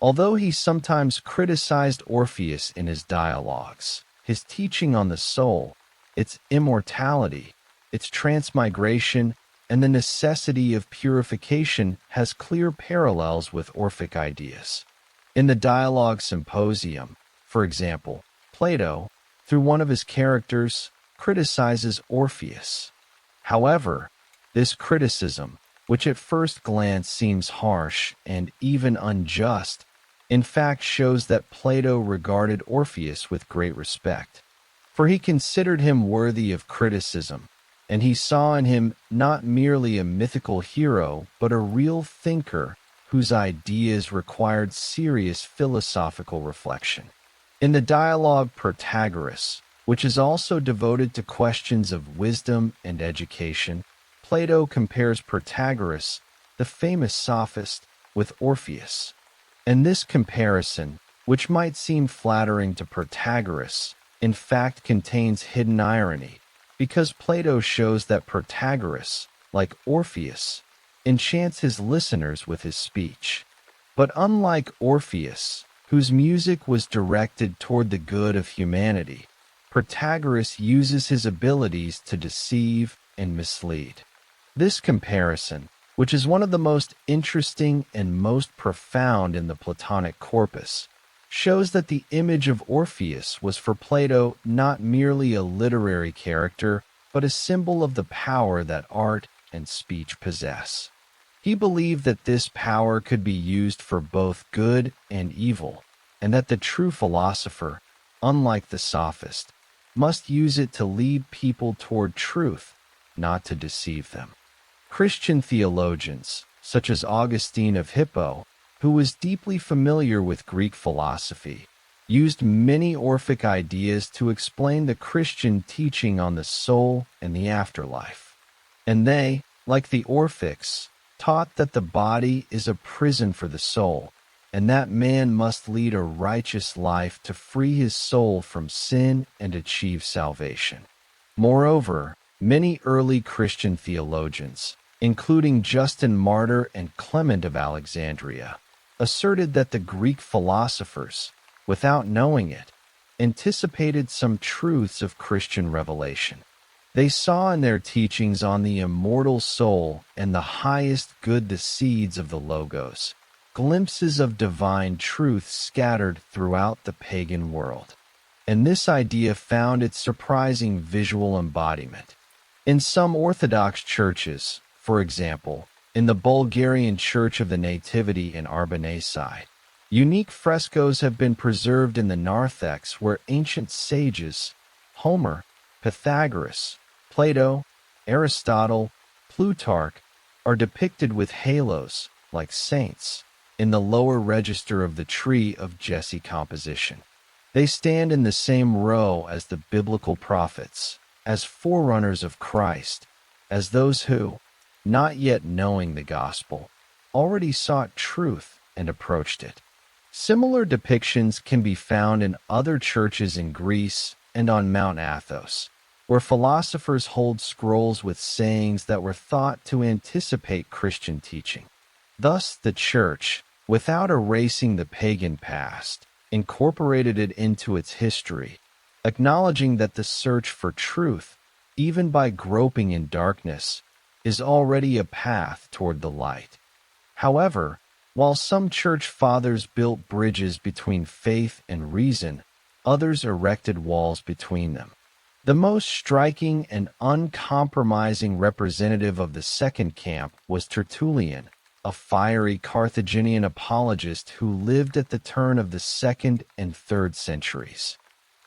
Although he sometimes criticized Orpheus in his dialogues, his teaching on the soul, its immortality, its transmigration, and the necessity of purification has clear parallels with Orphic ideas. In the Dialogue Symposium, for example, Plato, through one of his characters, criticizes Orpheus. However, this criticism, which at first glance seems harsh and even unjust, in fact shows that Plato regarded Orpheus with great respect, for he considered him worthy of criticism, and he saw in him not merely a mythical hero, but a real thinker whose ideas required serious philosophical reflection. In the dialogue Pythagoras, which is also devoted to questions of wisdom and education, Plato compares Pythagoras, the famous sophist, with Orpheus. And this comparison, which might seem flattering to Pythagoras, in fact contains hidden irony, because Plato shows that Pythagoras, like Orpheus, enchants his listeners with his speech. But unlike Orpheus, whose music was directed toward the good of humanity, Pythagoras uses his abilities to deceive and mislead. This comparison, which is one of the most interesting and most profound in the Platonic corpus, shows that the image of Orpheus was for Plato not merely a literary character, but a symbol of the power that art and speech possess. He believed that this power could be used for both good and evil, and that the true philosopher, unlike the sophist, must use it to lead people toward truth, not to deceive them. Christian theologians, such as Augustine of Hippo, who was deeply familiar with Greek philosophy, used many Orphic ideas to explain the Christian teaching on the soul and the afterlife. And they, like the Orphics, taught that the body is a prison for the soul, and that man must lead a righteous life to free his soul from sin and achieve salvation. Moreover, many early Christian theologians, including Justin Martyr and Clement of Alexandria, asserted that the Greek philosophers, without knowing it, anticipated some truths of Christian revelation. They saw in their teachings on the immortal soul and the highest good, the seeds of the Logos, glimpses of divine truth scattered throughout the pagan world. And this idea found its surprising visual embodiment. In some Orthodox churches, for example, in the Bulgarian Church of the Nativity in Argonauts, unique frescoes have been preserved in the narthex where ancient sages, Homer, Pythagoras, Plato, Aristotle, Plutarch, are depicted with halos, like saints, in the lower register of the Tree of Jesse composition. They stand in the same row as the biblical prophets, as forerunners of Christ, as those who, not yet knowing the gospel, already sought truth and approached it. Similar depictions can be found in other churches in Greece and on Mount Athos, where philosophers hold scrolls with sayings that were thought to anticipate Christian teaching. Thus, the Church, without erasing the pagan past, incorporated it into its history, acknowledging that the search for truth, even by groping in darkness, is already a path toward the light. However, while some church fathers built bridges between faith and reason, others erected walls between them. The most striking and uncompromising representative of the second camp was Tertullian, a fiery Carthaginian apologist who lived at the turn of the 2nd and 3rd centuries.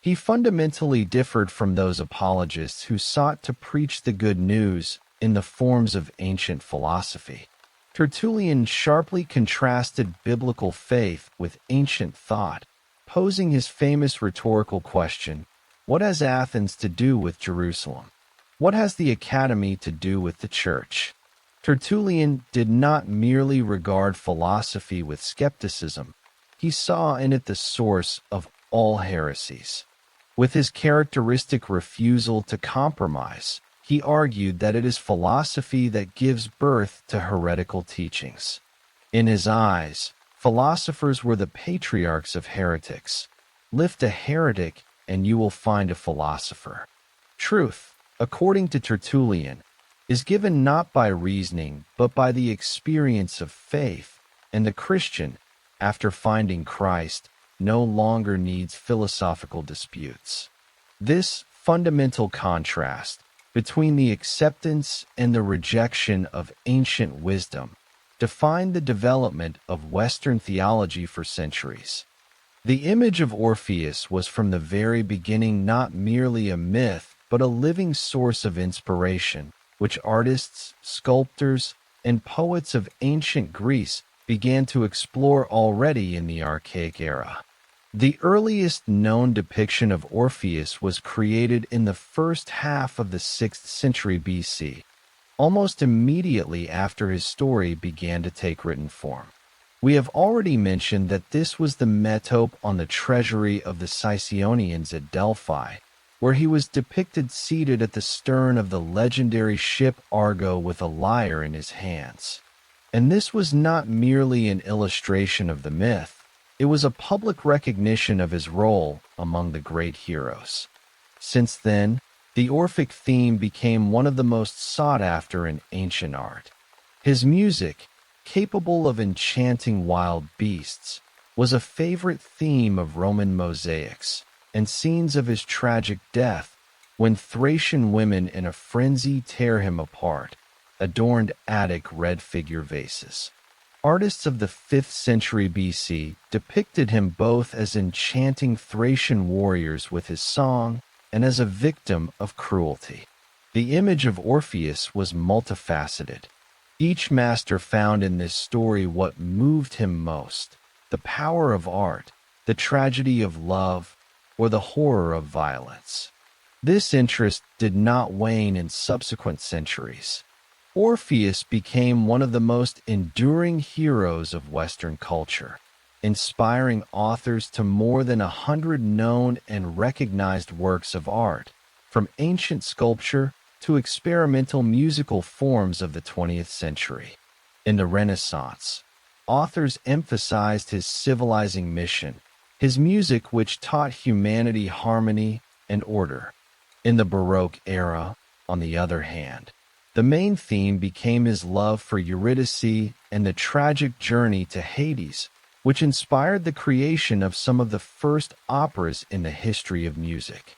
He fundamentally differed from those apologists who sought to preach the good news in the forms of ancient philosophy. Tertullian sharply contrasted biblical faith with ancient thought, posing his famous rhetorical question, "What has Athens to do with Jerusalem? What has the Academy to do with the Church?" Tertullian did not merely regard philosophy with skepticism. He saw in it the source of all heresies. With his characteristic refusal to compromise, he argued that it is philosophy that gives birth to heretical teachings. In his eyes, philosophers were the patriarchs of heretics. Lift a heretic and you will find a philosopher. Truth, according to Tertullian, is given not by reasoning but by the experience of faith, and the Christian, after finding Christ, no longer needs philosophical disputes. This fundamental contrast between the acceptance and the rejection of ancient wisdom defined the development of Western theology for centuries. The image of Orpheus was from the very beginning not merely a myth, but a living source of inspiration, which artists, sculptors, and poets of ancient Greece began to explore already in the archaic era. The earliest known depiction of Orpheus was created in the first half of the 6th century BC, almost immediately after his story began to take written form. We have already mentioned that this was the metope on the treasury of the Sicyonians at Delphi, where he was depicted seated at the stern of the legendary ship Argo with a lyre in his hands. And this was not merely an illustration of the myth, it was a public recognition of his role among the great heroes. Since then, the Orphic theme became one of the most sought after in ancient art. His music, capable of enchanting wild beasts, was a favorite theme of Roman mosaics, and scenes of his tragic death, when Thracian women in a frenzy tear him apart, adorned Attic red figure vases. Artists of the 5th century BC depicted him both as enchanting Thracian warriors with his song and as a victim of cruelty. The image of Orpheus was multifaceted. Each master found in this story what moved him most: the power of art, the tragedy of love, or the horror of violence. This interest did not wane in subsequent centuries. Orpheus became one of the most enduring heroes of Western culture, inspiring authors to more than 100 known and recognized works of art, from ancient sculpture to experimental musical forms of the 20th century. In the Renaissance, authors emphasized his civilizing mission, his music which taught humanity harmony and order. In the Baroque era, on the other hand, the main theme became his love for Eurydice and the tragic journey to Hades, which inspired the creation of some of the first operas in the history of music.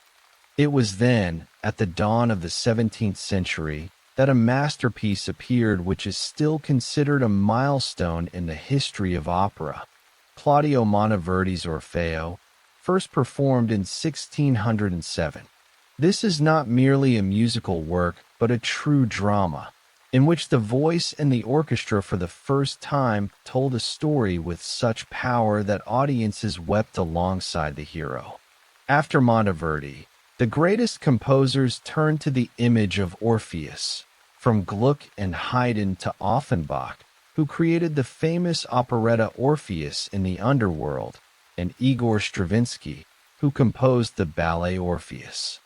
It was then, at the dawn of the 17th century, that a masterpiece appeared which is still considered a milestone in the history of opera. Claudio Monteverdi's Orfeo, first performed in 1607. This is not merely a musical work, but a true drama, in which the voice and the orchestra for the first time told a story with such power that audiences wept alongside the hero. After Monteverdi, the greatest composers turned to the image of Orpheus, from Gluck and Haydn to Offenbach, who created the famous operetta Orpheus in the Underworld, and Igor Stravinsky, who composed the ballet Orpheus.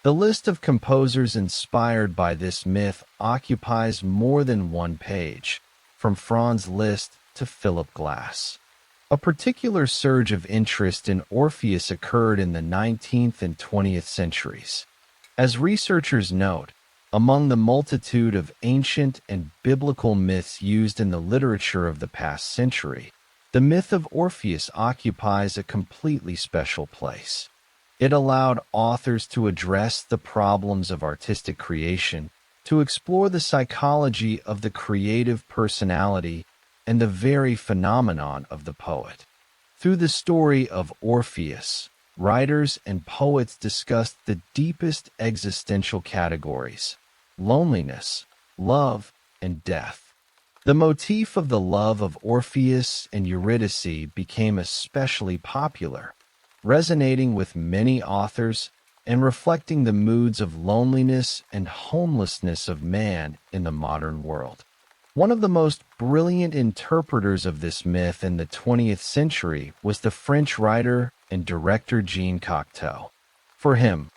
The list of composers inspired by this myth occupies more than one page, from Franz Liszt to Philip Glass. A particular surge of interest in Orpheus occurred in the 19th and 20th centuries. As researchers note, among the multitude of ancient and biblical myths used in the literature of the past century, the myth of Orpheus occupies a completely special place. It allowed authors to address the problems of artistic creation, to explore the psychology of the creative personality, and the very phenomenon of the poet. Through the story of Orpheus, writers and poets discussed the deepest existential categories: loneliness, love, and death. The motif of the love of Orpheus and Eurydice became especially popular, resonating with many authors and reflecting the moods of loneliness and homelessness of man in the modern world. One of the most brilliant interpreters of this myth in the 20th century was the French writer and director Jean Cocteau. For him,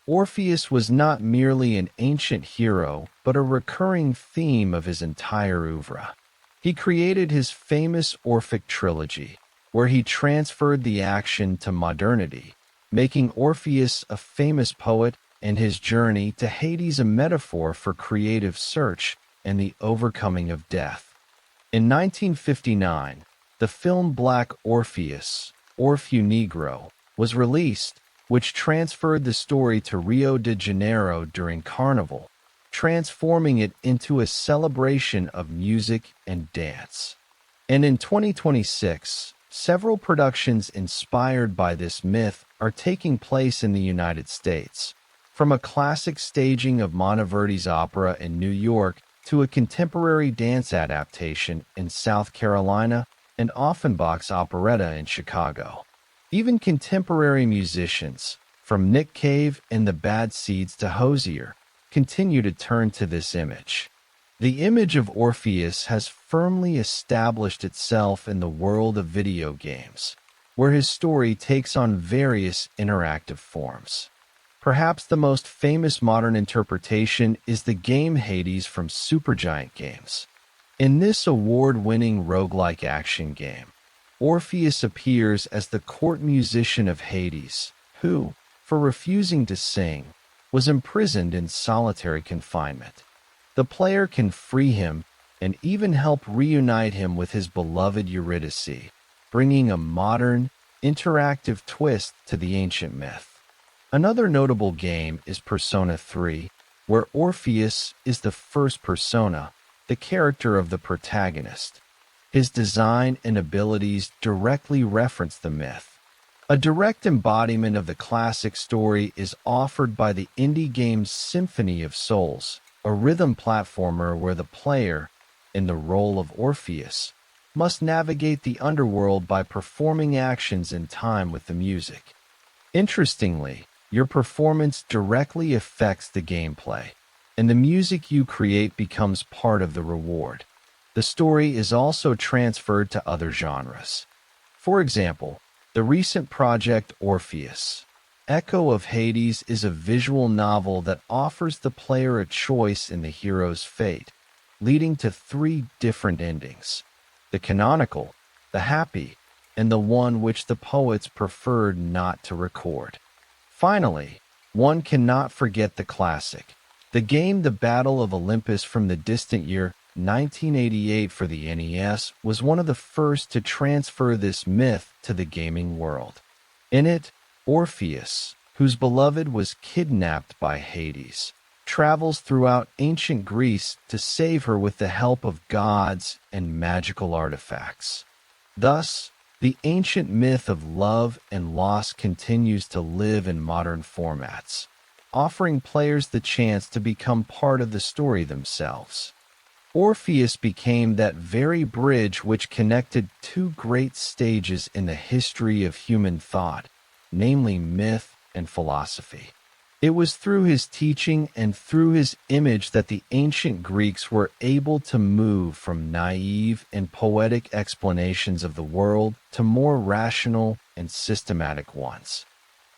Orpheus was not merely an ancient hero, but a recurring theme of his entire oeuvre. He created his famous Orphic trilogy, where he transferred the action to modernity, making Orpheus a famous poet and his journey to Hades a metaphor for creative search and the overcoming of death. In 1959, the film Black Orpheus, Orfeu Negro, was released, which transferred the story to Rio de Janeiro during Carnival, transforming it into a celebration of music and dance. And in 2026, several productions inspired by this myth are taking place in the United States, from a classic staging of Monteverdi's opera in New York to a contemporary dance adaptation in South Carolina and Offenbach's operetta in Chicago. Even contemporary musicians, from Nick Cave and the Bad Seeds to Hozier, continue to turn to this image. The image of Orpheus has firmly established itself in the world of video games, where his story takes on various interactive forms. Perhaps the most famous modern interpretation is the game Hades from Supergiant Games. In this award-winning roguelike action game, Orpheus appears as the court musician of Hades, who, for refusing to sing, was imprisoned in solitary confinement. The player can free him and even help reunite him with his beloved Eurydice, bringing a modern, interactive twist to the ancient myth. Another notable game is Persona 3, where Orpheus is the first persona, the character of the protagonist. His design and abilities directly reference the myth. A direct embodiment of the classic story is offered by the indie game Symphony of Souls, a rhythm platformer where the player, in the role of Orpheus, must navigate the underworld by performing actions in time with the music. Interestingly, your performance directly affects the gameplay, and the music you create becomes part of the reward. The story is also transferred to other genres. For example, the recent project Orpheus, Echo of Hades is a visual novel that offers the player a choice in the hero's fate, leading to 3 different endings: the canonical, the happy, and the one which the poets preferred not to record. Finally, one cannot forget the classic, the game The Battle of Olympus from the distant year 1988 for the NES was one of the first to transfer this myth to the gaming world. In it, Orpheus, whose beloved was kidnapped by Hades, travels throughout ancient Greece to save her with the help of gods and magical artifacts. Thus, the ancient myth of love and loss continues to live in modern formats, offering players the chance to become part of the story themselves. Orpheus became that very bridge which connected 2 great stages in the history of human thought, namely myth and philosophy. It was through his teaching and through his image that the ancient Greeks were able to move from naive and poetic explanations of the world to more rational and systematic ones.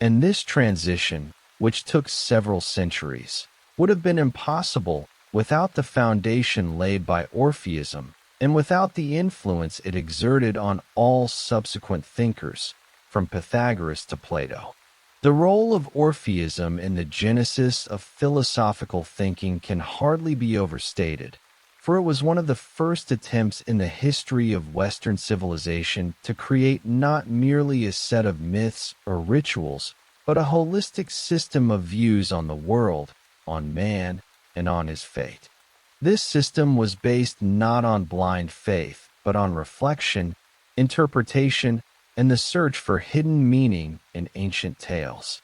And this transition, which took several centuries, would have been impossible without the foundation laid by Orpheism and without the influence it exerted on all subsequent thinkers, from Pythagoras to Plato. The role of Orpheism in the genesis of philosophical thinking can hardly be overstated, for it was one of the first attempts in the history of Western civilization to create not merely a set of myths or rituals, but a holistic system of views on the world, on man, and on his fate. This system was based not on blind faith, but on reflection, interpretation, and the search for hidden meaning in ancient tales.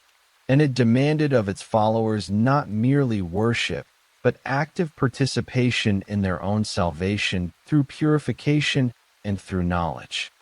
And it demanded of its followers not merely worship, but active participation in their own salvation through purification and through knowledge.